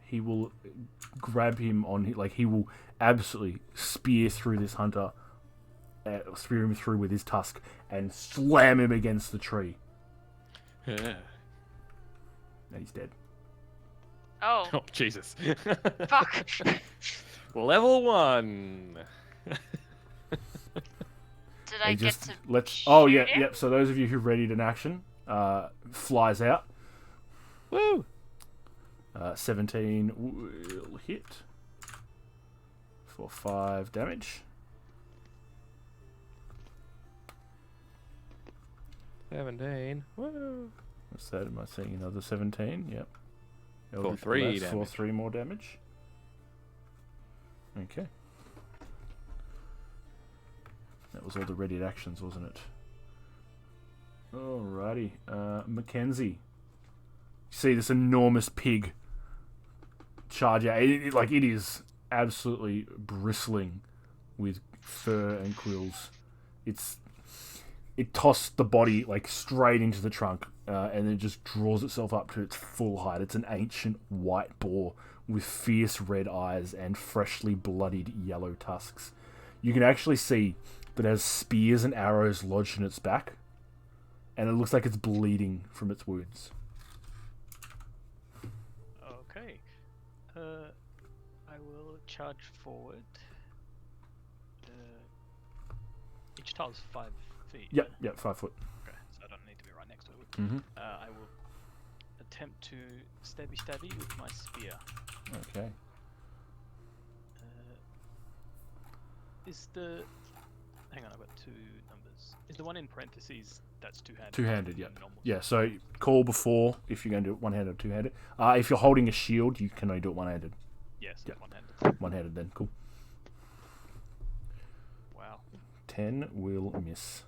He will grab him on... he will absolutely spear through this hunter spear him through with his tusk, and slam him against the tree. Yeah. And he's dead. Oh, Oh, Jesus. fuck. Level 1. Did I get to Oh shoot yeah, him? yep. So those of you who readied an action, flies out. Woo! 17 will hit for 5 damage. 17. Woo! What's that? Am I seeing another 17? Yep. For 3 Blast damage. For 3 more damage. Okay. That was all the readied actions, wasn't it? Alrighty. Mackenzie. See this enormous pig charge out. It is absolutely bristling with fur and quills. It tossed the body like straight into the trunk, and then just draws itself up to its full height. It's an ancient white boar with fierce red eyes and freshly bloodied yellow tusks. You can actually see that it has spears and arrows lodged in its back, and it looks like it's bleeding from its wounds. Okay. I will charge forward. Each tile's 5 feet. Yep, 5 foot. Okay, so I don't need to be right next to it. Mm-hmm. I will attempt to stabby with my spear. Okay. Is the... Hang on, I've got 2 numbers. Is the one in parentheses, that's two-handed? Two-handed, yep. Normal. Yeah, so call before if you're going to do it one-handed or two-handed. If you're holding a shield, you can only do it one-handed. Yes, Yep. one-handed. One-handed then, cool. Wow. 10 will miss.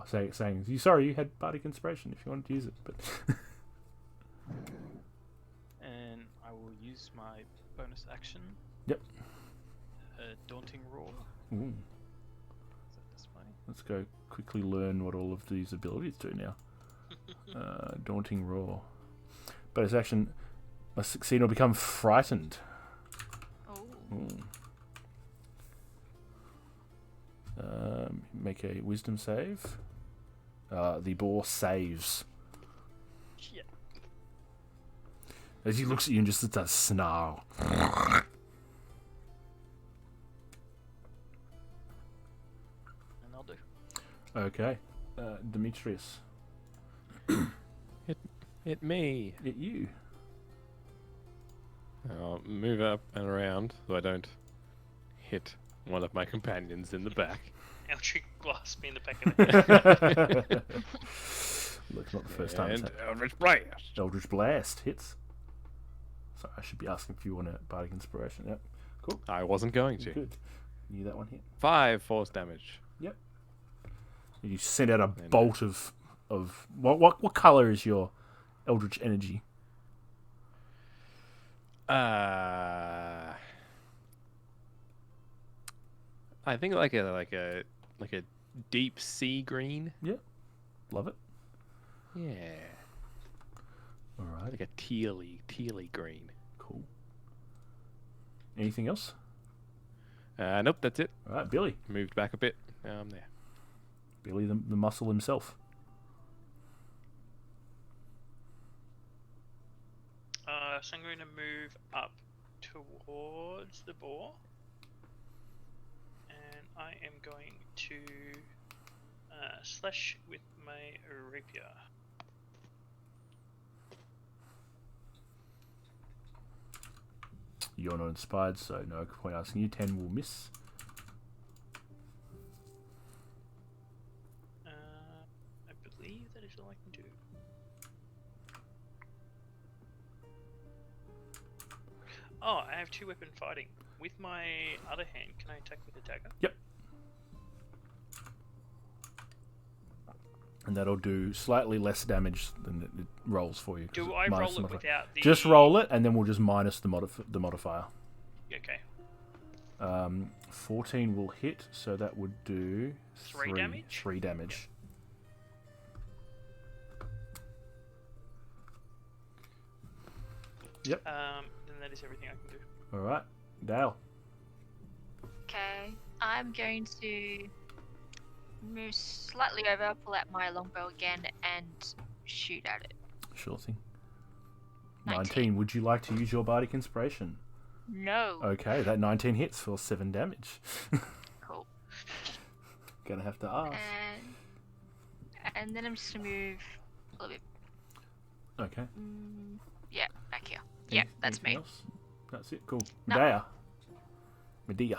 Saying, you had Bardic Inspiration if you wanted to use it, but... And I will use my bonus action. Yep. Daunting Roar. Ooh. Is that this way? Let's go quickly learn what all of these abilities do now. Daunting Roar. Bonus action must succeed or become frightened. Oh. Ooh. Make a wisdom save. The boar saves. Shit. As he looks at you and just it's a snarl. And I'll do. Okay. Demetrius. Hit me. Hit you. I'll move up and around so I don't hit one of my companions in the back. Eldritch Blast me in the back of the head. Look, not the first time. And Eldritch Blast. Eldritch Blast hits. So I should be asking if you want a Bardic Inspiration. Yep. Cool. I wasn't going to. Good. Knew that one hit. 5 force damage. Yep. You send out a bolt of what color is your Eldritch energy? I think like a deep sea green. Yep. Love it. Yeah. All right. Like a tealy green. Cool. Anything else? Nope, that's it. All right, Billy. Moved back a bit. Now I'm there. Billy, the muscle himself. So I'm going to move up towards the boar. And I am going to slash with my rapier. You're not inspired, so no point asking you. 10 will miss. I believe that is all I can do. Oh, I have 2-weapon fighting. With my other hand, can I attack with a dagger? Yep. And that'll do slightly less damage than it rolls for you. 'cause Do I minus roll the it modifier. without the... Just roll it, and then we'll just minus the modifier. Okay. 14 will hit, so that would do 3 damage? 3 damage. Yep. Then that is everything I can do. All right, Dale. Okay, I'm going to move slightly over, pull out my longbow again, and shoot at it. Sure thing. 19. 19. Would you like to use your bardic inspiration? No. Okay, that 19 hits for 7 damage. Cool. Gonna have to ask. And then I'm just gonna move a little bit. Okay. Yeah, back here. Yeah, that's Anything me. else? That's it. Cool. No. Medea.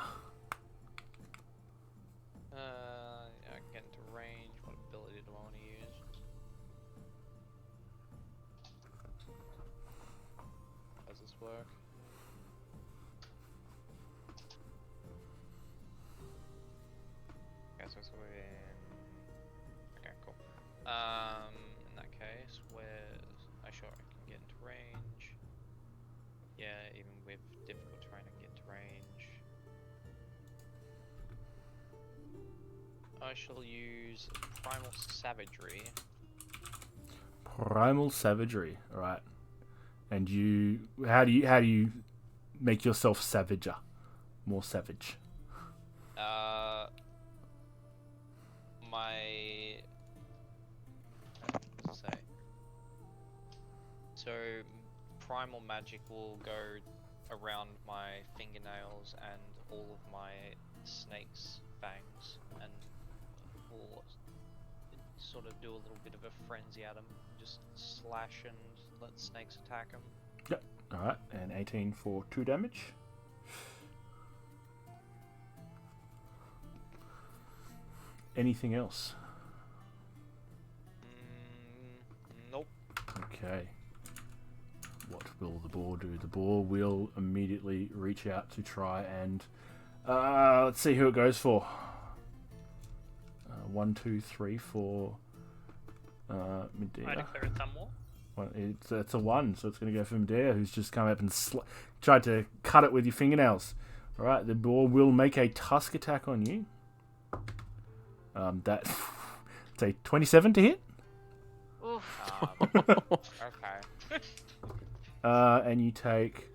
I get into range. What ability do I want to use? How does this work? Okay, so it's within. Okay, cool. In that case, sure I can get into range. Yeah, even with difficult terrain, I can get into range. I shall use Primal Savagery. Primal Savagery. All right. And you, how do you make yourself savager, more savage? What's it say? So, primal magic will go around my fingernails and all of my snake's fangs, and will sort of do a little bit of a frenzy at them, just slash and let snakes attack them. Yep. All right. And 18 for 2 damage. Anything else? Nope. Okay. What will the boar do? The boar will immediately reach out to try and let's see who it goes for. 1, 2, 3 for Medea. I declare a thumb war. It's a 1, so it's going to go for Medea, who's just come up and tried to cut it with your fingernails. All right, the boar will make a tusk attack on you. It's a 27 to hit. Oof. Okay. And you take.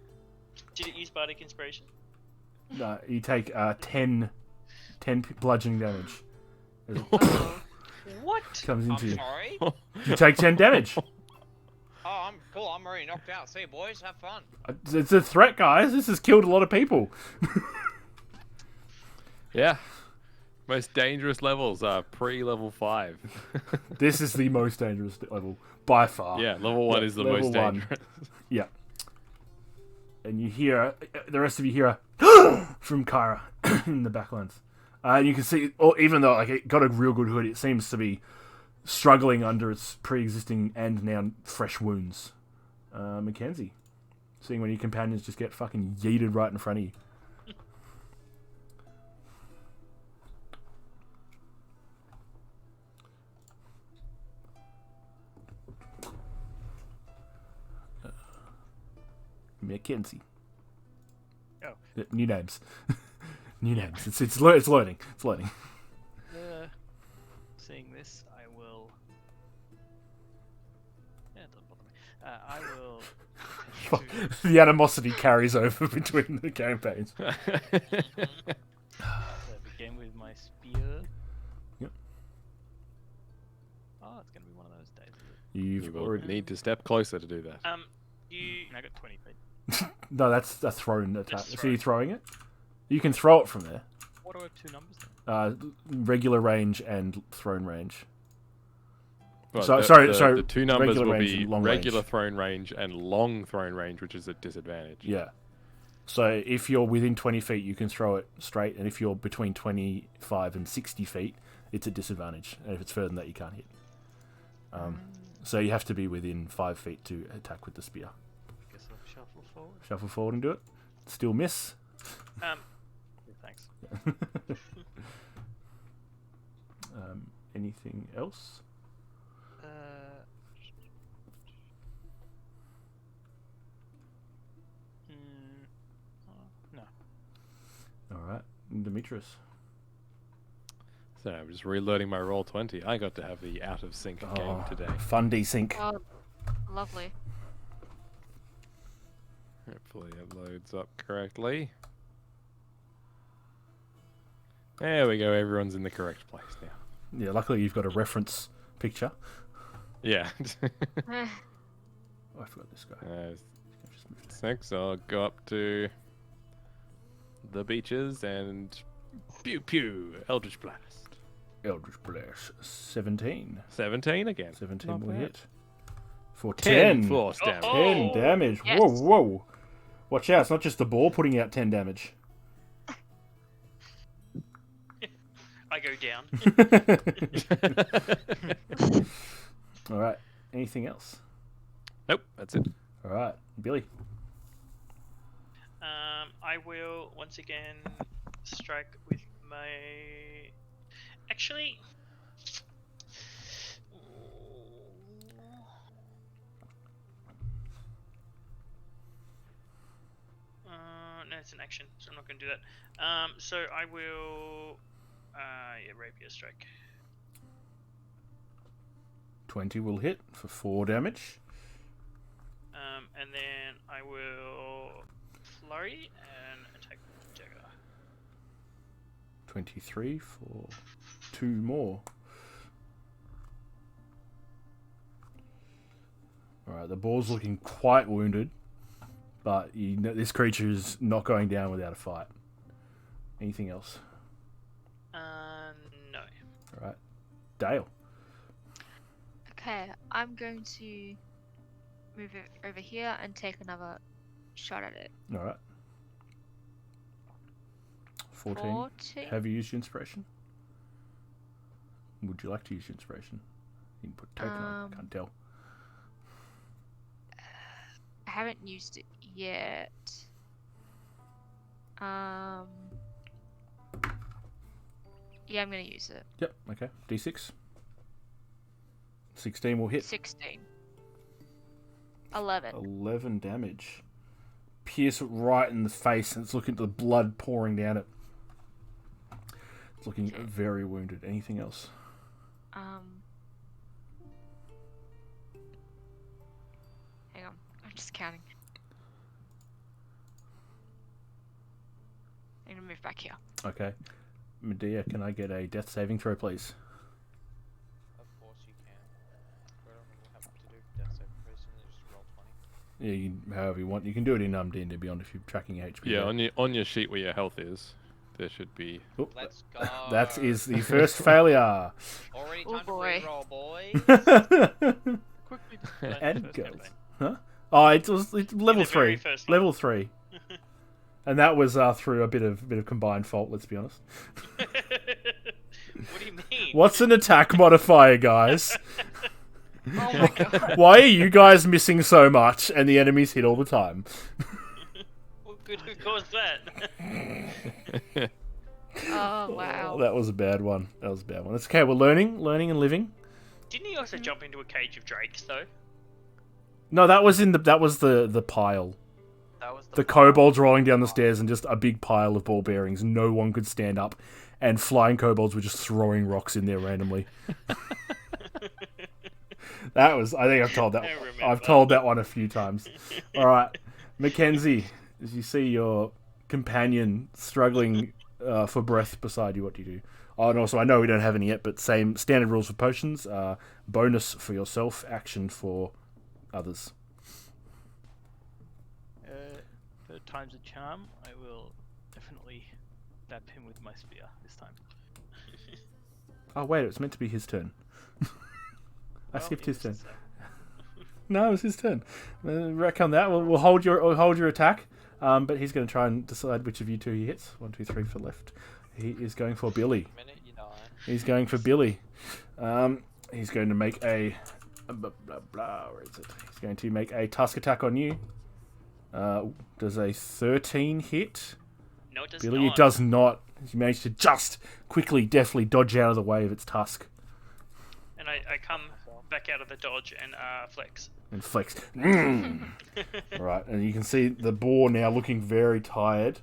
Did it use Bardic Inspiration? You take 10 bludgeoning damage. What? Comes into I'm you. sorry. You take 10 damage. Oh, I'm cool. I'm already knocked out. See you, boys. Have fun. It's a threat, guys. This has killed a lot of people. Yeah. Most dangerous levels are pre-level 5. This is the most dangerous level by far. Yeah, level 1 is the level most 1. dangerous. Yeah. And you hear, the rest of you hear a from Kyra in the backlands. And you can see, even though like it got a real good hood, it seems to be struggling under its pre-existing and now fresh wounds. Mackenzie, seeing when your companions just get fucking yeeted right in front of you. Mackenzie. Oh. New names. New names. It's loading. It's loading. Seeing this, I will. Yeah, it doesn't bother me. I will. The animosity carries over between the campaigns. Begin with my spear. Yep. Oh, it's gonna be one of those days. You will already need to step closer to do that. And I got 20 feet. No, that's a thrown attack. Just So you're throwing it? You can throw it from there. What do I have 2 numbers then? Regular range and thrown range. Well, sorry. The 2 numbers regular will range be and long regular range. thrown range and long thrown range, which is a disadvantage. Yeah. So if you're within 20 feet, you can throw it straight, and if you're between 25 and 60 feet, it's a disadvantage. And if it's further than that, you can't hit. So you have to be within 5 feet to attack with the spear. Guess I'll shuffle forward. Shuffle forward and do it. Still miss. Yeah, thanks. Anything else? No. All right, Demetrius. So I'm just reloading my roll 20. I got to have the out of sync game today. Fun desync. Oh, lovely. Hopefully it loads up correctly. There we go. Everyone's in the correct place now. Yeah, luckily you've got a reference picture. Yeah. Eh, Oh, I forgot this guy. Just move that. Next, I'll go up to the beaches and pew pew Eldritch Blast. Eldritch Blast. 17. 17 again. 17 Not will bad. hit. For 10 10. force damage. 10 damage. Yes. Whoa, whoa. Watch out, it's not just the ball putting out 10 damage. I go down. Alright, anything else? Nope, that's it. Alright, Billy. I will once again strike with my. Actually. No, it's an action, so I'm not going to do that. So I will. Rapier strike. 20 will hit for 4 damage. And then I will flurry and attack Jagger. 23 for 2 more. Alright, the ball's looking quite wounded, but you know, this creature is not going down without a fight. Anything else? No. Alright, Dale. Okay, I'm going to move it over here and take another shot at it. Alright. 14. 14. Have you used your inspiration? Would you like to use your inspiration? You can put token on. Can't tell. I haven't used it yet. Yeah, I'm gonna use it. Yep, okay. D6. 16 will hit. 16. 11. 11 damage. Pierce it right in the face, and it's looking at the blood pouring down it. It's looking Okay. very wounded. Anything else? Hang on, I'm just counting. I'm gonna move back here. Okay. Medea, can I get a death saving throw, please? Of course you can. What do I have to do? Death saving throws, and then just roll 20. Yeah, however you want. You can do it in D&D Beyond if you're tracking HP. Yeah, there. on your sheet where your health is, there should be. Oh, Let's go. that is the first failure. Already Oh time boy. to reroll, boys. Quickly define And the first goes. campaign. Huh? Oh, it's level the very 3. first one. Level 3. And that was through a bit of combined fault, let's be honest. What do you mean? What's an attack modifier, guys? Oh my god. Why are you guys missing so much and the enemies hit all the time? What could have caused that? Oh wow. That was a bad one. That's okay. We're learning and living. Didn't he also jump into a cage of drakes though? No, that was the pile. That was The kobolds rolling down the stairs and just a big pile of ball bearings. No one could stand up, and flying kobolds were just throwing rocks in there randomly. That was. I think I've told that. I remember. I've told that one a few times. All right, Mackenzie. As you see your companion struggling for breath beside you, what do you do? Oh, and also I know we don't have any yet, but same standard rules for potions. Bonus for yourself, action for others. For times a charm, I will definitely stab him with my spear this time. Oh wait, it was meant to be his turn. I Well, skipped he his was turn. just, No, it was his turn. Wreck on that. We'll hold your attack. But he's going to try and decide which of you two he hits. 1, 2, 3 for left. He is going for Billy. minute you die. He's going for Billy. He's going to make a blah, blah, blah, where is it? He's going to make a tusk attack on you. Does a 13 hit? No, it does Billy, not. it does not. You managed to just quickly, deftly dodge out of the way of its tusk And I come back out of the dodge and flex. and flex. Right, and you can see the boar now looking very tired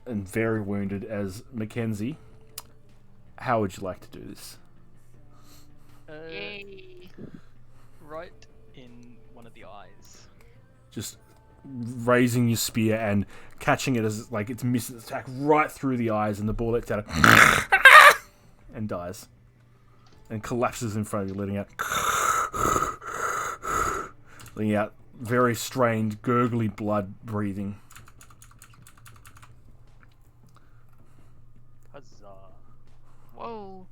and very wounded as Mackenzie. How would you like to do this? Yay. right in one of the eyes. Just raising your spear and catching it as like it's missing its attack right through the eyes, and the boar lets out a and dies. and collapses in front of you, letting out very strange, gurgly blood breathing. Huzzah. Whoa.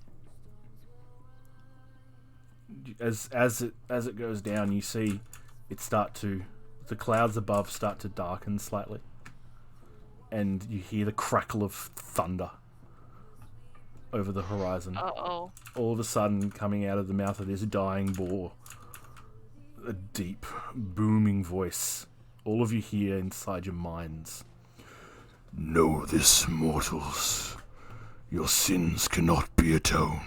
As it goes down, you see the clouds above start to darken slightly, and you hear the crackle of thunder over the horizon. Uh-oh. All of a sudden, coming out of the mouth of this dying boar, a deep, booming voice. All of you hear inside your minds. Know this, mortals. Your sins cannot be atoned.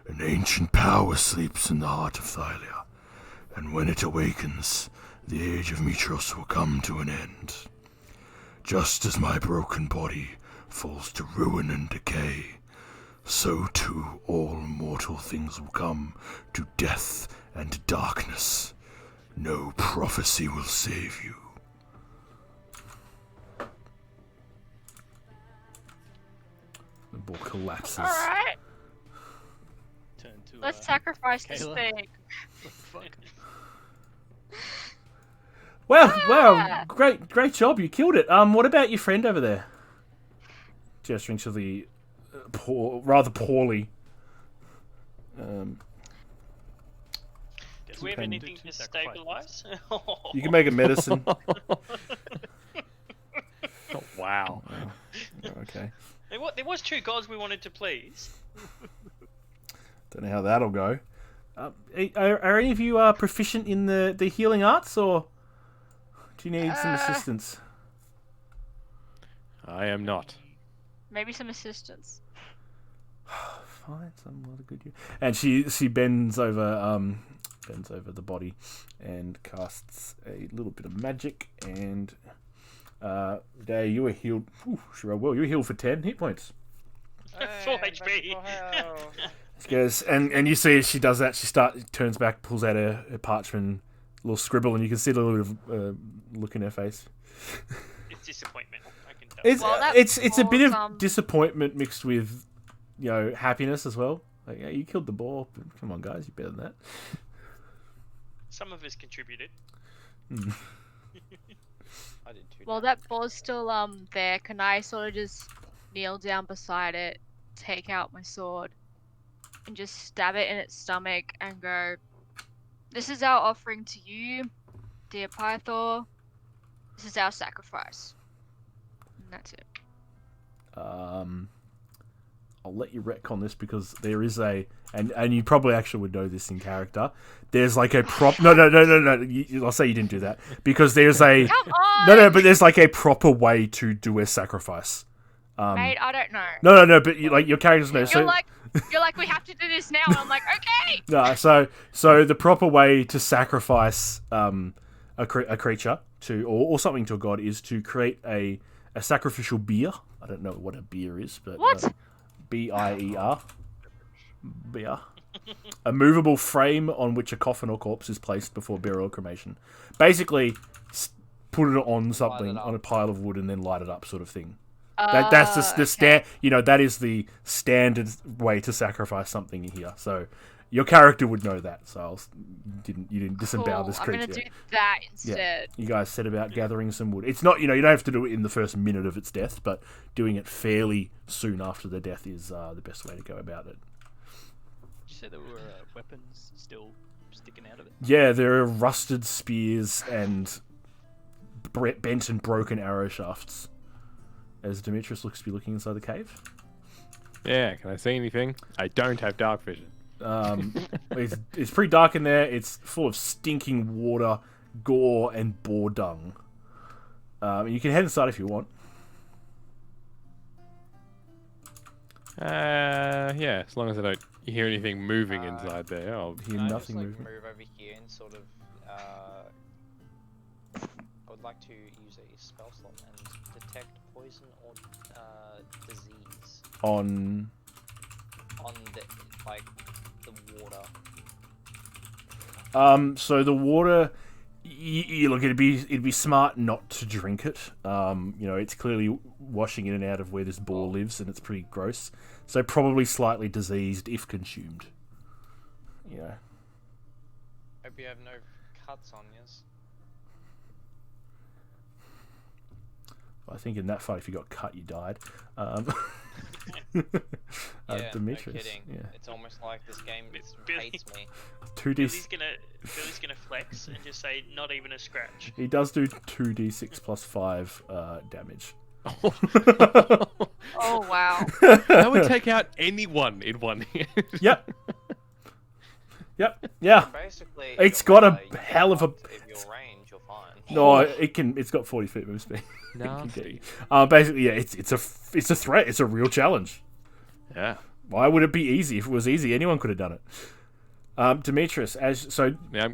An ancient power sleeps in the heart of Thylia, and when it awakens, the age of Mitros will come to an end. Just as my broken body falls to ruin and decay, so too all mortal things will come to death and darkness. No prophecy will save you. The boar collapses. Alright, Turn to. let's sacrifice this Kayla. thing. What the fuck? Wow, great job, you killed it. What about your friend over there? Gesturing to the rather poorly. Do we have anything to stabilize? You can make a medicine. Oh, wow. Okay. There was 2 gods we wanted to please. Don't know how that'll go. Are any of you proficient in the healing arts, or do you need some assistance? I am not. Maybe some assistance. Fine, some other good. And she bends over the body and casts a little bit of magic. And there you were healed. Ooh, she rolled well. You were healed for 10 hit points. Full HP. She goes, and you see as she does that, she turns back, pulls out her parchment, little scribble, and you can see a little bit of look in her face. It's disappointment. I can tell. It's a bit of falls, disappointment mixed with, happiness as well. Like, yeah, you killed the boar, but come on, guys, you're better than that. Some of us contributed. I did too. Well, that boar's still there. Can I sort of just kneel down beside it, take out my sword, and just stab it in its stomach and go, "This is our offering to you, dear Pythor. This is our sacrifice." And that's it. I'll let you retcon this because there is and you probably actually would know this in character. There's like a prop. No. I'll say you didn't do that because there's a Come on! but there's like a proper way to do a sacrifice. Mate, I don't know. No, but your characters know. You're like, we have to do this now, and I'm like, okay. No, so the proper way to sacrifice a creature to or something to a god is to create a sacrificial beer. I don't know what a beer is, but What? BIER. Beer. A movable frame on which a coffin or corpse is placed before burial or cremation. Basically, put it on something, on a pile of wood, and then light it up, sort of thing. That's the stand. That is the standard way to sacrifice something here. So your character would know that. So you didn't disembowel Cool. this I'm creature. gonna do that instead. You guys set about gathering some wood. It's not, you don't have to do it in the first minute of its death, but doing it fairly soon after the death is the best way to go about it. Did you say there were weapons still sticking out of it? Yeah, there are rusted spears and bent and broken arrow shafts. As Demetrius looks to be looking inside the cave. Yeah, can I see anything? I don't have dark vision. It's pretty dark in there. It's full of stinking water, gore, and boar dung. You can head inside if you want. Yeah, as long as I don't hear anything moving inside there, I'll Hear Can I nothing just, moving. move over here and sort of, I would like to use a spell slot and detect poison or disease On the water. so the water, Look, it'd be smart not to drink it. It's clearly washing in and out of where this boar lives, and it's pretty gross. So probably slightly diseased if consumed. Yeah. Hope you have no cuts on yours. I think in that fight, if you got cut, you died. Yeah, Demetrius. no kidding. Yeah. It's almost like this game hates me. 2d. Billy's gonna flex and just say not even a scratch. He does do 2d6 plus 5 damage. Oh wow. That would take out anyone in one hit. Yep. Yeah. Basically, It's your got a melee, you hell of a- can't- If you're range, you're fine. No, it's got 40 feet move speed. Nasty. Basically, yeah, it's a threat. It's a real challenge. Yeah. Why would it be easy? If it was easy, anyone could have done it. Demetrius, Yeah, I'm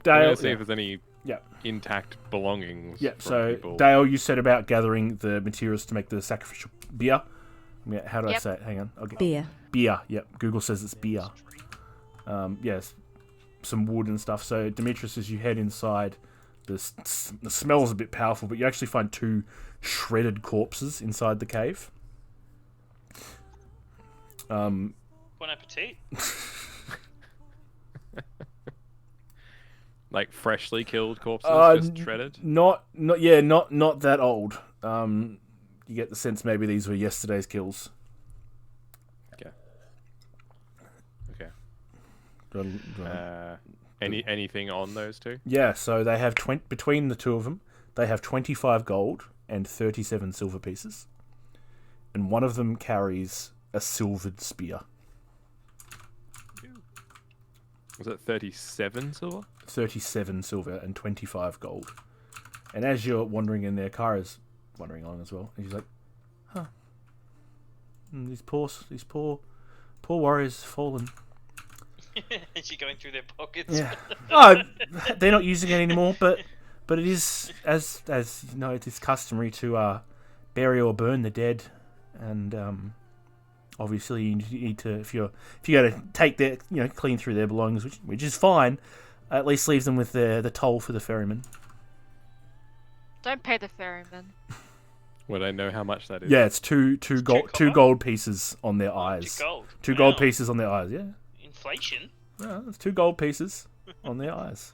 Dale, going to see if there's any yeah. intact belongings. Yeah, from so people. Dale, you said about gathering the materials to make the sacrificial beer. How do I Yep. say it? Hang on. Beer. Beer, yep. Google says it's beer. Yes, some wood and stuff. So, Demetrius, as you head inside, the smell is a bit powerful, but you actually find 2 shredded corpses inside the cave. Bon appetit. Like freshly killed corpses, just shredded. Not that old. You get the sense maybe these were yesterday's kills. Okay. Do I- Anything on those two? Yeah, so they have between the two of them, they have 25 gold and 37 silver pieces, and one of them carries a silvered spear. Was it 37 silver? 37 silver and 25 gold. And as you're wandering in there, Kara's wandering along as well, and she's like, "Huh, these poor warriors fallen." Is she going through their pockets? Yeah. Oh, they're not using it anymore, but it is as you know, it is customary to bury or burn the dead, and obviously you need to if you got to take their clean through their belongings, which is fine. At least leaves them with the toll for the ferryman. Don't pay the ferryman. Would I know how much that is? Yeah, it's two gold pieces on their eyes. 2 gold. Two Wow. gold pieces on their eyes. Yeah. Inflation. Yeah, it's 2 gold pieces on their eyes,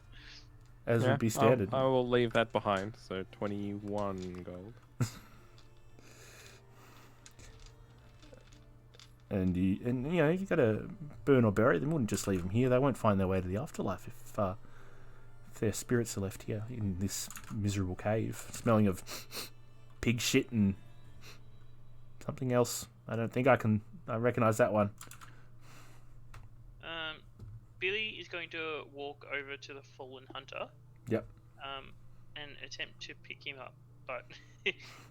as would be standard. I will leave that behind. So 21 gold. And you got to burn or bury them. Wouldn't just leave them here. They won't find their way to the afterlife if their spirits are left here in this miserable cave, smelling of pig shit and something else. I don't think I recognise that one. Billy is going to walk over to the fallen hunter. Yep. And attempt to pick him up, but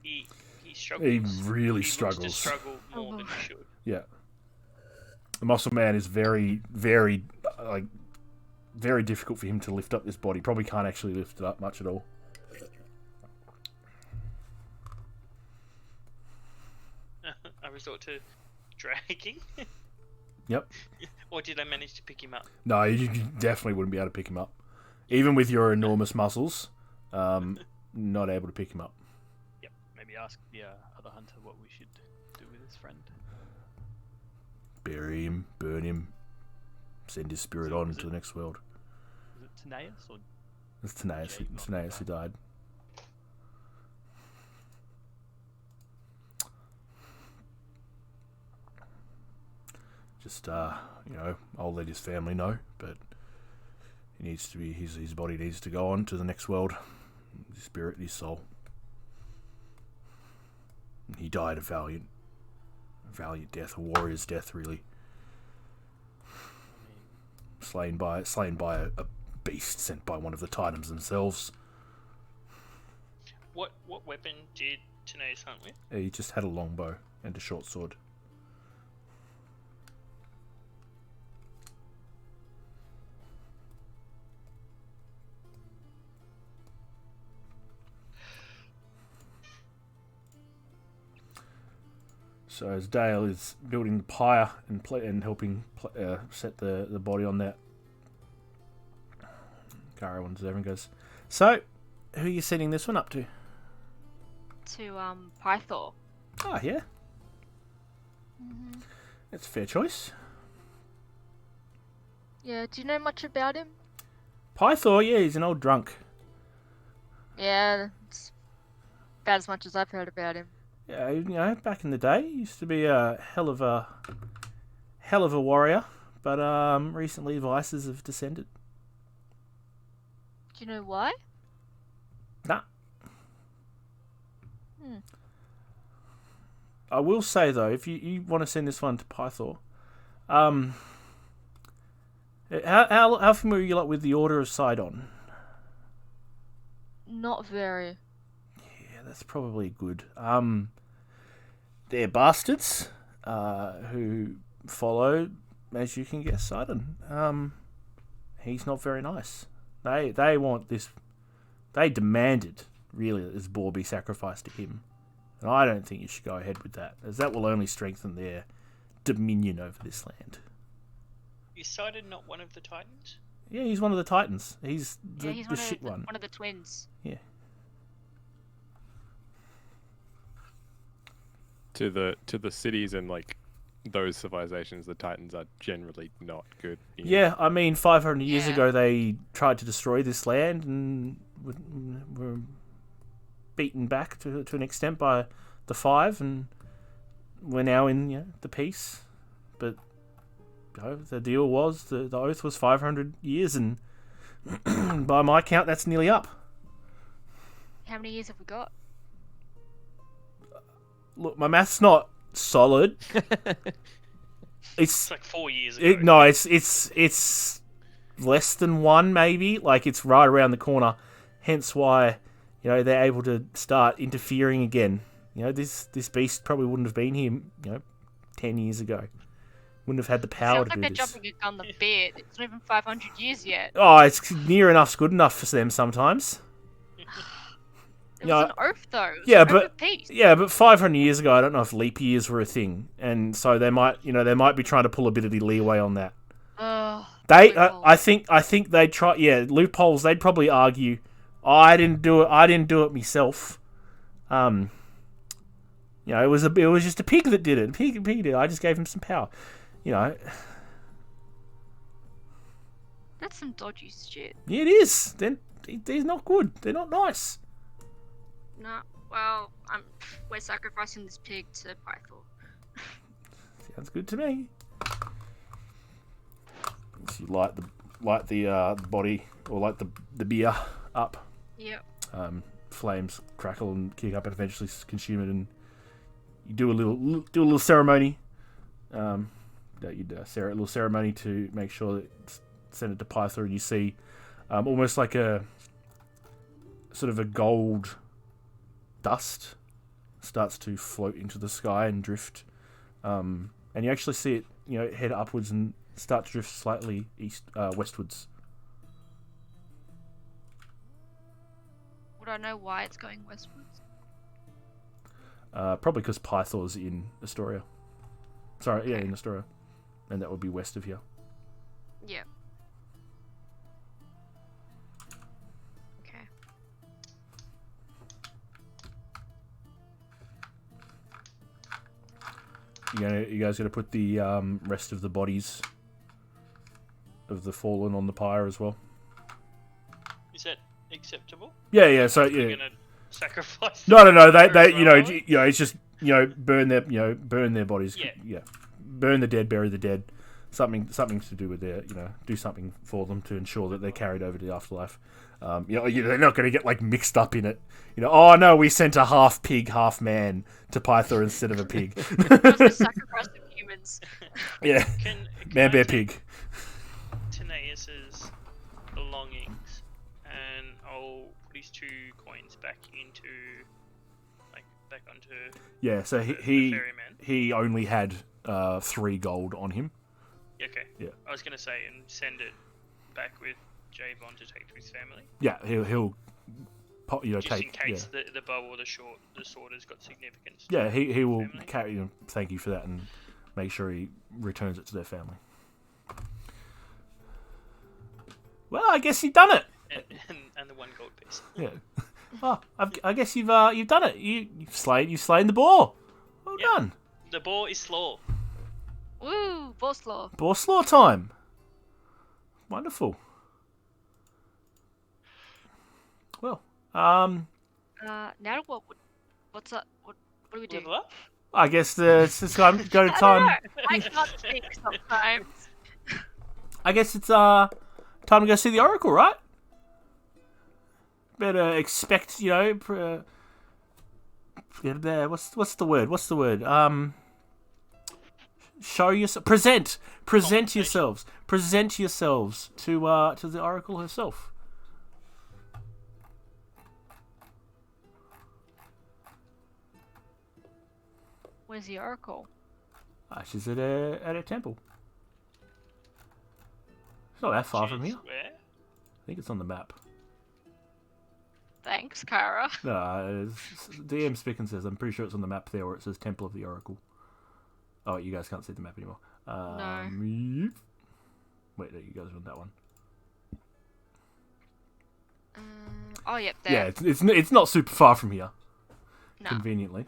he struggles. He really He struggles. looks to struggle more than he should. Yeah. The muscle man is very, very, very difficult for him to lift up this body. Probably can't actually lift it up much at all. I resort to dragging. Yep. Or did I manage to pick him up? No, you definitely wouldn't be able to pick him up. Even with your enormous muscles, not able to pick him up. Yep. Maybe ask the other hunter what we should do with his friend. Bury him, burn him, send his spirit on to the next world. Was it Tenaeus or? It's Tenaeus who died. Just, I'll let his family know, but he needs to be, his body needs to go on to the next world. His spirit, his soul. He died a valiant death, a warrior's death, really. Slain by a beast sent by one of the Titans themselves. What weapon did Tenaeus hunt with? He just had a longbow and a short sword. So as Dale is building the pyre and helping set the body on that, Gara wanders over and goes, "So, who are you sending this one up to? To Pythor. Oh, yeah. Hmm. That's a fair choice. Yeah. Do you know much about him? Pythor, yeah, he's an old drunk. Yeah, it's about as much as I've heard about him. Yeah, you know, back in the day, he used to be a hell of a warrior, but recently vices have descended. Do you know why? Nah. Hmm. I will say though, if you want to send this one to Pythor, how familiar are you like with the Order of Sidon? Not very. Yeah, that's probably good. They're bastards who follow, as you can guess, Sidon. He's not very nice. They want this. They demanded really that this boar be sacrificed to him, and I don't think you should go ahead with that, as that will only strengthen their dominion over this land. Is Sidon not one of the Titans? Yeah, he's one of the Titans. He's the He's shit one. one of the twins. Yeah. To the cities and like those civilizations, the Titans are generally not good. Yeah, I mean, 500 years Yeah. ago they tried to destroy this land and were beaten back to an extent by the Five, and we're now in the peace. But the deal was, the oath was 500 years, and by my count, that's nearly up. How many years have we got? Look, my math's not solid. It's like 4 years ago. No, it's less than one, maybe. Like, it's right around the corner. Hence why, they're able to start interfering again. This beast probably wouldn't have been here, 10 years ago. Wouldn't have had the power Sounds to like do they're this. jumping a gun the bit. It's not even 500 years yet. Oh, it's near enough's good enough for them sometimes. It was an oath, though. It was Yeah, an oath but of peace. 500 years ago, I don't know if leap years were a thing, and so they might be trying to pull a bit of the leeway on that. I think they'd try. Yeah, loopholes. They'd probably argue, I didn't do it myself. It was just a pig that did it. Pig did it. I just gave him some power. That's some dodgy shit. Yeah, it is. They're not good. They're not nice. Nah, well, we're sacrificing this pig to Pythor. Sounds good to me. So you light the body, or light the beer up. Yep. Flames crackle and kick up and eventually consume it, and you do a little ceremony. A little ceremony to make sure that it's sent it to Pythor, and you see almost like a sort of a gold dust starts to float into the sky and drift, and you actually see it head upwards and start to drift slightly westwards. Would I know why it's going westwards? Probably because Pythor's in Astoria. Sorry, yeah, Okay. in Astoria, and that would be west of here. Yep. Okay. You guys gonna put the rest of the bodies of the fallen on the pyre as well? Is that acceptable? Yeah. So We're yeah. gonna sacrifice. No. They as well? it's just burn their bodies. Yeah. Burn the dead, bury the dead. Something to do with their do something for them to ensure that they're carried over to the afterlife. They're not going to get like mixed up in it. Oh no, we sent a half pig, half man to Pythor instead of a pig. That's the sacrifice of humans. Yeah, Can man, I bear, take pig. Tineas's belongings, and I'll put his 2 coins back onto Yeah, so the he ferryman. only had 3 gold on him. Okay. Yeah. I was gonna say, and send it back with Javon to take to his family, Yeah, he'll just take in case the bow or the sword has got significance. Yeah, he will family. carry. Thank you for that, and make sure he returns it to their family. Well, I guess you've done it. And the 1 gold piece. Yeah. Oh, I guess you've done it. You've slain the boar. Well Yep. done. The boar is slaw. Woo, boss law. Boar slaw time. Wonderful. Well, Now what's up? What do we do? Level up. I guess it's time to go to I time. don't know. I can't think sometimes. I guess it's time to go see the Oracle, right? Better expect, what's the word? Show yourself. Present yourselves. Present yourselves to the Oracle herself. Where's the oracle? She's at a temple. It's not that far from Choose here. Where? I think it's on the map. Thanks, Kara. No, DM Spicken says, I'm pretty sure it's on the map there where it says Temple of the Oracle. Oh, you guys can't see the map anymore. No. Wait, no, you guys are on that one. Oh, yep, there. Yeah, it's not super far from here. No. Conveniently.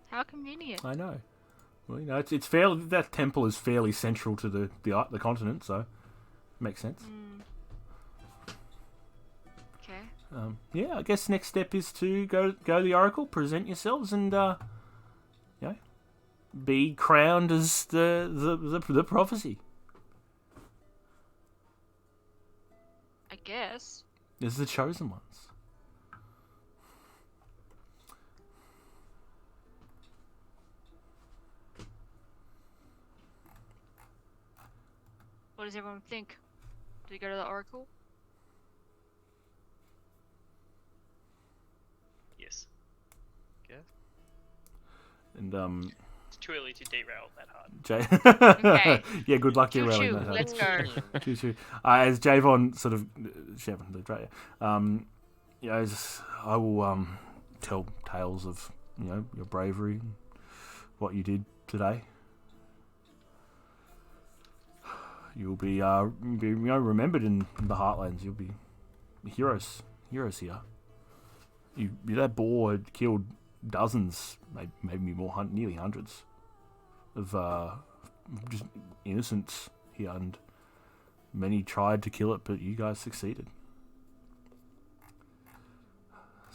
How convenient. I know. Well, it's fairly, that temple is fairly central to the continent, so makes sense. Okay. Yeah, I guess next step is to go to the Oracle, present yourselves, and be crowned as the prophecy. I guess. As the chosen ones. What does everyone think? Do we go to the oracle? Yes. And It's too early to derail that hard. Jay. Okay. Yeah, good luck Choo derailing choo, that. let's go. Choo choo. As Javon sort of, I will tell tales of your bravery, and what you did today. You'll be remembered in the Heartlands. You'll be heroes here. That boar had killed dozens, maybe more, nearly hundreds of just innocents here, and many tried to kill it, but you guys succeeded.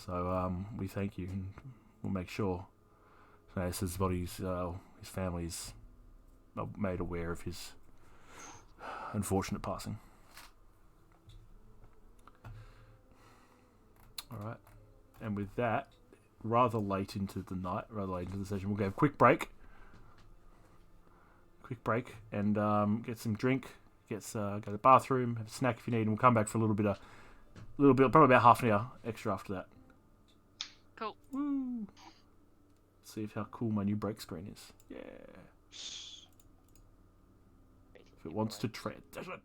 So we thank you, and we'll make sure his body's, his family's made aware of his unfortunate passing. Alright. And with that, rather late into the session, we'll go have a quick break. And get some drink, go to the bathroom, have a snack if you need, and we'll come back for a little bit, probably about half an hour extra after that. Cool. Woo! See how cool my new break screen is. Yeah. If it wants to transition. There we go.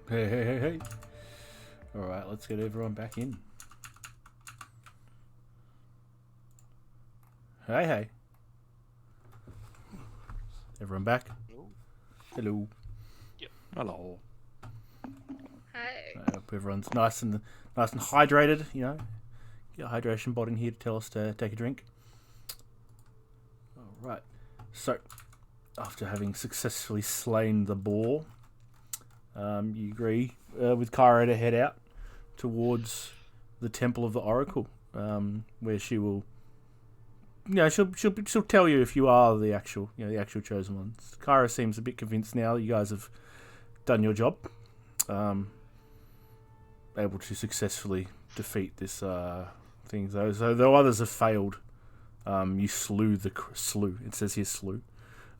Hey. Alright, let's get everyone back in. Hey. Everyone back? Hello. Hello. Hey. I hope everyone's nice and hydrated, you know. Get a hydration bot in here to tell us to take a drink. Alright. So, after having successfully slain the boar, you agree with Kyra to head out towards the Temple of the Oracle, where she will, she'll tell you if you are the actual chosen ones. Kyra seems a bit convinced now that you guys have done your job, able to successfully defeat this thing. Though others have failed, you slew. It says here slew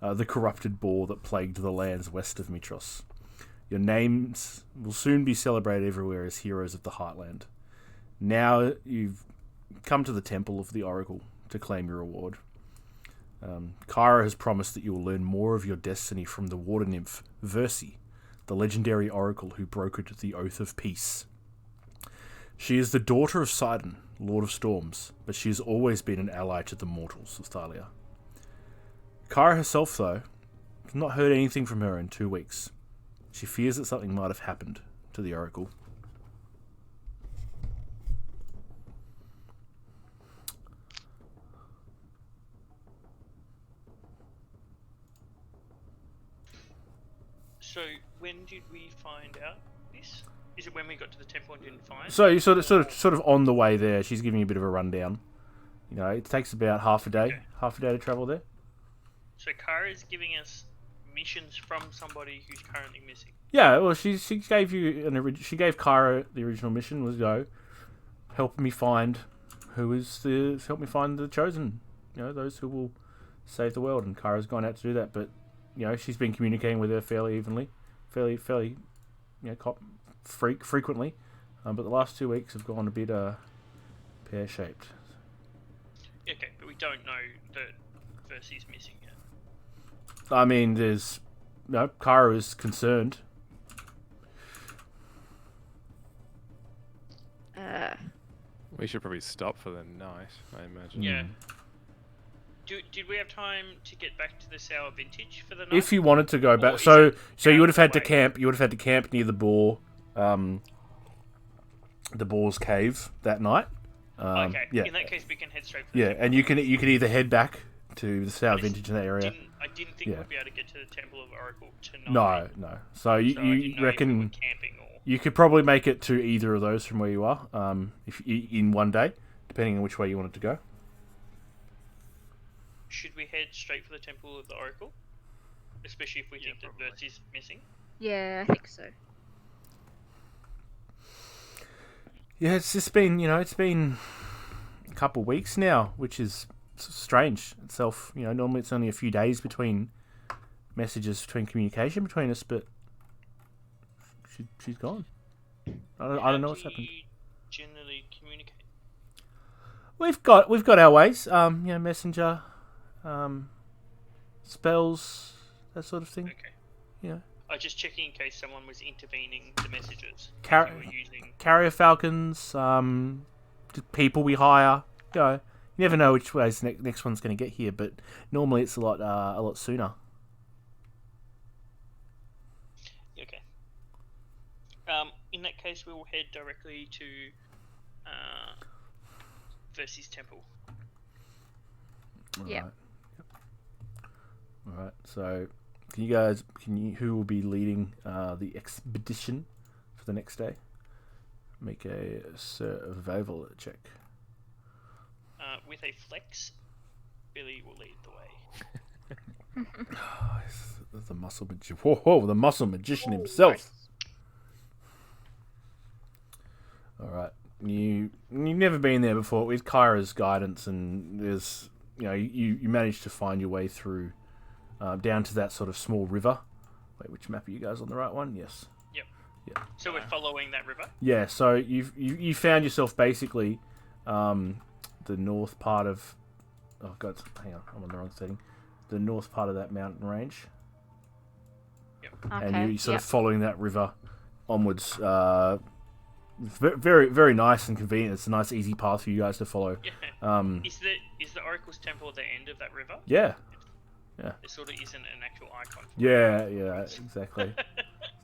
the corrupted boar that plagued the lands west of Mitros. Your names will soon be celebrated everywhere as heroes of the Heartland. Now you've come to the Temple of the Oracle to claim your reward. Kyra has promised that you will learn more of your destiny from the water nymph, Versi, the legendary oracle who brokered the Oath of Peace. She is the daughter of Sidon, Lord of Storms, but she has always been an ally to the mortals of Thalia. Kyra herself, though, has not heard anything from her in 2 weeks. She fears that something might have happened to the oracle. So when did we find out this? Is it when we got to the temple and didn't find? So you're sort of on the way there. She's giving you a bit of a rundown. You know, it takes about half a day to travel there. So Kara is giving us missions from somebody who's currently missing. Yeah, well, she gave you she gave Kyra the original mission was help me find the chosen. You know, those who will save the world. And Kyra's gone out to do that, but you know, she's been communicating with her fairly evenly, fairly, frequently. But the last 2 weeks have gone a bit pear-shaped. Okay, but we don't know that Versi's missing yet. I mean, Kyra is concerned. We should probably stop for the night, I imagine. Yeah. Did we have time to get back to the Sour Vintage for the night? If you wanted to go back, Or so is it you would have out had the to way? camp. You would have had to camp near the boar, the boar's cave that night. Okay. Yeah, In that case, we can head straight. For the yeah, temple. and you can either head back to the Sour Vintage in that area. I didn't think Yeah. we'd be able to get to the Temple of Oracle tonight. No. So So I you didn't know if we were reckon camping or? you could probably make it to either of those from where you are, in one day, depending on which way you wanted to go. Should we head straight for the Temple of the Oracle? Especially if we think that Versi's missing. Yeah, I think so. Yeah, it's just been, it's been a couple of weeks now, which is strange itself. You know, normally it's only a few days between between communication between us, but she's gone. I don't know what's How do happened. you generally communicate? We've got our ways. Messenger, spells, that sort of thing. Okay. Yeah. I was just checking in case someone was intervening the messages. Car- you were using. Carrier falcons, just people we hire. You never know which way the next one's going to get here, but normally it's a lot sooner. Okay. In that case, we will head directly to Versi's temple. Yeah. All right. So, who will be leading the expedition for the next day? Make a survival check. With a flex, Billy will lead the way. The muscle magician. Whoa, the muscle magician himself. All right. You've never been there before. With Kyra's guidance, and there's you managed to find your way through down to that sort of small river. Wait, which map are you guys on the right one? Yes. Yep. Yeah. So we're following that river. Yeah. So you found yourself basically the north part of. Oh God, hang on, I'm on the wrong setting. The north part of that mountain range. Okay. And you're sort of following that river onwards. Very, very nice and convenient. It's a nice, easy path for you guys to follow. Yeah. Is the Oracle's Temple at the end of that river? Yeah. There sort of isn't an actual icon. Yeah, exactly.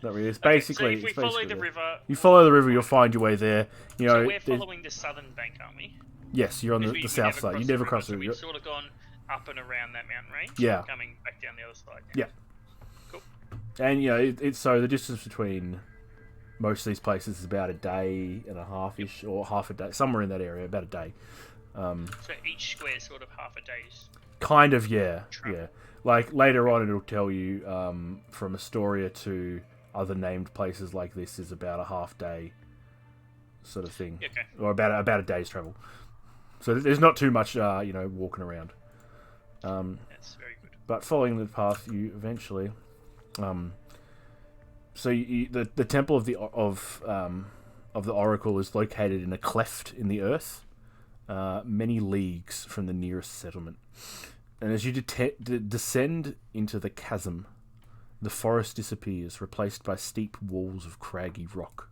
Not really. It's basically. So if we follow the river, you follow the river, you'll find your way there. You know, so we're following the southern bank, aren't we? Yes, you're on the We south side. You never cross the the river. river. So we've sort of gone up and around that mountain range. Yeah. Coming back down the other side. Yeah. Cool. And you know, it's so the distance between most of these places is about a day and a half-ish, or half a day, somewhere in that area, about a day. So each square is sort of half a day's. Kind of, yeah, travel. yeah. Like later on, it'll tell you from Astoria to other named places like this is about a half day, sort of thing, Okay. or about a day's travel. So there's not too much, walking around. That's very good. But following the path, you eventually, so the temple of the Oracle is located in a cleft in the earth, many leagues from the nearest settlement. And as you descend into the chasm, the forest disappears, replaced by steep walls of craggy rock.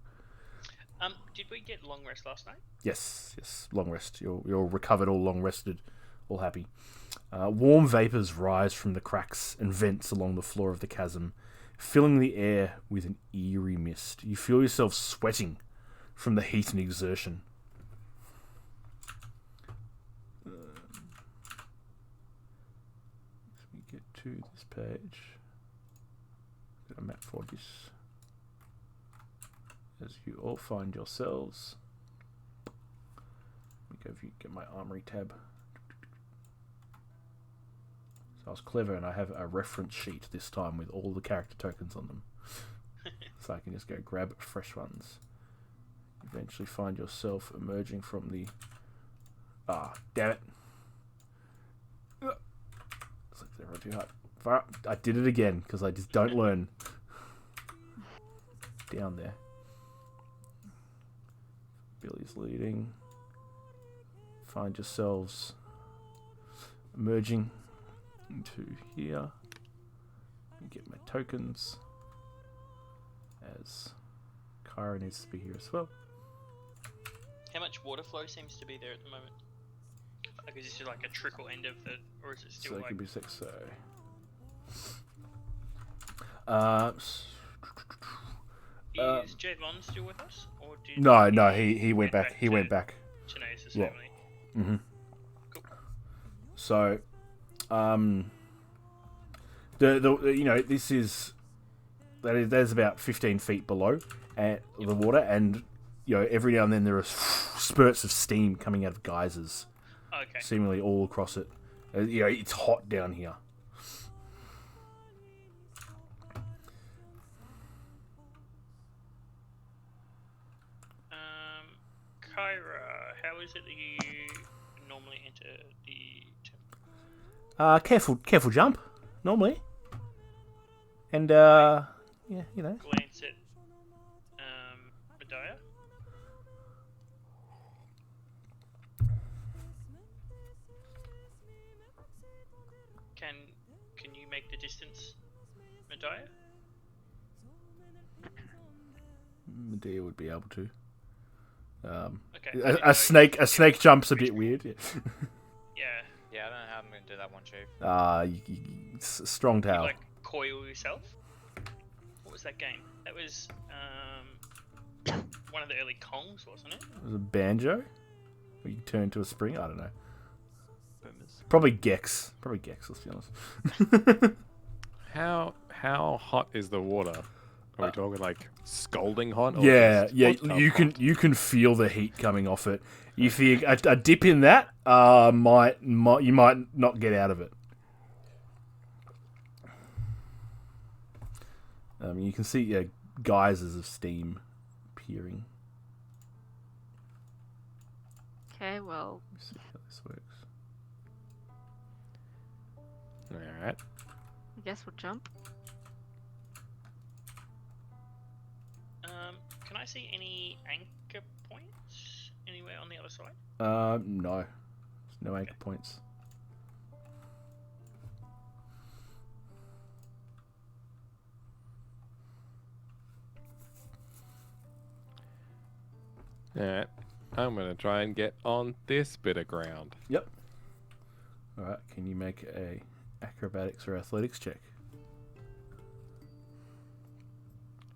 Did we get long rest last night? Yes, long rest. You're recovered, all long rested, all happy. Warm vapours rise from the cracks and vents along the floor of the chasm, filling the air with an eerie mist. You feel yourself sweating from the heat and exertion. Let me get to this page. Got a map for this. As you all find yourselves. Let me go get my armory tab. So I was clever and I have a reference sheet this time with all the character tokens on them. So I can just go grab fresh ones. Eventually find yourself emerging from the... damn it. Looks like they're too hard. I did it again because I just don't learn. Down there. Billy's leading. Find yourselves emerging into here. Get my tokens. As Kyra needs to be here as well. How much water flow seems to be there at the moment? Like, is this like a trickle end of the, or is it still So it like? could be 6. So. Is Javon still with us, or did No, he went back. He went back. Chinase's Yeah. family. Mm-hmm. Cool. So, this is there's about 15 feet below at the water, and every now and then there are spurts of steam coming out of geysers, Okay. seemingly all across it. It's hot down here. Kyra, how is it that you normally enter the temple? Careful jump, normally. And, Glance at Medea. Can you make the distance, Medea? Medea would be able to. Okay. A snake jump's a bit weird. Yeah. Yeah. Yeah, I don't know how I'm going to do that one, Chief. Strong tail. You, like, coil yourself? What was that game? That was one of the early Kongs, wasn't it? Was it banjo? Or you turn into a spring? I don't know. Boomers. Probably Gex. Let's be honest. How hot is the water? Are we talking like scalding hot? Or Yeah. just hot tub You hot? can feel the heat coming off it. If you a dip in that, you might not get out of it. You can see geysers of steam appearing. Okay, well, Let's see how this works. All right. I guess we'll jump. Can I see any anchor points anywhere on the other side? No. There's no anchor points. Alright. I'm gonna try and get on this bit of ground. Yep. Alright, can you make a acrobatics or athletics check?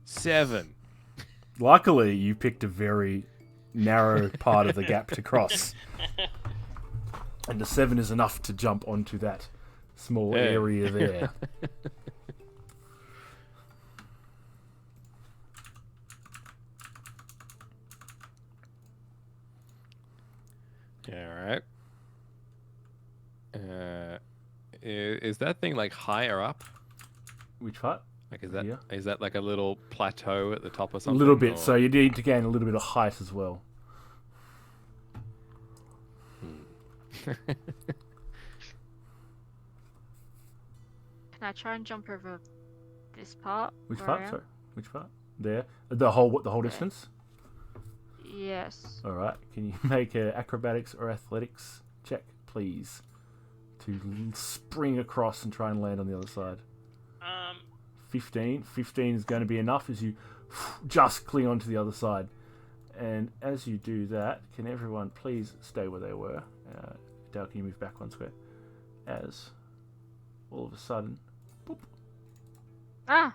7. Luckily, you picked a very narrow part of the gap to cross. And the 7 is enough to jump onto that small Yeah. area there. Alright. Is that thing like higher up? Which part? Like is that Here? is that like a little plateau at the top or A something? little bit, or- so you need to gain a little bit of height as well. Can I try and jump over this part? Which where I part? am? Sorry. Which part? There. The whole distance? Yes. Alright. Can you make a acrobatics or athletics check, please? To spring across and try and land on the other side. 15. 15 is going to be enough as you just cling onto the other side. And as you do that, can everyone please stay where they were? Dale, can you move back one square? As all of a sudden, boop, Ah!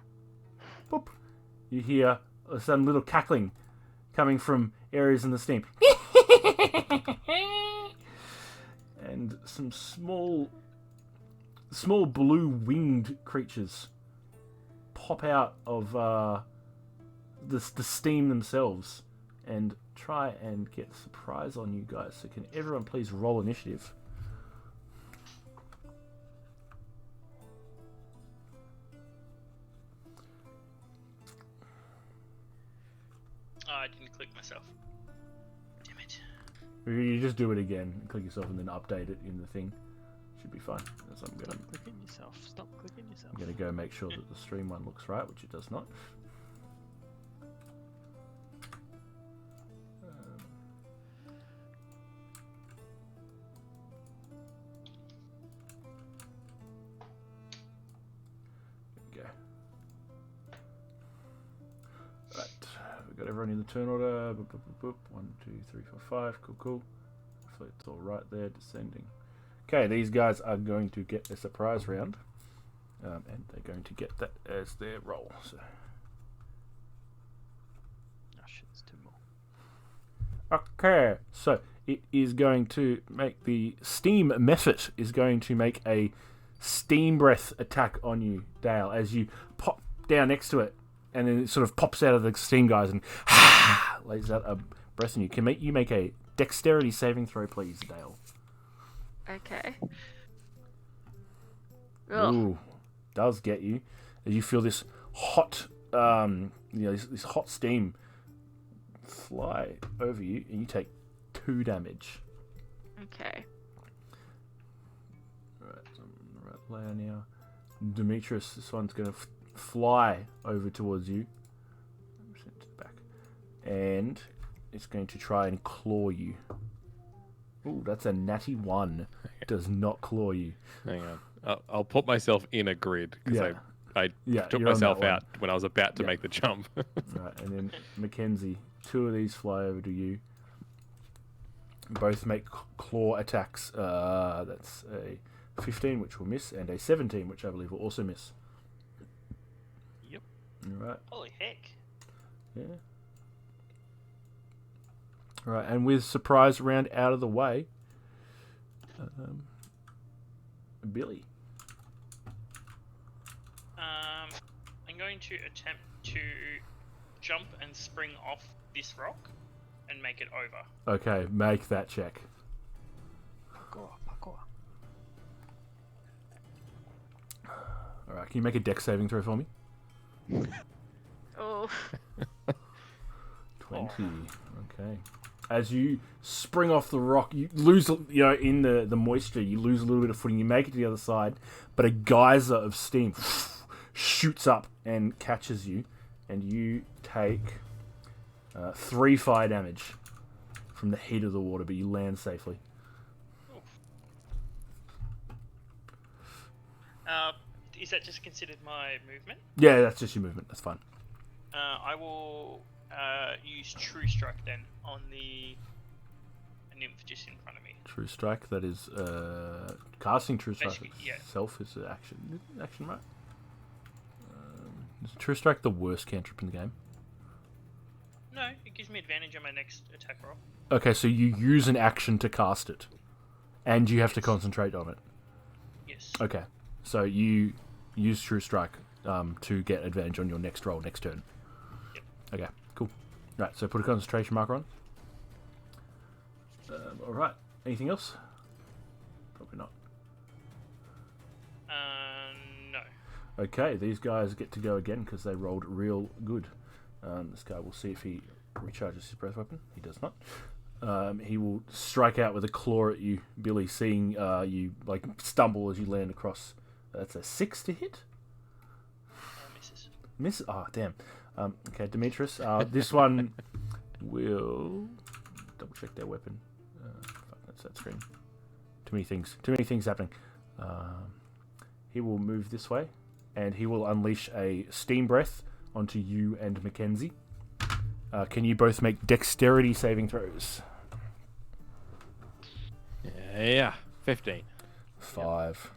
boop, you hear a sudden little cackling coming from areas in the steam. And some small blue winged creatures pop out of the steam themselves and try and get surprise on you guys. So can everyone please roll initiative? Oh, I didn't click myself. Damn it. You just do it again, click yourself, and then update it in the thing. Should be fine. So I'm Stop clicking yourself. Stop clicking yourself. gonna go make sure that the stream one looks right, which it does not. There we go. Right, we've got everyone in the turn order. Boop, boop, boop, boop. 1, 2, 3, 4, 5. Cool, cool. Hopefully it's all right there, descending. Okay, these guys are going to get a surprise round, and they're going to get that as their roll. So, Oh shit, there's 2 more. okay, so it is going to make the steam method is going to make a steam breath attack on you, Dale, as you pop down next to it, and then it sort of pops out of the steam guys and lays out a breath on you. Can you make a dexterity saving throw, please, Dale? Okay. Ugh. Ooh, does get you as you feel this hot, this hot steam fly over you, and you take 2 damage. Okay. Right, so I'm on the right layer now. Demetrius, this one's going to fly over towards you. Send it to the back, and it's going to try and claw you. Ooh, that's a natty 1. Does not claw you. Hang on. I'll put myself in a grid because Yeah. I took you're on myself that one. out when I was about to Yeah. make the jump. Right, and then Mackenzie, 2 of these fly over to you. Both make claw attacks. That's a 15, which will miss, and a 17, which I believe will also miss. Yep. Alright, Holy heck. yeah. Alright, and with surprise round out of the way, Billy. I'm going to attempt to jump and spring off this rock and make it over. Okay, make that check. Parkour. Alright, can you make a dex saving throw for me? Oh. 20. Okay. As you spring off the rock, you lose, in the moisture, you lose a little bit of footing. You make it to the other side, but a geyser of steam shoots up and catches you, and you take 3 fire damage from the heat of the water, but you land safely. Is that just considered my movement? Yeah, that's just your movement. That's fine. I will use True Strike then on the nymph just in front of me. True Strike, that is casting True Strike Basically, yeah. itself is an action, right? Is True Strike the worst cantrip in the game? No, it gives me advantage on my next attack roll. Okay, so you use an action to cast it, and you have to concentrate on it. Yes. Okay, so you use True Strike to get advantage on your next roll, next turn. Yep. Okay, cool. Right, so put a concentration marker on. Alright, anything else? Probably not. No. Okay, these guys get to go again because they rolled real good. This guy will see if he recharges his breath weapon. He does not. He will strike out with a claw at you, Billy, seeing you like stumble as you land across. That's a 6 to hit. Misses. Miss. Oh, damn. Okay, Demetrius. This one will double check their weapon. Fuck, that's that screen. Too many things. Too many things happening. He will move this way, and he will unleash a steam breath onto you and Mackenzie. Can you both make dexterity saving throws? Yeah, 15. 5.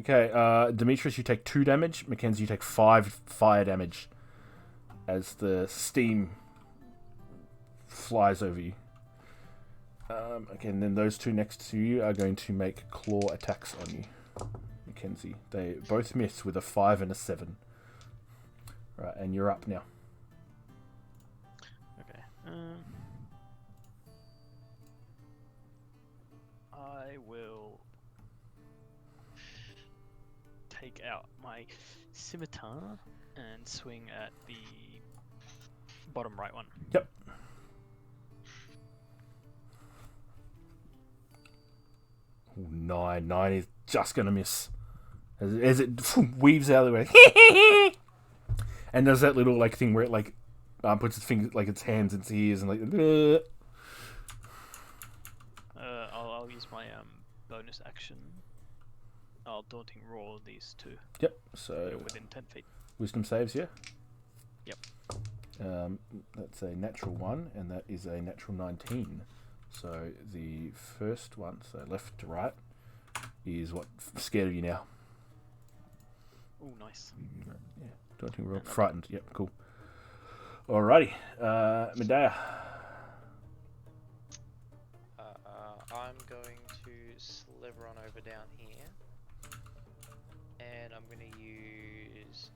Okay. Demetrius, you take 2 damage. Mackenzie, you take 5 fire damage as the steam flies over you. Okay, and then those two next to you are going to make claw attacks on you, Mackenzie. They both miss with a 5 and a 7. Right, and you're up now. Okay. I will take out my scimitar and swing at the bottom right one. Yep. Ooh, 9. 9 is just going to miss. As it weaves out of the way. And does that little like thing where it like puts its fingers, like its hands in its ears and like. I'll use my bonus action. I'll daunting roar these two. Yep. So They're within 10 feet. wisdom saves, yeah. Yep. That's a natural 1, and that is a natural 19. So the first one, so left to right, is what scared of you now. Oh, nice. Yeah. Daunting roar. Frightened. Yep. Cool. Alrighty. Medea. I'm going to sliver on over down here, and I'm going to use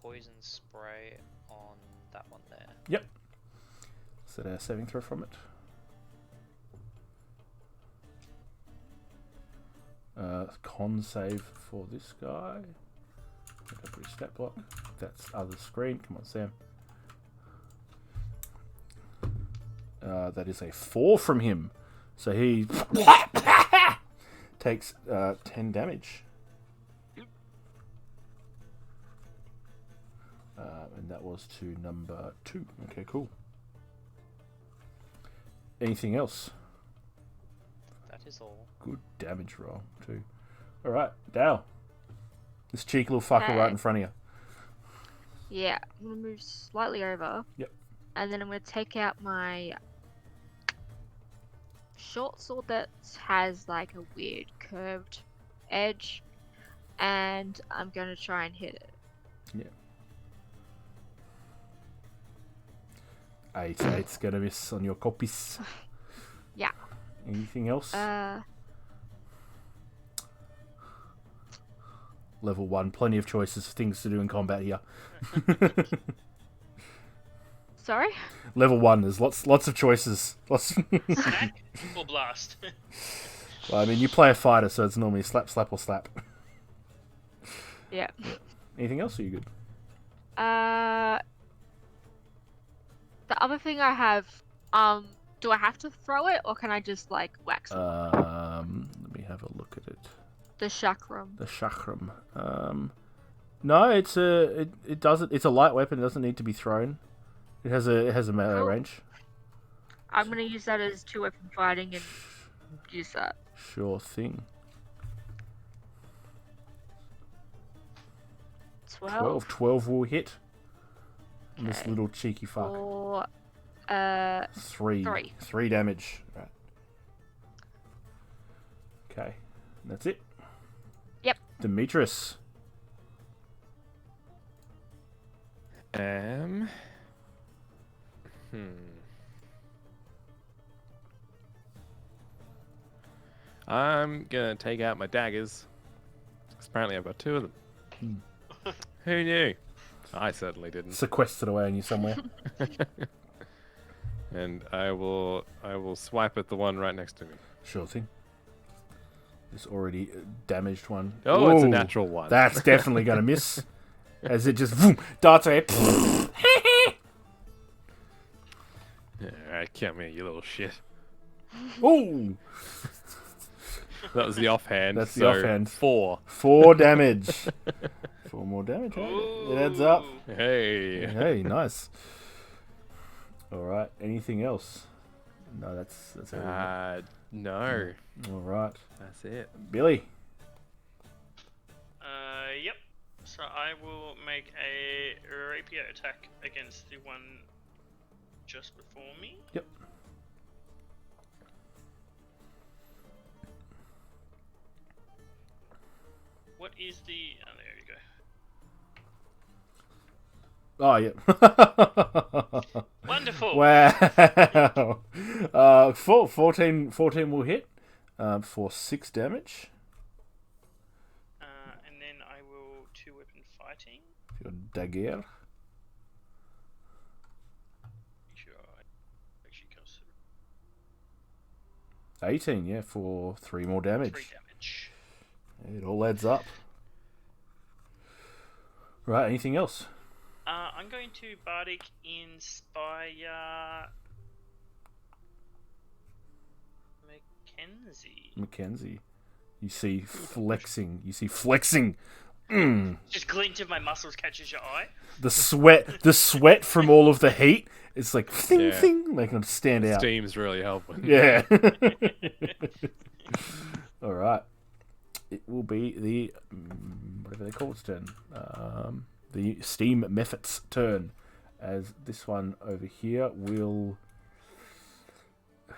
poison spray on that one there. Yep. Is that a saving throw from it? Con save for this guy. Okay, put a stat block. That's other screen. Come on, Sam. That is a 4 from him. So he takes 10 damage. And that was to number 2. Okay, cool. Anything else? That is all. Good damage roll, too. Alright, Dale. This cheeky little fucker Okay. right in front of you. Yeah, I'm gonna move slightly over. Yep. And then I'm gonna take out my short sword that has like a weird curved edge, and I'm gonna try and hit it. Yeah. 8. 8's gonna miss on your copies. Yeah. Anything else? Uh, Level 1, plenty of choices, things to do in combat here. sorry? Level 1, there's lots of choices. Snack or blast? Well, I mean, you play a fighter, so it's normally slap, slap, or slap. Yeah. Anything else, or are you good? The other thing I have, do I have to throw it or can I just like wax it? Let me have a look at it. The chakram. The chakram. No, it's it doesn't. It's a light weapon. It doesn't need to be thrown. It has a melee Cool. range. I'm gonna use that as 2-weapon fighting and use that. Sure thing. 12. 12 will hit. This Okay. little cheeky fuck. Or 3. Three. 3 damage. Right. Okay. That's it. Yep. Demetrius. I'm gonna take out my daggers. 'Cause apparently I've got 2 of them. Who knew? I certainly didn't. Sequestered away on you somewhere. And I will swipe at the one right next to me. Sure thing. This already damaged one. Oh, it's a Ooh, natural one. That's definitely going to miss. As it just darts away. Alright, come here, you little shit. Ooh! That was the offhand. That's the so offhand. 4. 4 damage. 4 more damage. It adds up. Hey. Hey, nice. Alright, anything else? No, that's everything. No. Alright. That's it. Billy. Yep. So I will make a rapier attack against the one just before me. Yep. What is the... Oh, there you Oh, yeah. Wonderful! Wow. 14 will hit for 6 damage. And then I will 2-weapon fighting. Your dagger. Make sure I actually comes through. 18, yeah, for 3 more damage. 3 damage. It all adds up. Right, anything else? I'm going to Bardic Inspire Mackenzie. You see flexing. Just glint of my muscles catches your eye. The sweat from all of the heat. It's like thing, Yeah. thing, making them stand out. Steam's really helping. Yeah. All right. It will be the whatever they call its turn. The Steam Mephit's turn, as this one over here will.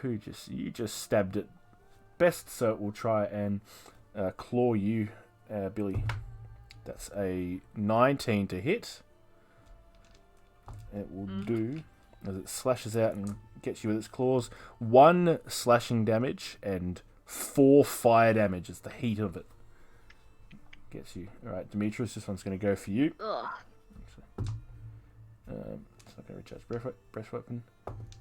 You just stabbed it best, so it will try and claw you, Billy. That's a 19 to hit. It will do, as it slashes out and gets you with its claws, 1 slashing damage and 4 fire damage as the heat of it gets you. Alright, Demetrius, this one's going to go for you. Ugh. It's not going to recharge breath weapon.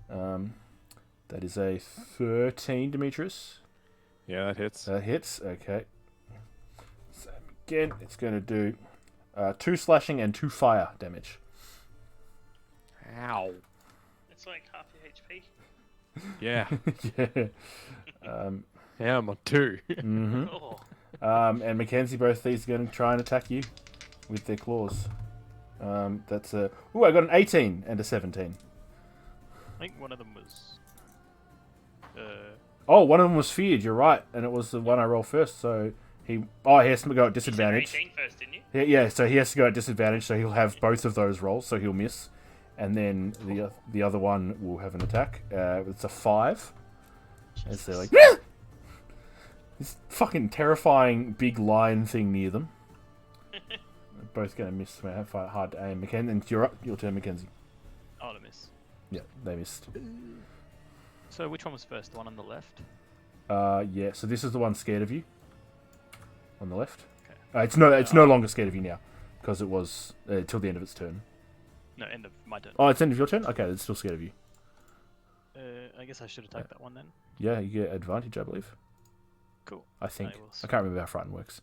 That is a 13, Demetrius. Yeah, that hits. That hits, okay. So again, it's going to do 2 slashing and 2 fire damage. Ow. It's like half your HP. Yeah. Yeah. Yeah, I'm on 2. Mm-hmm. Oh. And Mackenzie, both these are going to try and attack you with their claws. That's a... Ooh, I got an 18 and a 17. I think one of them was. Oh, one of them was feared, you're right. And it was the one I rolled first, so he... Oh, he has to go at You said disadvantage. 18 first, didn't you? Yeah, so he has to go at disadvantage, so he'll have both of those rolls, so he'll miss. And then the other one will have an attack. It's a 5. As they're like... This fucking terrifying big lion thing near them. They're both going to miss. I have hard to aim. Mackenzie, and you're up. Your turn, Mackenzie. Oh, to miss. Yeah, they missed. So which one was first? The one on the left? Yeah. So this is the one scared of you. On the left. Okay. It's no longer scared of you now, because it was till the end of its turn. No, end of my turn. Oh, it's the end of your turn. Okay, it's still scared of you. I guess I should attack that one then. Yeah, you get advantage, I believe. Cool. I think. I will I can't remember how frighten works.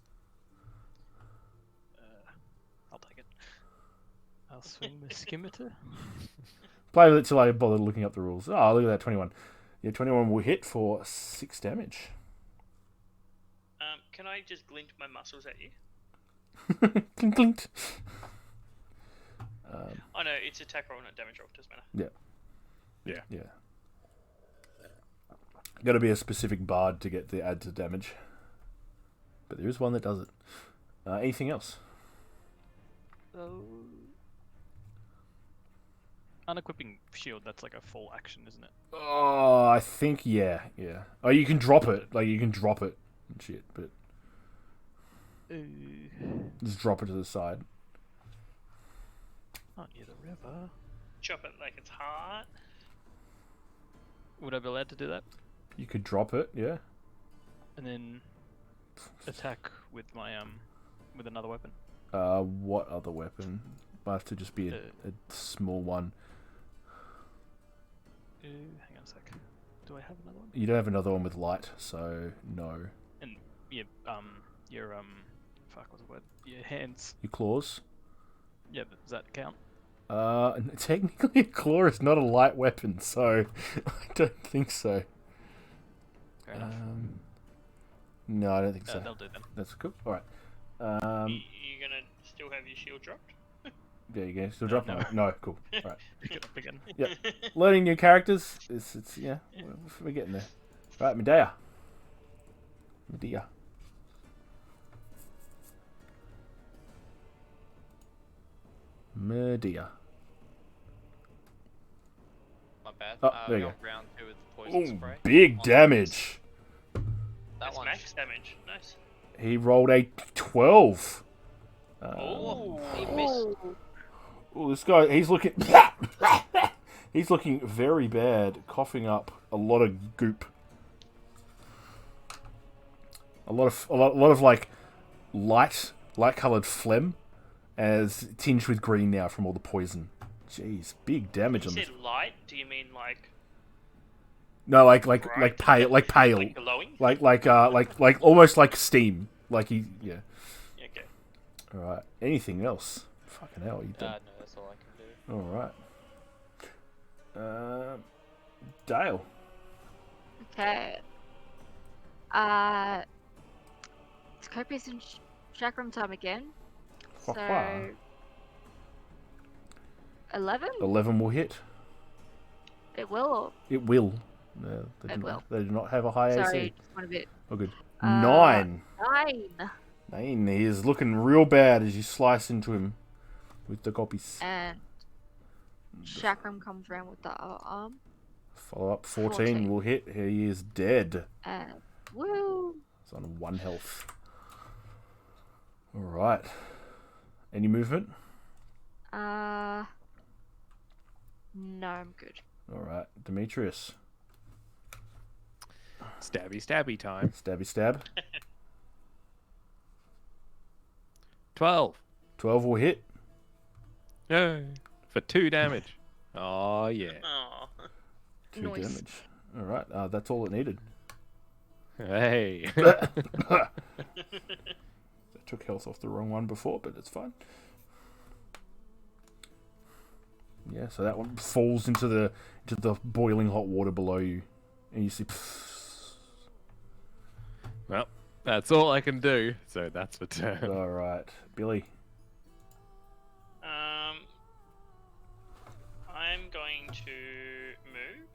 I'll take it. I'll swing the scimitar. Play with it till I bother looking up the rules. Oh, look at that, 21. Yeah, 21 will hit for 6 damage. Can I just glint my muscles at you? Clink, clink. Oh no, it's attack roll, not damage roll. Doesn't matter. Yeah. Got to be a specific bard to get the add to damage. But there is one that does it. Anything else? Unequipping shield, that's like a full action, isn't it? Oh, I think yeah. Oh, you can drop it. Like you can drop it and shit, but just drop it to the side. Not near the river. Chop it like it's hot. Would I be allowed to do that? You could drop it, yeah. And then attack with my with another weapon. What other weapon? Might have to just be a small one. Hang on a sec. Do I have another one? You don't have another one with light, so no. And yeah, your fuck, what's the word? Your hands. Your claws? Yeah, but does that count? Technically a claw is not a light weapon, so I don't think so. Fair enough. No, I don't think so. They'll do then. That's cool. Alright. You gonna still have your shield dropped? There you go. Still drop? No. No, cool. Alright. Pick it up again. Yep. Learning new characters. It's yeah, we're getting there. Right, Medea. My bad. Oh, there you we go. got round 2 with poison Oh, spray. big On damage. That That's one. max damage. Nice. He rolled a 12. Oh, he missed. Oh, this guy, he's looking... he's looking very bad, coughing up a lot of goop. A lot of like light-colored phlegm, as tinged with green now from all the poison. Jeez, big damage You on said this. light? Do you mean like No, like bright? pale, like pale, Like glowing? like almost like steam. Like he, yeah. Okay. All right. Anything else? Fucking hell, you done? No, that's all I can do. All right. Dale. Okay. It's copious and chakram time again. So, 11? 11 will hit. It will. It will. No, they It do will. not. They do not have a high Sorry, AC. just one bit. Oh, good. 9. 9. He is looking real bad as you slice into him with the copies. And chakram comes around with the other arm. Follow up 14 will hit. He is dead. And woo! He's on 1 health. All right. Any movement? No, I'm good. All right. Demetrius. Stabby time. Stabby stab. 12. 12 will hit. No. For 2 damage. Oh, yeah. Oh. 2 Nice. damage. All right. That's all it needed. Hey. I took health off the wrong one before, but it's fine. Yeah, so that one falls into the boiling hot water below you, and you see. Well, that's all I can do. So that's the turn. All right, Billy. I'm going to move.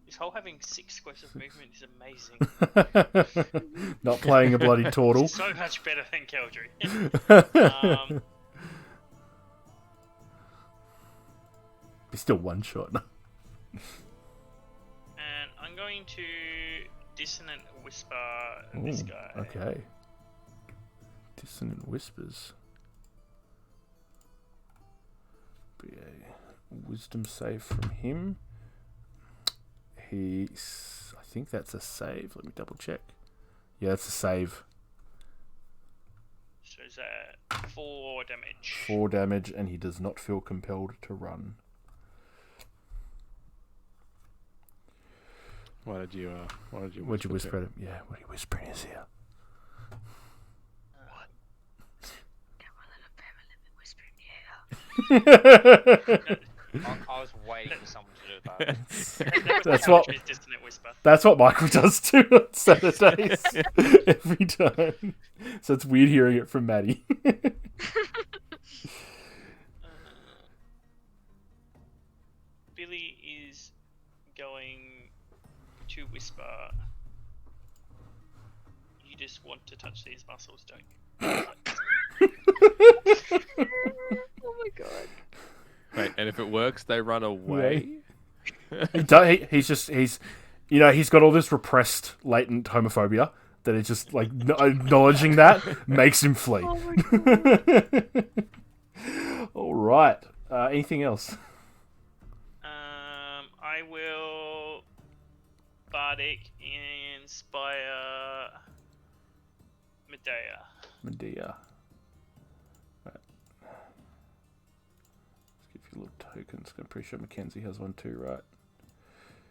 This whole having 6 squares of movement is amazing. Not playing a bloody turtle. So much better than Keldry. He's still one shot. And I'm going to Dissonant Whisper this guy. Okay. Dissonant Whispers. Be a wisdom save from him. I think that's a save. Let me double check. Yeah, it's a save. So is that 4 damage? 4 damage, and he does not feel compelled to run. What did you What'd you whisper whisper at him? Yeah, what are you whispering in his ear? I was waiting for someone to do that. That's what- Dissonant Whisper. That's what Michael does too on Saturdays. Every time. So it's weird hearing it from Maddie. Billy is going to whisper, "You you just want to touch these muscles, don't you? Oh my god. Wait, and if it works, they run away. He's got all this repressed, latent homophobia that it's just like acknowledging that makes him flee. Oh my god. All right. Anything else? I will bardic inspire Medea. Right. Let's give you little tokens. I'm pretty sure Mackenzie has one too, right?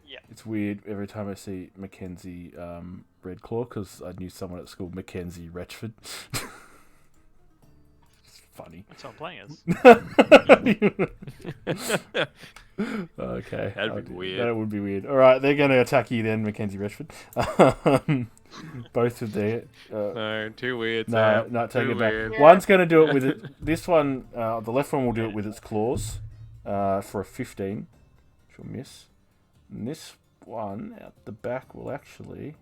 Yeah. It's weird every time I see Mackenzie Redclaw because I knew someone at school, Mackenzie Retchford. It's funny. That's what I'm playing as. Okay. That'd be weird. That would be weird. All right, they're going to attack you then, Mackenzie Retchford. Both of their... No, too weird. No, Sam. not take Too it back. weird. One's going to do it with it. This one, the left one will do it with its claws for a 15, which will miss. And this one out the back will actually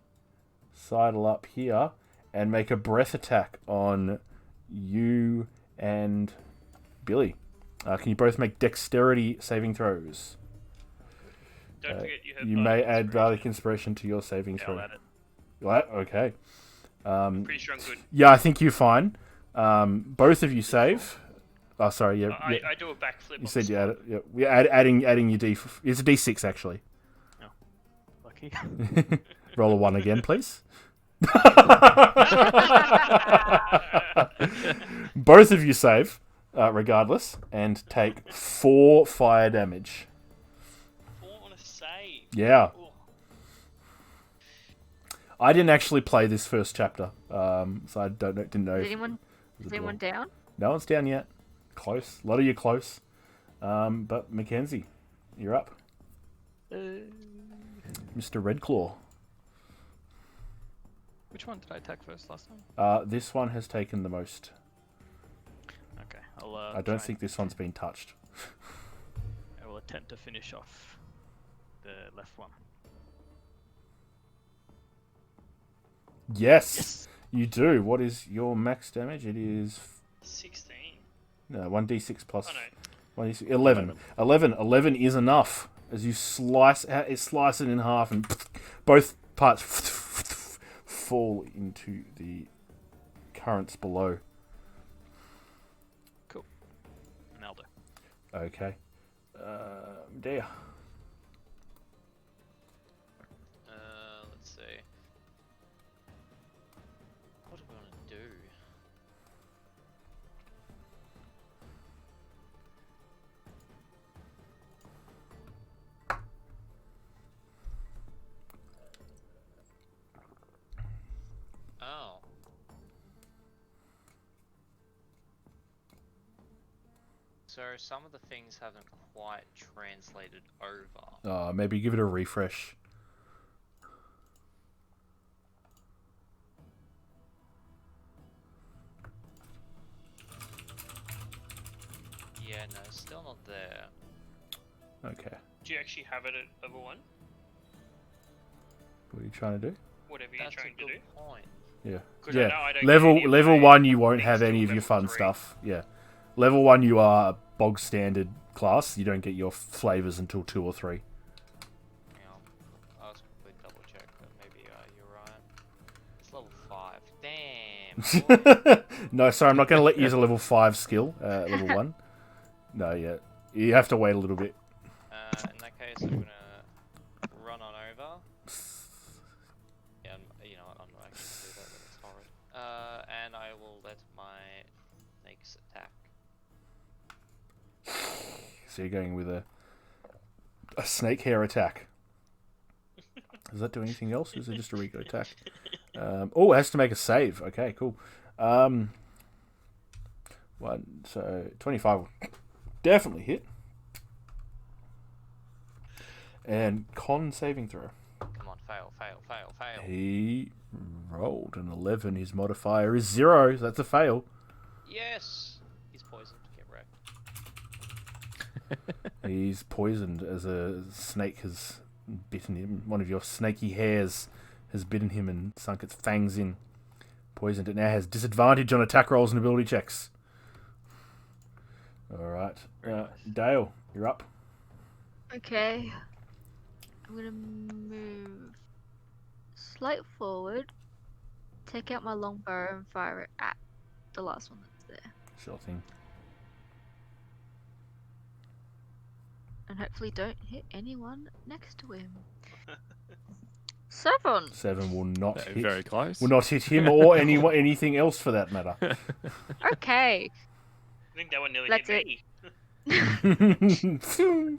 sidle up here and make a breath attack on you and Billy. Can you both make dexterity saving throws? Don't forget you have You may bardic add inspiration. bardic inspiration to your saving Yeah, throw. I'll add it. Right, okay. Pretty sure I'm good. Yeah, I think you're fine. Both of you save. Oh, sorry. Yeah, I, yeah. I do a backflip. You said you add it. Yeah, we're adding your d. It's a d6 actually. Lucky. Roll a 1 again, please. Both of you save, regardless, and take 4 fire damage. 4 on a save. Yeah. Ooh. I didn't actually play this first chapter, so I didn't know. Is if anyone, it was is a anyone draw. down? No one's down yet. Close. A lot of you close. But Mackenzie, you're up. Mr. Redclaw. Which one did I attack first last time? This one has taken the most. Okay, I'll. I don't think this one's been touched. I will attempt to finish off the left one. Yes, you do. What is your max damage? It is 16. no 1d6 plus Oh no. 1d6, 11. 11 is enough as you slice it in half and both parts fall into the currents below. Cool. And I'll do. Okay. There. Let's see. What do we want to do? Oh. So some of the things haven't quite translated over. Maybe give it a refresh. Yeah, no, still not there. Okay. Do you actually have it at level 1? What are you trying to do? Whatever you're That's a trying to good do. point. Yeah. 'Cause I Yeah. know I don't get any of Level my 1 you won't things have any till of your level fun 3. stuff. Yeah. Level 1 you are a bog standard class. You don't get your flavors until 2 or 3. Hang on. I was quickly double check, but maybe you're right. It's level 5. Damn. boy. No, sorry, I'm not going to let you use a level 5 skill at level 1. No, yeah. You have to wait a little bit. In that case, I'm gonna run on over. Yeah, you know what? I'm not actually gonna do that. That's horrid. And I will let my snakes attack. So you're going with a snake hair attack. Does that do anything else? Or is it just a regular attack? Oh, it has to make a save. Okay, cool. So 25 will definitely hit. And con saving throw. Come on, fail. He rolled an 11. His modifier is 0. So that's a fail. Yes! He's poisoned. Get wrecked. He's poisoned as a snake has bitten him. One of your snaky hairs has bitten him and sunk its fangs in. Poisoned. It now has disadvantage on attack rolls and ability checks. All right. Dale, you're up. Okay. I'm gonna move slight forward, take out my longbow and fire it at the last one that's there. Sure thing. And hopefully don't hit anyone next to him. 7! 7 will not hit. Very close. Will not hit him or anything else for that matter. Okay. I think that one nearly That's hit it. me.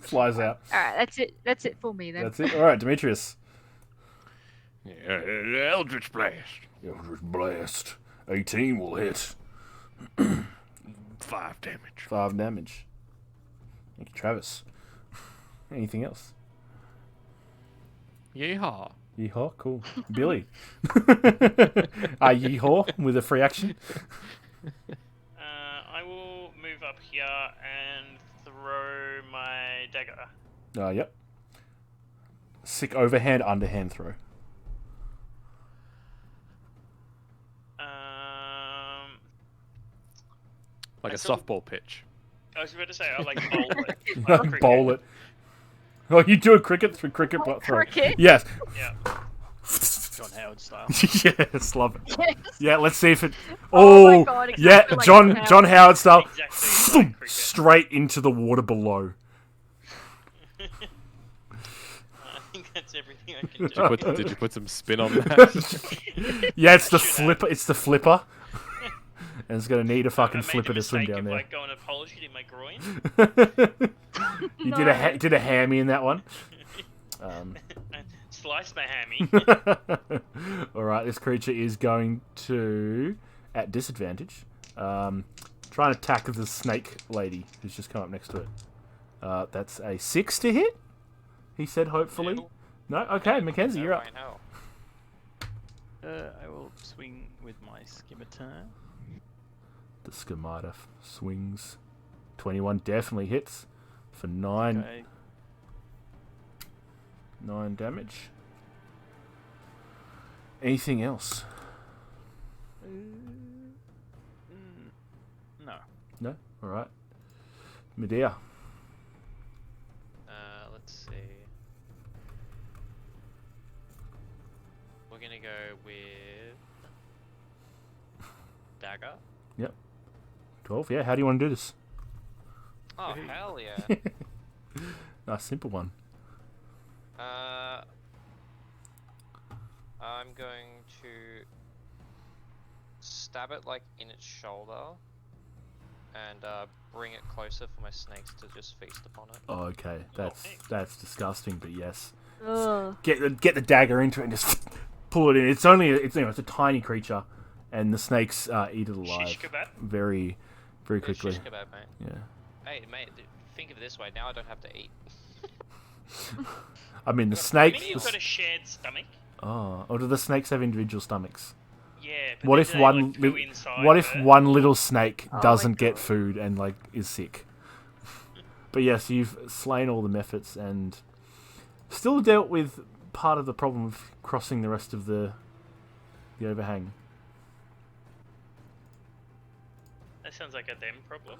Flies out. Alright, that's it. That's it for me then. That's it. All right, Demetrius. Yeah, Eldritch Blast. Eldritch Blast. 18 will hit. 5 damage. 5 damage. Thank you, Travis. Anything else? Yeehaw. Yeehaw, cool. Billy. Yeehaw with a free action. I will move up here and throw my dagger. Yep. Sick overhand, underhand throw. Like a I saw- softball pitch. I was about to say I like bowl it. Like bowl it. Oh, you do a cricket through cricket throw. Cricket? Yes. Yeah. John Howard style. Yes, love it. Yes. Yeah, let's see if it. Oh Oh, my God, yeah, exactly like John Howard style. Exactly like cricket. Straight into the water below. I think that's everything I can do. Did you put some spin on that? Yeah, it's the I should flipper. It's the flipper. And it's gonna need a fucking I made flipper the to swim mistake down of there. like going apology to my groin. You did a hammy in that one. Slice my hammy. All right, this creature is going to, at disadvantage, try and attack the snake lady who's just come up next to it. That's a 6 to hit. He said, hopefully. No. No, okay, Mackenzie, you're up. Right now. I will swing with my scimitar. The schemata swings. 21 definitely hits for 9 Okay. 9 damage. Anything else? No. No? Alright. Medea. Let's see. We're gonna go with dagger. 12, yeah. How do you want to do this? Oh hell yeah! Nice, simple one. I'm going to stab it like in its shoulder and bring it closer for my snakes to just feast upon it. Oh, okay. That's disgusting, but yes. Ugh. Get the dagger into it and just pull it in. It's a tiny creature, and the snakes eat it alive Shish kebab. very quickly. Shish kebab, mate. Yeah. Hey, mate, think of it this way. Now I don't have to eat. I mean, the I snake. mean, you've got a shared stomach. Oh, or do the snakes have individual stomachs? Yeah. But What then if they, one? like, poo inside What if of it. one little snake Oh my doesn't get God. food and like is sick? But yes, you've slain all the mephits and still dealt with part of the problem of crossing the rest of the overhang. That sounds like a them problem.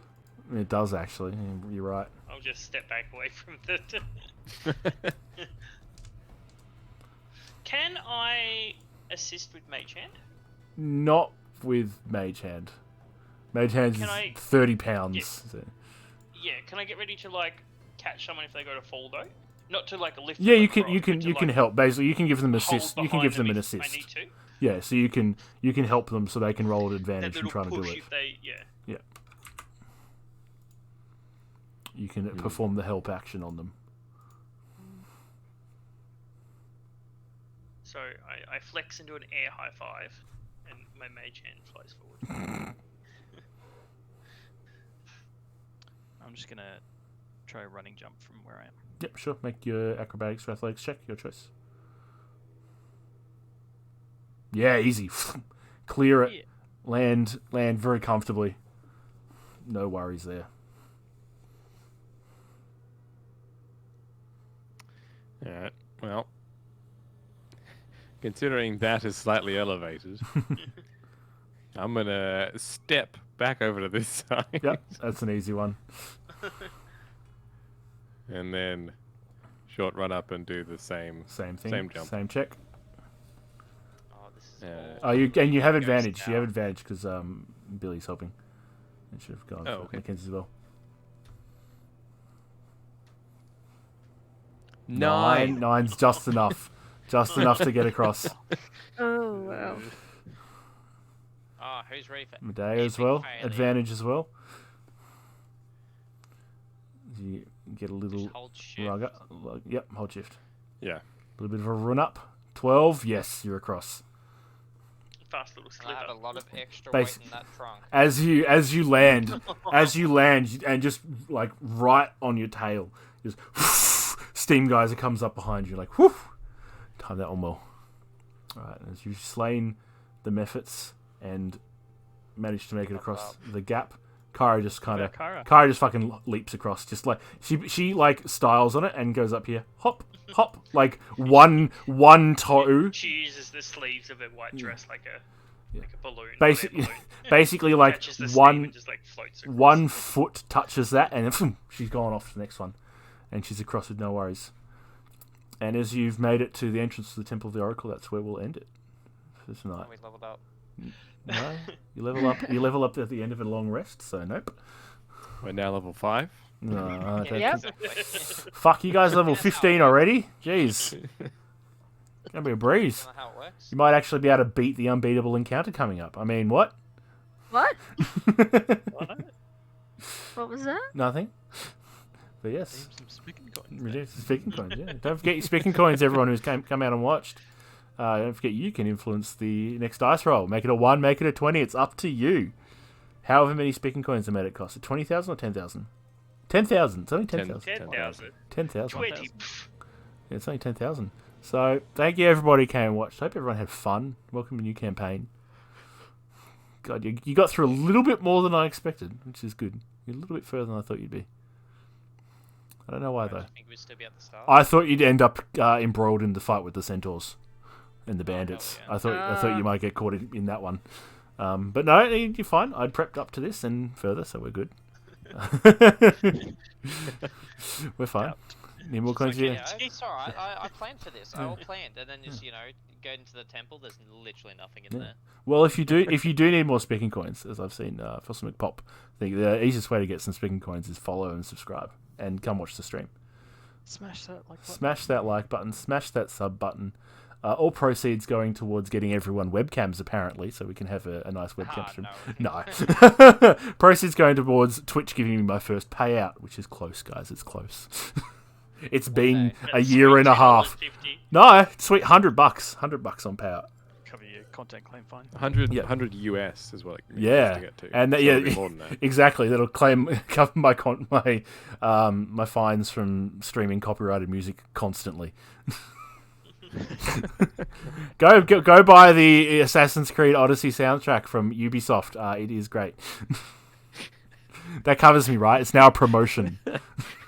It does actually. You're right. I'll just step back away from the. Can I assist with Mage Hand? Not with Mage Hand. Mage Hand is Can I- 30 pounds. Yeah. So. Yeah. Can I get ready to like catch someone if they go to fall though? Not to like lift. Yeah, them you can across, you but can to, you can like, help. Basically, you can give them hold assist. You can behind give them an if assist. I need to. Yeah, so you can help them so they can roll at That advantage and little trying to do push it. if they You can perform the help action on them. So I flex into an air high five, and my Mage Hand flies forward. I'm just gonna try a running jump from where I am. Yep, sure. Make your acrobatics or athletics check. Your choice. Yeah, easy. Clear it. Yeah. Land very comfortably. No worries there. Alright, well. Considering that is slightly elevated, I'm gonna step back over to this side. Yep, that's an easy one. And then short run up and do the same. Same thing. Same jump. Same check. Oh, this is Uh, all Oh, you have ghost advantage. You have town. advantage because Billy's helping. It should have gone Oh, for okay. Mackenzie as well. 9. Nine's just enough. Just enough to get across. Oh wow. Oh, who's ready for Medea as epic well. failure? Advantage as well. You get a Just little hold shift. rug up. Yep, hold shift. Yeah. A little bit of a run up. 12. Yes, you're across. Fast little And I have a sliver. lot of extra Basi- weight in that trunk. As you land, and just like right on your tail, just steam geyser comes up behind you, like whoo. Time that one well. All right, as you've slain the Mephits and managed to make it across the gap, Kara just kind of Kara just fucking leaps across, just like she like styles on it and goes up here, hop, like one toe. She uses the sleeves of her white dress like a balloon. Basically, hot air balloon. basically like Catches the steam and just like floats across. one foot touches that, and then she's gone off to the next one, and she's across with no worries. And as you've made it to the entrance to the Temple of the Oracle, that's where we'll end it for tonight. Oh, we leveled up. No, you level up. You level up at the end of a long rest. So nope. We're now level 5. No, I don't Yeah, think- exactly. Fuck, you guys level 15 already? Jeez. Gonna be a breeze. Isn't that how it works? You might actually be able to beat the unbeatable encounter coming up. I mean, what? What? What? What was that? Nothing. But yes. Some speaking coins. Reduce the speaking coins, yeah. Don't forget your speaking coins, everyone who's come out and watched. Don't forget you can influence the next dice roll. Make it a 1, make it a 20. It's up to you. However many speaking coins they made it cost. 20,000 or 10,000? 10,000. It's only 10,000. 10,000. 10,000. 20. Yeah, it's only 10,000. So, thank you everybody who came and watched. Hope everyone had fun. Welcome to the new campaign. God, you got through a little bit more than I expected, which is good. You're a little bit further than I thought you'd be. I don't know why, though. I think we'd still be at the start. I thought you'd end up embroiled in the fight with the centaurs and the bandits. yeah. I thought you might get caught in that one. But no, you're fine. I'd prepped up to this and further, so we're good. We're fine. Need more coins here? Yeah, it's alright. I planned for this. I all planned, and then just go into the temple. There's literally nothing in there. Well, if you do need more speaking coins, as I've seen Fossil McPop, I think the easiest way to get some speaking coins is follow and subscribe, and come watch the stream. Smash that like button. Smash that like button, smash that sub button. All proceeds going towards getting everyone webcams, apparently, so we can have a nice webcam stream. No. Proceeds going towards Twitch giving me my first payout, which is close, guys. It's close. It's been a year and a half. $2.50. No, sweet, $100. $100 on payout. Cover your content claim fine. 100 US is what it means Yeah, to get to. and So yeah, it'll be more than that. exactly. That'll cover my fines from streaming copyrighted music constantly. Go buy the Assassin's Creed Odyssey soundtrack from Ubisoft. It is great. That covers me, right? It's now a promotion.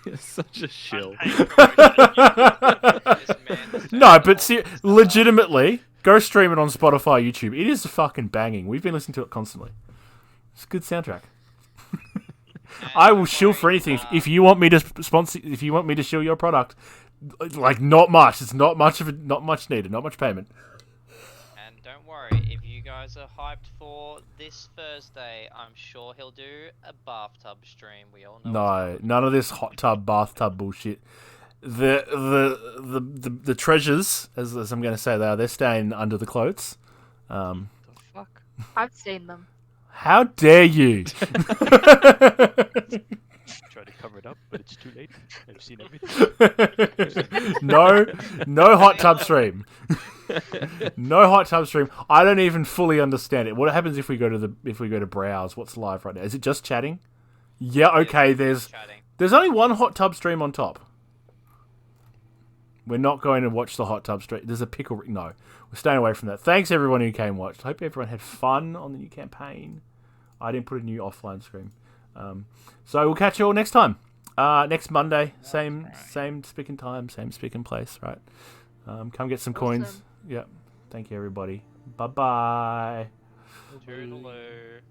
You're such a shill. Unpaid promotion. This man No, but legitimately, go stream it on Spotify, YouTube. It is fucking banging. We've been listening to it constantly. It's a good soundtrack. I will shill for anything. If you want me to sponsor, if you want me to shill your product, like not much. It's not much needed. Not much payment. And don't worry, if you guys are hyped for this Thursday, I'm sure he'll do a bathtub stream. We all know. No, none of this hot tub, bathtub bullshit. The treasures, as I'm going to say, they're staying under the clothes. The fuck? I've seen them. How dare you? Try to cover it up, but it's too late. I've seen everything. No hot tub stream. No hot tub stream. I don't even fully understand it. What happens if we go to browse? What's live right now? Is it just chatting? Yeah, okay. There's only one hot tub stream on top. We're not going to watch the hot tub stream. There's a pickle. No, we're staying away from that. Thanks everyone who came and watched. Hope everyone had fun on the new campaign. I didn't put a new offline stream. So we'll catch you all next time. Next Monday, same speak and time, same speak and place, right? Come get some coins. Awesome. Yep. Thank you, everybody. Bye-bye. Toodaloo.